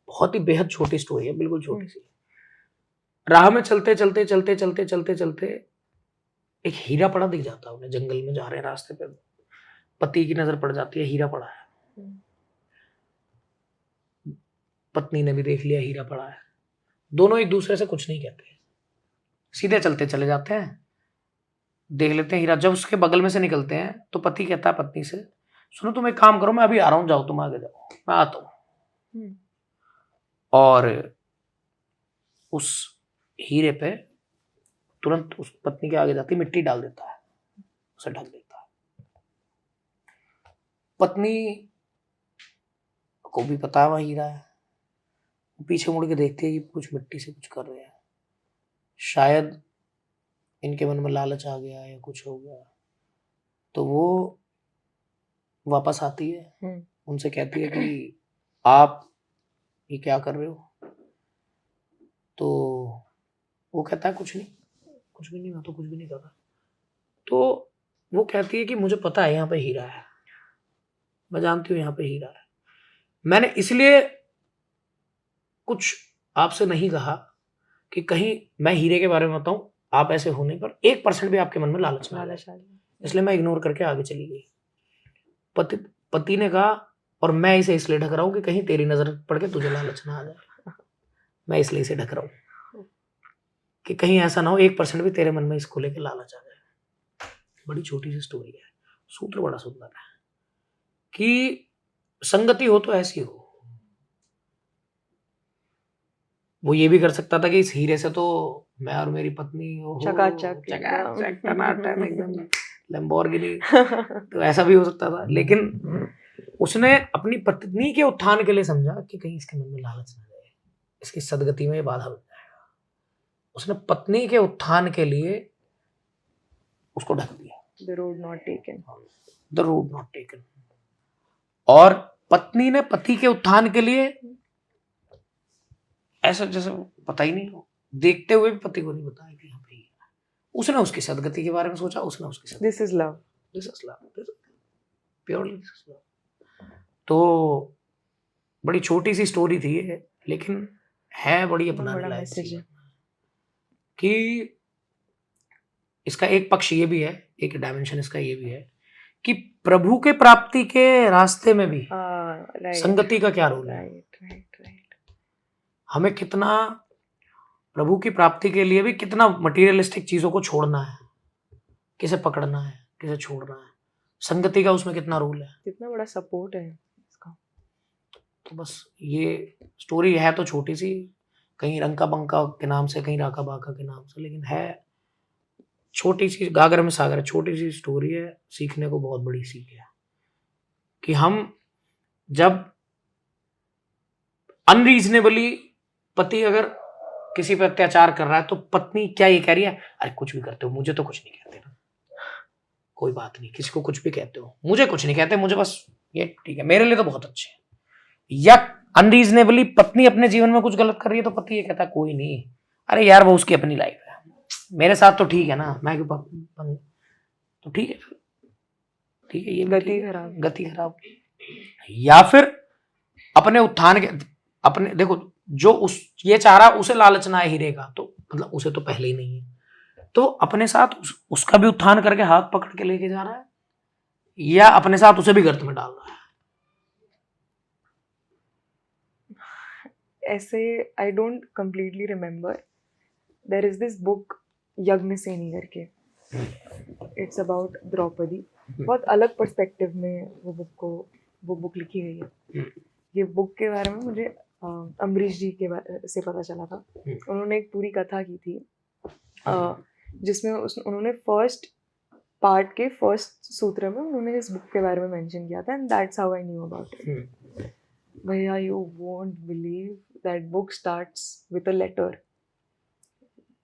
बहुत ही बेहद छोटी स्टोरी है, बिल्कुल छोटी सी. राह में चलते चलते चलते चलते चलते चलते एक हीरा पड़ा दिख जाता है उन्हें. जंगल में जा रहे हैं, रास्ते पे पति की नजर पड़ जाती है, हीरा पड़ा है. पत्नी ने भी देख लिया हीरा पड़ा है. दोनों एक दूसरे से कुछ नहीं कहते, सीधे चलते चले जाते हैं. देख लेते हैं हीरा. जब उसके बगल में से निकलते हैं तो पति कहता है पत्नी से, सुनो तुम एक काम करो, मैं अभी आ रहा हूं, जाओ तुम आगे जाओ, मैं आता हूं. और उस हीरे पे तुरंत उस पत्नी के आगे जाती मिट्टी डाल देता है, उसे ढक देता है. पत्नी को भी पता है वह हीरा है. पीछे मुड़ के देखती है कि कुछ मिट्टी से कुछ कर रहे हैं, शायद इनके मन में लालच आ गया या कुछ हो गया. तो वो वापस आती है, उनसे कहती है कि आप ये क्या कर रहे हो. तो वो कहता है कुछ भी नहीं, मैं तो कुछ भी नहीं कर रहा. तो वो कहती है कि मुझे पता है यहाँ पे हीरा है, मैं जानती हूँ यहाँ पे हीरा है. मैंने इसलिए कुछ आपसे नहीं कहा कि कहीं मैं हीरे के बारे में बताऊं, आप ऐसे होने पर 1% भी आपके मन में लालच ना आए, इसलिए मैं इग्नोर करके आगे चली गई. पति ने कहा, और मैं इसे इसलिए ढक रहा हूं कि कहीं तेरी नजर पड़ के तुझे लालच ना आ जाए, मैं इसलिए इसे ढक रहा हूं कि कहीं ऐसा ना हो 1% भी तेरे मन में इसको लेके लालच आ जाए. बड़ी छोटी सी स्टोरी है, सूत्र बड़ा सुंदर है कि संगति हो तो ऐसी हो. वो ये भी कर सकता था कि इस हीरे से तो मैं और मेरी पत्नी चकाचक टनाटन एकदम लैम्बोर्गिनी, तो ऐसा भी हो सकता था. लेकिन उसने अपनी पत्नी के उत्थान के लिए समझा कि कहीं इसके मन में लालच ना जाए, इसकी सदगति में बाधा बन जाएगा. उसने पत्नी के उत्थान के लिए उसको ढक दिया. The road not taken. The road not taken. और पत्नी ने पति के उत्थान के लिए ऐसा जैसे पता ही नहीं हो, देखते हुए भी पति को नहीं बताया कि यहाँ पे ही है. उसने उसकी सदगति के बारे में सोचा, उसने उसकी सदगति. This is love. This is love. Purely this is love. तो बड़ी छोटी सी स्टोरी थी ये, लेकिन है बड़ी अपनाने लायक चीज़ कि इसका एक पक्ष ये भी है, एक डायमेंशन इसका ये भी है कि प्रभु के प्राप्ति के रास्ते में भी संगति का क्या रोल है. हमें कितना प्रभु की प्राप्ति के लिए भी कितना मटेरियलिस्टिक चीजों को छोड़ना है, किसे पकड़ना है, किसे छोड़ना है. संगति का उसमें कितना रोल है। कितना बड़ा सपोर्ट है इसका। तो बस ये स्टोरी है तो छोटी सी, कहीं रंका बंका के नाम से, कहीं राका बाका के नाम से, लेकिन है छोटी सी, गागर में सागर, छोटी सी स्टोरी है। सीखने को बहुत बड़ी सीख है कि हम जब अनरीजनेबली पति अगर किसी पर अत्याचार कर रहा है तो पत्नी क्या ये कह रही है, अरे कुछ भी करते हो, मुझे तो कुछ नहीं कहते ना, कोई बात नहीं, किसी को कुछ भी कहते हो, मुझे कुछ नहीं कहते, मुझे बस ये ठीक है, मेरे लिए तो बहुत अच्छे हैं। या अनरीजनेबली पत्नी अपने जीवन में कुछ गलत कर रही है तो पति ये कहता है कोई नहीं, अरे यार वो उसकी अपनी लाइफ है, मेरे साथ तो ठीक है ना, मैं क्यों तो ठीक है, ठीक है, ये गति खराब। या फिर अपने उत्थान के, अपने देखो जो उस ये चाह रहा उसे लालच ना है हीरे का, तो मतलब उसे तो पहले ही नहीं है, तो अपने साथ उसका भी उत्थान करके हाथ पकड़ के लेके जा रहा है, या अपने साथ उसे भी गर्त में डाल रहा है। ऐसे I don't completely remember, there is this book Yajnaseni करके, इट्स अबाउट द्रौपदी। बहुत अलग पर्सपेक्टिव में वो बुक लिखी गई है। ये बुक के बारे में मुझे अम्बरीश जी के से पता चला था। उन्होंने एक पूरी कथा की थी जिसमें उन्होंने फर्स्ट पार्ट के फर्स्ट सूत्र में उन्होंने इस बुक के बारे में मेंशन किया था, and that's how I knew about it. भैया, you won't believe that book starts with a letter.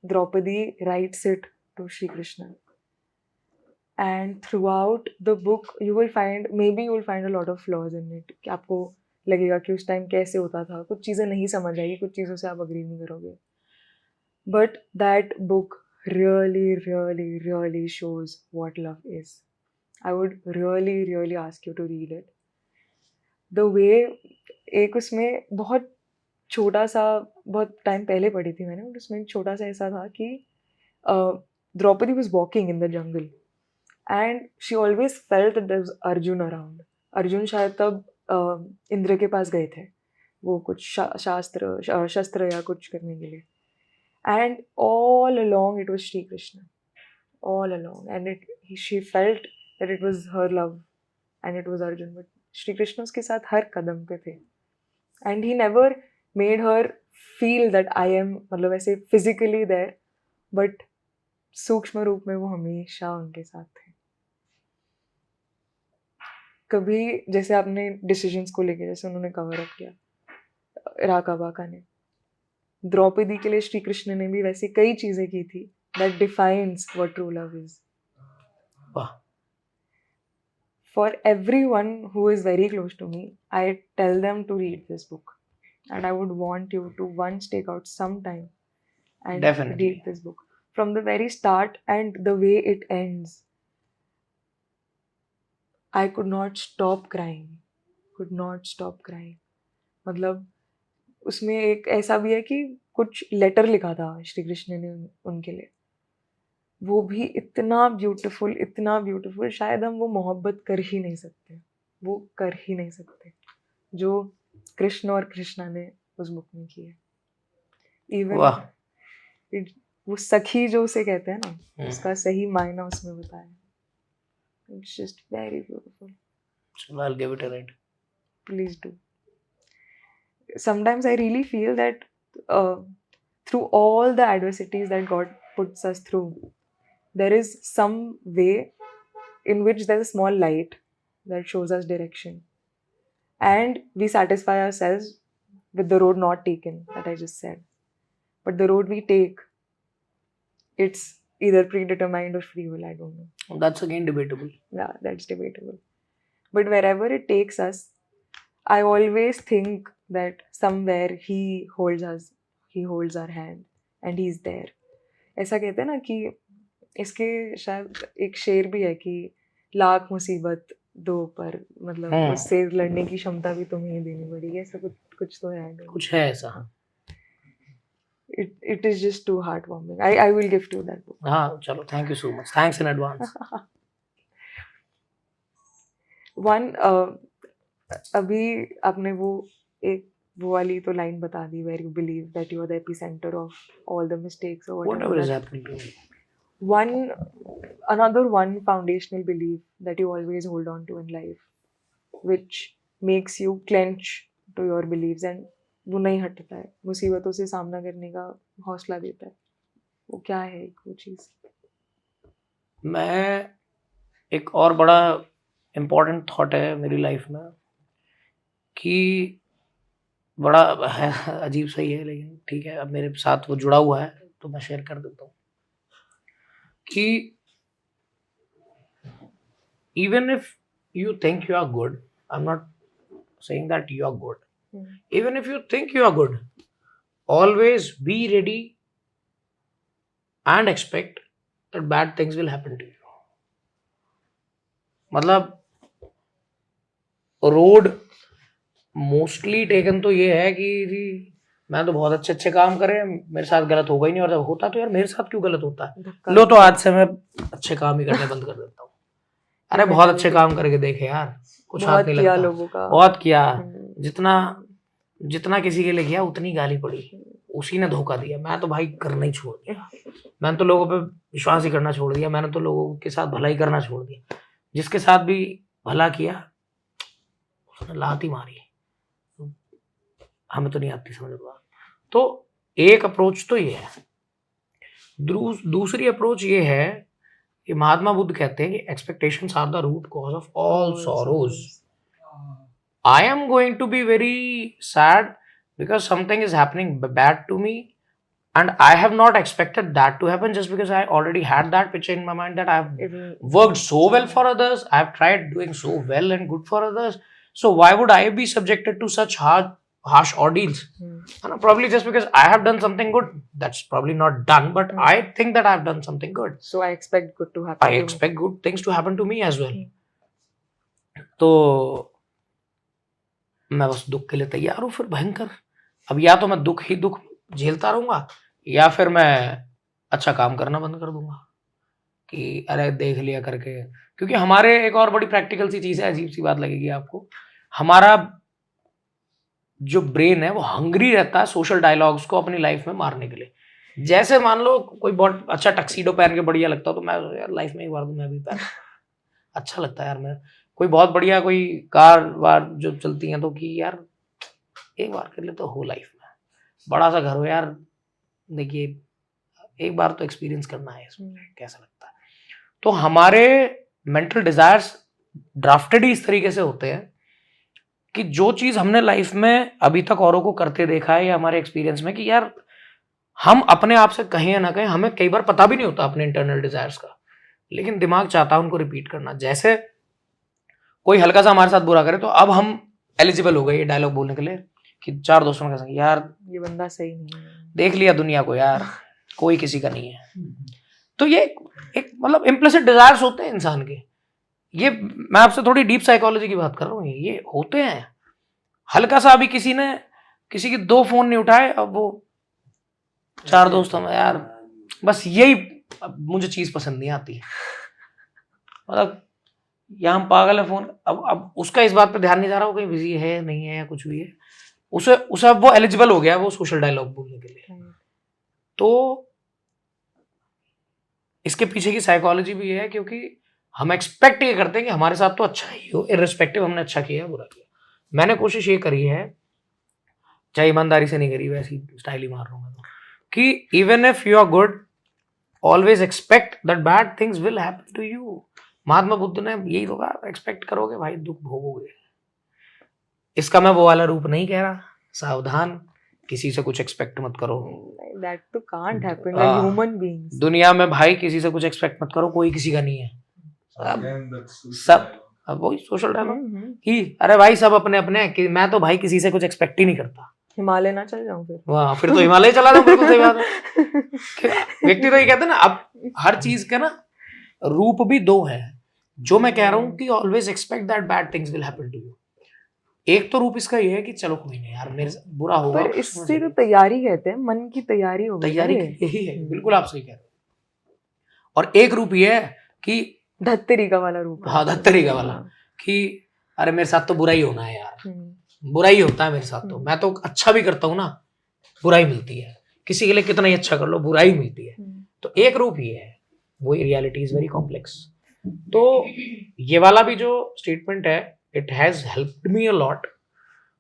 Draupadi writes it to Shri Krishna, and throughout the book you will find a lot of flaws in it, कि आपको लगेगा कि उस time कैसे होता था, कुछ चीज़ें नहीं समझ आएगी, कुछ चीज़ों से आप अग्री नहीं करोगे, but that book really shows what love is. I would really ask you to read it. The way एक उसमें बहुत छोटा सा, बहुत टाइम पहले पढ़ी थी मैंने, उसमें एक छोटा सा ऐसा था कि Draupadi was walking in the jungle and she always felt that there was Arjun around. Arjun शायद तब इंद्र के पास गए थे, वो कुछ शस्त्र या कुछ करने के लिए, and all along it was Shri Krishna, all along, and she felt that it was her love and it was Arjun, but Shri Krishna उसके साथ हर कदम पे थे, and he never made her feel that I am, मतलब ऐसे physically there, but सूक्ष्म रूप में वो हमेशा उनके साथ थे। कभी जैसे आपने डिसीजंस को लेके, जैसे उन्होंने कवर अप किया राका बाका ने, द्रौपदी के लिए श्री कृष्ण ने भी वैसी कई चीजें की थी that defines what true love is. For everyone who is very close to me, I tell them to read this book, and I would want you to once take out some time and Definitely. read this book from the very start, and the way it ends, I could not stop crying. मतलब उसमें एक ऐसा भी है कि कुछ letter लिखा था श्री कृष्ण ने उनके लिए, वो भी इतना ब्यूटीफुल, शायद हम वो मोहब्बत कर ही नहीं सकते जो कृष्ण और कृष्णा ने उस बुक में की है। इवन वो सखी जो उसे कहते हैं ना, उसका सही मायना उसमें बताया है। It's just very beautiful. So I'll give it a read. Please do. Sometimes I really feel that through all the adversities that God puts us through, there is some way in which there's a small light that shows us direction, and we satisfy ourselves with the road not taken that I just said. But the road we take, it's either predetermined or free will, I don't know. That's again debatable. Yeah, that's debatable. But wherever it takes us, I always think that somewhere he holds our hand, and he's there. ऐसा कहते हैं ना कि इसके शायद एक शेर भी है कि लाख मुसीबत दो पर, मतलब उससे लड़ने की क्षमता भी तुम्हें ही देनी पड़ेगी, ऐसा कुछ तो है, कुछ है ऐसा। It is just too heartwarming. I will gift you that book. हाँ चलो, thank you so much. Thanks in advance. One अभी आपने वो वाली तो लाइन बता दी, where you believe that you are the epicenter of all the mistakes or Whatever is happening to me. another one foundational belief that you always hold on to in life, which makes you clench to your beliefs and वो नहीं हटता है, मुसीबतों से सामना करने का हौसला देता है, वो क्या है वो चीज़? मैं एक और बड़ा इम्पोर्टेंट थॉट है मेरी लाइफ में कि बड़ा है, अजीब सा ही है लेकिन ठीक है, अब मेरे साथ वो जुड़ा हुआ है तो मैं शेयर कर देता हूँ कि even if you think you are good, I'm not saying that you are good. Even if you think you are good, always be ready and expect that bad things will happen to you. मतलब road mostly taken तो ये है कि जी मैं तो बहुत अच्छे अच्छे काम करे, मेरे साथ गलत होगा ही नहीं, और जब होता तो यार मेरे साथ क्यों गलत होता है, लो तो आज से मैं अच्छे काम ही करने बंद कर देता हूँ। अरे बहुत अच्छे काम करके देखे यार, कुछ हाथ नहीं लगता, लोगों का बहुत किया, जितना किसी के लिए किया उतनी गाली पड़ी, उसी ने धोखा दिया। मैं तो भाई करना ही छोड़ दिया, मैंने तो लोगों पे विश्वास ही करना छोड़ दिया, मैंने तो लोगों के साथ भलाई करना छोड़ दिया। जिसके साथ भी भला किया उसने लात ही मारी, हमें तो नहीं आती समझ बात। तो एक अप्रोच तो ये है, दूसरी अप्रोच ये है कि महात्मा बुद्ध कहते हैं कि expectations are the root cause of all sorrows. I am going to be very sad because something is happening bad to me and I have not expected that to happen, just because I already had that picture in my mind that I have worked so well for others, I have tried doing so well and good for others, so why would I be subjected to such harsh ordeals? And probably just because I have done something good, that's probably not done, but I think that I have done something good, so I expect good to happen. I expect good things to happen to me as well. तो मैं बस दुख के लिए तैयार हूँ फिर भयंकर। अब या तो मैं दुख ही दुख झेलता रहूंगा या फिर मैं अच्छा काम करना बंद कर दूंगा कि अरे देख लिया करके। क्योंकि हमारे एक और बड़ी प्रैक्टिकल सी चीज़ है, अजीब सी बात लगेगी आपको, हमारा जो ब्रेन है वो हंग्री रहता है सोशल डायलॉग्स को अपनी लाइफ में मारने के लिए। जैसे मान लो कोई बहुत अच्छा टक्सीडो पहन के बढ़िया लगता हो तो मैं यार लाइफ में एक बार तो मैं भी पहन, अच्छा लगता है यार, मैं कोई बहुत बढ़िया कोई कार वार जो चलती हैं तो कि यार एक बार कर ले तो हो लाइफ में, बड़ा सा घर हो यार, देखिए एक बार तो एक्सपीरियंस करना है इसमें कैसा लगता है। तो हमारे मेंटल डिजायर्स ड्राफ्टेड ही इस तरीके से होते हैं कि जो चीज़ हमने लाइफ में अभी तक औरों को करते देखा है या हमारे एक्सपीरियंस में कि यार हम अपने आप से कहीं ना कहीं हमें कई बार पता भी नहीं होता अपने इंटरनल डिजायर्स का, लेकिन दिमाग चाहता है उनको रिपीट करना। जैसे कोई हल्का सा हमारे साथ बुरा करे तो अब हम एलिजिबल हो गए ये डायलॉग बोलने के लिए कि चार दोस्तों में कह सकें यार ये बंदा सही नहीं है, देख लिया दुनिया को यार, कोई किसी का नहीं है। तो ये एक मतलब इम्प्लिसिट डिजायर्स होते हैं इंसान के, ये मैं आपसे थोड़ी डीप साइकोलॉजी की बात कर रहा हूँ, ये होते हैं। हल्का सा अभी किसी की 2 फोन नहीं उठाए, अब वो 4 दोस्तों में यार बस यही मुझे चीज पसंद नहीं आती, मतलब या हम पागल है फोन, अब उसका इस बात पे ध्यान नहीं जा रहा हो कहीं बिजी है नहीं है या कुछ भी है, उसे अब वो एलिजिबल हो गया वो सोशल डायलॉग बोलने के लिए। तो इसके पीछे की साइकोलॉजी भी है क्योंकि हम एक्सपेक्ट ये करते हैं कि हमारे साथ तो अच्छा ही हो, इररिस्पेक्टिव हमने अच्छा किया बुरा किया। मैंने कोशिश ये करी है, चाहे ईमानदारी से नहीं करी, वैसी स्टाइल ही मार रहा हूँ मैं, कि even if you are good always expect that bad things will happen to you. Mahatma Buddha ने यही तो कहा, एक्सपेक्ट करोगे भाई दुख भोगोगे। इसका मैं वो वाला रूप नहीं कह रहा, सावधान किसी से कुछ एक्सपेक्ट मत करो, that तो can't happen like human beings। दुनिया में भाई किसी से कुछ एक्सपेक्ट मत करो, कोई किसी का नहीं है, सब अब वही सोशल डायलॉग कि अरे भाई सब अपने अपने, कि मैं तो भाई किसी से कुछ एक्सपेक्ट ही नहीं करता। हिमालय ना चल जाऊं फिर, वाह फिर तो हिमालय चला जाऊं, बिल्कुल सही बात है। व्यक्ति तो ये कहते हैं ना, अब हर चीज का ना रूप भी 2 है। जो मैं कह रहा हूँ कि always expect that bad things will happen to you, एक तो रूप इसका ये है कि चलो कोई नहीं यार मेरे से बुरा होगा, पर इससे तो तैयारी कहते हैं, मन की तैयारी हो गई, तैयारी यही है, बिल्कुल आप सही कह रहे हो। और एक रूप ये है कि धत्तेरी का वाला रूप, हाँ धत्तेरी का वाला, कि अरे मेरे साथ तो बुरा ही होना है यार, बुरा ही होता है मेरे साथ, तो मैं तो अच्छा भी करता हूँ ना बुराई मिलती है, किसी के लिए कितना ही अच्छा कर लो बुराई मिलती है। तो एक रूप ये है। वो रियलिटी इज वेरी कॉम्प्लेक्स. तो ये वाला भी जो स्टेटमेंट है, it has helped me a lot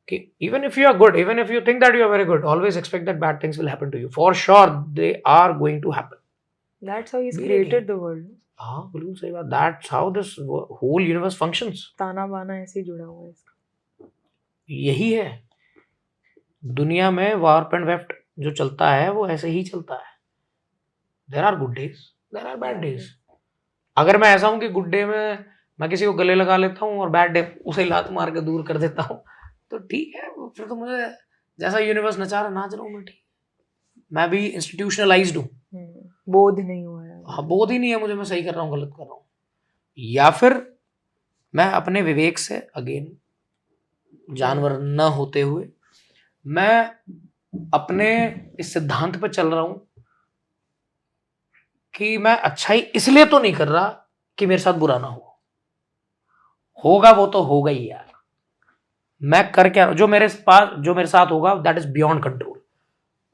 कि even if you are good, even if you think that you are very good, always expect that bad things will happen to you. For sure they are going to happen. That's how he's Really? created the world. हाँ बिल्कुल सही बात. That's how this whole universe functions. ताना बाना ऐसे ही जुड़ा हुआ है इसका. यही है दुनिया में. वार्प एंड वेफ्ट जो चलता है वो ऐसे ही चलता है. There are good days, there are bad days. अगर मैं ऐसा हूँ कि गुड डे में मैं किसी को गले लगा लेता हूँ और बैड डे उसे लात मार के दूर कर देता हूँ, तो ठीक है. फिर तो मुझे जैसा यूनिवर्स नचा रहा नाच रहा हूँ मैं. ठीक, मैं भी इंस्टीट्यूशनलाइज्ड हूँ. बोध नहीं हुआ है. हाँ, बोध ही नहीं है मुझे मैं सही कर रहा हूँ गलत कर रहा हूँ. या फिर मैं अपने विवेक से, अगेन जानवर न होते हुए, मैं अपने इस सिद्धांत पर चल रहा हूं कि मैं अच्छाई इसलिए तो नहीं कर रहा कि मेरे साथ बुरा ना हो. होगा वो तो होगा ही यार. मैं कर क्या, जो मेरे साथ होगा दैट इज बियॉन्ड कंट्रोल.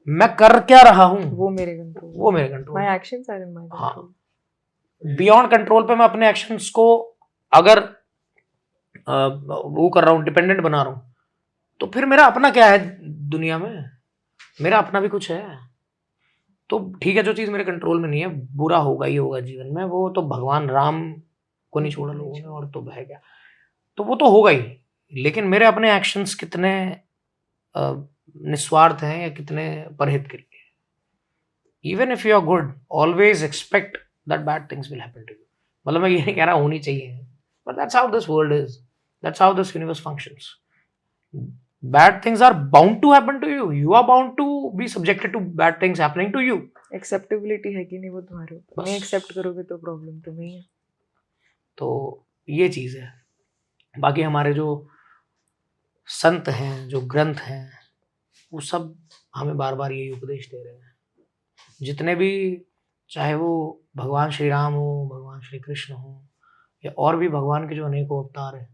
मैं कर क्या रहा हूं वो मेरे कंट्रोल. वो मेरे control. My actions are in my हाँ. कंट्रोल. बियॉन्ड कंट्रोल पे मैं अपने एक्शंस को अगर वो कर रहा हूँ, डिपेंडेंट बना रहा हूँ, तो फिर मेरा अपना क्या है दुनिया में? मेरा अपना भी कुछ है. तो ठीक है, जो चीज़ मेरे कंट्रोल में नहीं है, बुरा होगा ही होगा जीवन में. वो तो भगवान राम को नहीं छोड़ा लोगों ने, और तो है क्या, तो वो तो होगा ही. लेकिन मेरे अपने एक्शंस कितने निस्वार्थ हैं या कितने परहित के लिए. Even if you are good, always expect that bad things will happen to you. मतलब मैं ये नहीं कह रहा होनी चाहिए, but that's how this world is, that's how this universe functions. Bad things are bound to happen to you. You are bound to be subjected to bad things happening to you. Acceptability है कि नहीं वो तुम्हारे ऊपर. नहीं accept करोगे तो problem तुम्हें ही है. तो ये चीज है. बाकी हमारे जो संत हैं, जो ग्रंथ हैं, वो सब हमें बार बार यही उपदेश दे रहे हैं. जितने भी, चाहे वो भगवान श्री राम हो, भगवान श्री कृष्ण हो, या और भी भगवान के जो अनेकों अवतार हैं,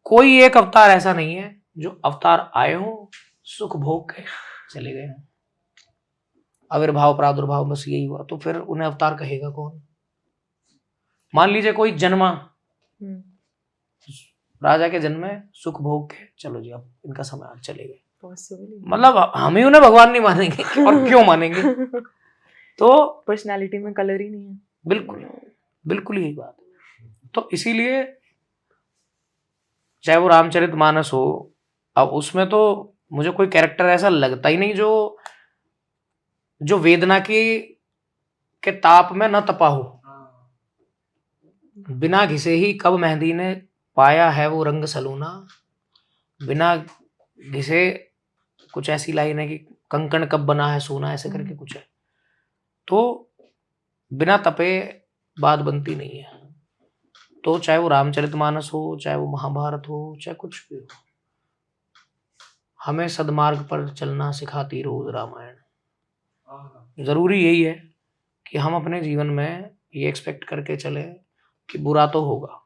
कोई एक अवतार ऐसा नहीं है जो अवतार आए हो सुख भोग के चले गए हों. आविर्भाव प्रादुर्भाव बस यही हुआ, तो फिर उन्हें अवतार कहेगा कौन? मान लीजिए कोई जन्मा, राजा के जन्म में, सुख भोग के, चलो जी अब इनका समय आज चले गए. मतलब हम ही उन्हें भगवान नहीं मानेंगे और क्यों मानेंगे? तो पर्सनालिटी में कलर ही नहीं है. बिल्कुल बिल्कुल यही बात है. तो इसीलिए चाहे वो रामचरितमानस हो, अब उसमें तो मुझे कोई कैरेक्टर ऐसा लगता ही नहीं जो वेदना के ताप में न तपा हो. बिना घिसे ही कब मेहंदी ने पाया है वो रंग सलूना. बिना घिसे, कुछ ऐसी लाइन है कि कंकण कब बना है सोना, ऐसे करके कुछ है. तो बिना तपे बात बनती नहीं है. तो चाहे वो रामचरितमानस हो, चाहे वो महाभारत हो, चाहे कुछ भी हो, हमें सदमार्ग पर चलना सिखाती रोज रामायण. जरूरी यही है कि हम अपने जीवन में ये एक्सपेक्ट करके चले कि बुरा तो होगा,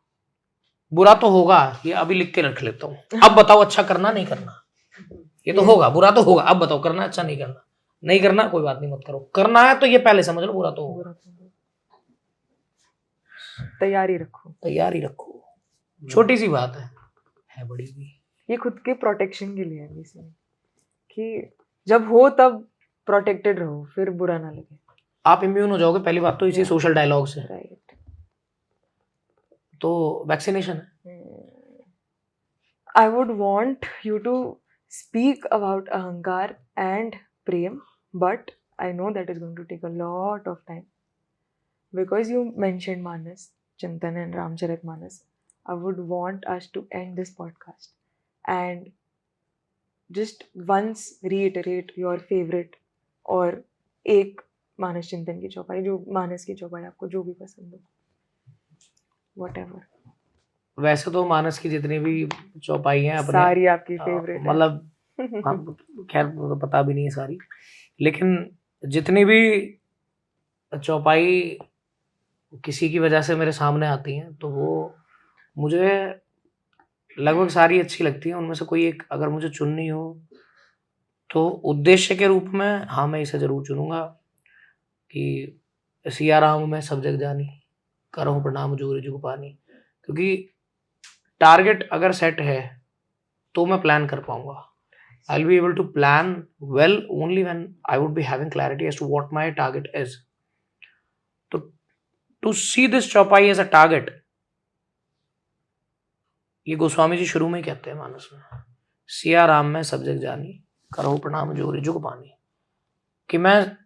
बुरा तो होगा. ये अभी लिख के रख लेता हूँ. अब बताओ अच्छा करना नहीं करना. ये तो होगा, बुरा तो होगा. अब बताओ करना अच्छा नहीं करना. नहीं करना कोई बात नहीं, मत करो. करना है तो ये पहले समझ लो बुरा तो होगा. तैयारी रखो, तैयारी रखो. छोटी सी बात है बड़ी भी. ये खुद के प्रोटेक्शन के लिए है बेसिकली, कि जब हो तब प्रोटेक्टेड रहो, फिर बुरा ना लगे. आप इम्यून हो जाओगे पहली बात तो इसी सोशल डायलॉग से. राइट. तो वैक्सीनेशन है. I would want you to speak about Ahankar and Prem, but I know that is going to take a lot of time. Because you mentioned Manas, Chintan and Ramcharitmanas, I would want us to end this podcast and just once reiterate your favorite और एक मानस चिंतन की चौपाई, जो मानस की चौपाई आपको जो भी पसंद हो, whatever. वैसे तो मानस की जितनी भी चौपाई हैं अपने, सारी आपकी फेवरेट है. मतलब खैर तो पता भी नहीं है सारी, लेकिन जितनी भी चौपाई किसी की वजह से मेरे सामने आती हैं तो वो मुझे लगभग सारी अच्छी लगती हैं. उनमें से कोई एक अगर मुझे चुननी हो तो उद्देश्य के रूप में हाँ मैं इसे जरूर चुनूंगा कि सिया राम मैं सब जग जानी, करहूं प्रणाम जोर जुग पानी। क्योंकि टारगेट अगर सेट है तो मैं प्लान कर पाऊंगा। I will be able to plan well only when I would be having clarity as to what my target is. तो to see this chaupai as a target, ये गोस्वामी जी शुरू में ही कहते हैं मानस में, सिया राम में सब जग जानी, करो प्रणाम जोर जुग पानी। कि मैं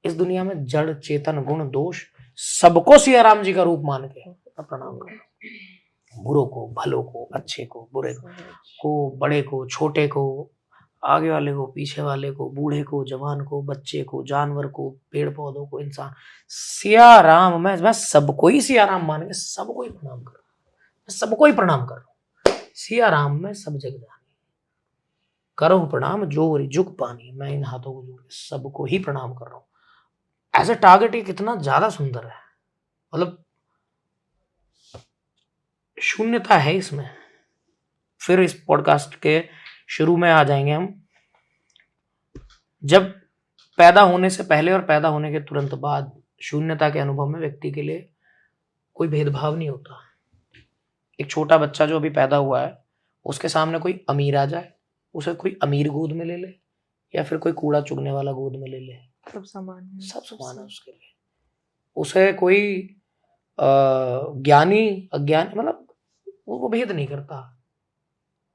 इस दुनिया में जड़ चेतन गुण दोष सबको सिया राम जी का रूप मान के प्रणाम करो। बुरों को, भलों को, अच्छे को, बुरे को, बड़े को, छोटे को, आगे वाले को, पीछे वाले को, बूढ़े को, जवान को, बच्चे को, जानवर को, पेड़ पौधों को, इंसान, सिया राम मैं सबको ही सिया राम मान के सबको ही प्रणाम कर, सबको ही प्रणाम कर रहा हूं। सिया राम में सब जग जानी, करो प्रणाम जोर जुग पानी। मैं इन हाथों को जोड़ के सबको ही प्रणाम कर रहा हूं। एज ए टारगेट ये कितना ज्यादा सुंदर है, मतलब शून्यता है इसमें। फिर इस पॉडकास्ट के शुरू में आ जाएंगे हम, जब पैदा होने से पहले और पैदा होने के तुरंत बाद शून्यता के अनुभव में व्यक्ति के लिए कोई भेदभाव नहीं होता। एक छोटा बच्चा जो अभी पैदा हुआ है, उसके सामने कोई अमीर आ जाए, उसे कोई अमीर गोद में ले ले या फिर कोई कूड़ा चुगने वाला गोद में ले ले, सब समान है, सब समान है उसके लिए। उसे कोई ज्ञानी अज्ञानी, मतलब वो भेद नहीं करता।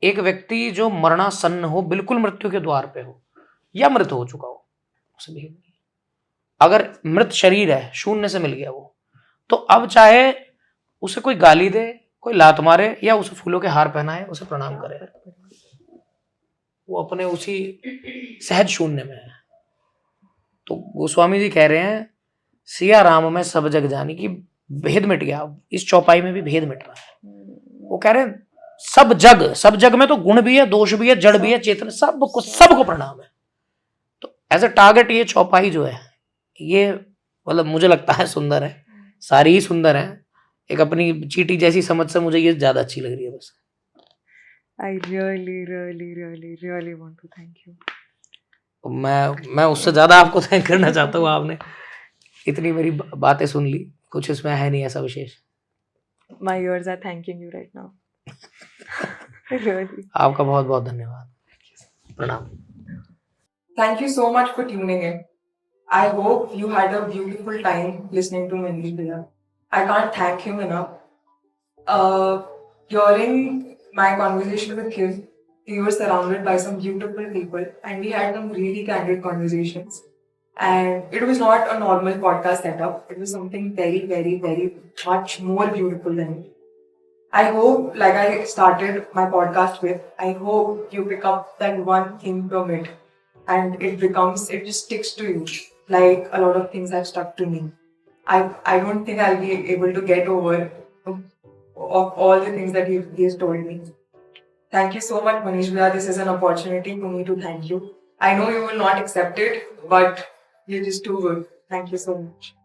एक व्यक्ति जो मरणासन्न हो, बिल्कुल मृत्यु के द्वार पे हो या मृत हो चुका हो, उसे भेद नहीं। अगर मृत शरीर है, शून्य से मिल गया वो, तो अब चाहे उसे कोई गाली दे, कोई लात मारे या उसे फूलों के हार पहनाए, उसे प्रणाम करे, वो अपने उसी सहज शून्य में है। तो गोस्वामी जी कह रहे हैं सिया राम में सब जग जानी, की भेद मिट गया, इस चौपाई में भी भेद मिट रहा है। वो कह रहे हैं सब जग में तो गुण भी है, दोष भी है, जड़ भी है, चेतन, सबको प्रणाम है। तो एज अ टारगेट ये चौपाई जो है, ये मतलब मुझे लगता है सुंदर है, सारी ही सुंदर है। एक अपनी चीटी जैसी समझ से मुझे ये ज्यादा अच्छी लग रही है बस। I really want to thank you. मैं उससे ज्यादा आपको थैंक करना चाहता हूँ। आपने इतनी मेरी बातें सुन ली, कुछ इसमें है नहीं ऐसा विशेष। My ears are thanking you right now. Really. आपका बहुत बहुत धन्यवाद, प्रणाम। Thank you so much for tuning in. I hope you had a beautiful time listening to Manish Bhaiya. I can't thank him enough. During my conversation with him, we were surrounded by some beautiful people and we had some really candid conversations. And it was not a normal podcast setup. It was something very, very, very much more beautiful than it. I hope, like I started my podcast with, I hope you pick up that one thing from it and it just sticks to you. Like a lot of things have stuck to me. I don't think I'll be able to get over of all the things that he has told me. Thank you so much, Manish Bhaiya. This is an opportunity for me to thank you. I know you will not accept it, but you're just too good. Thank you so much.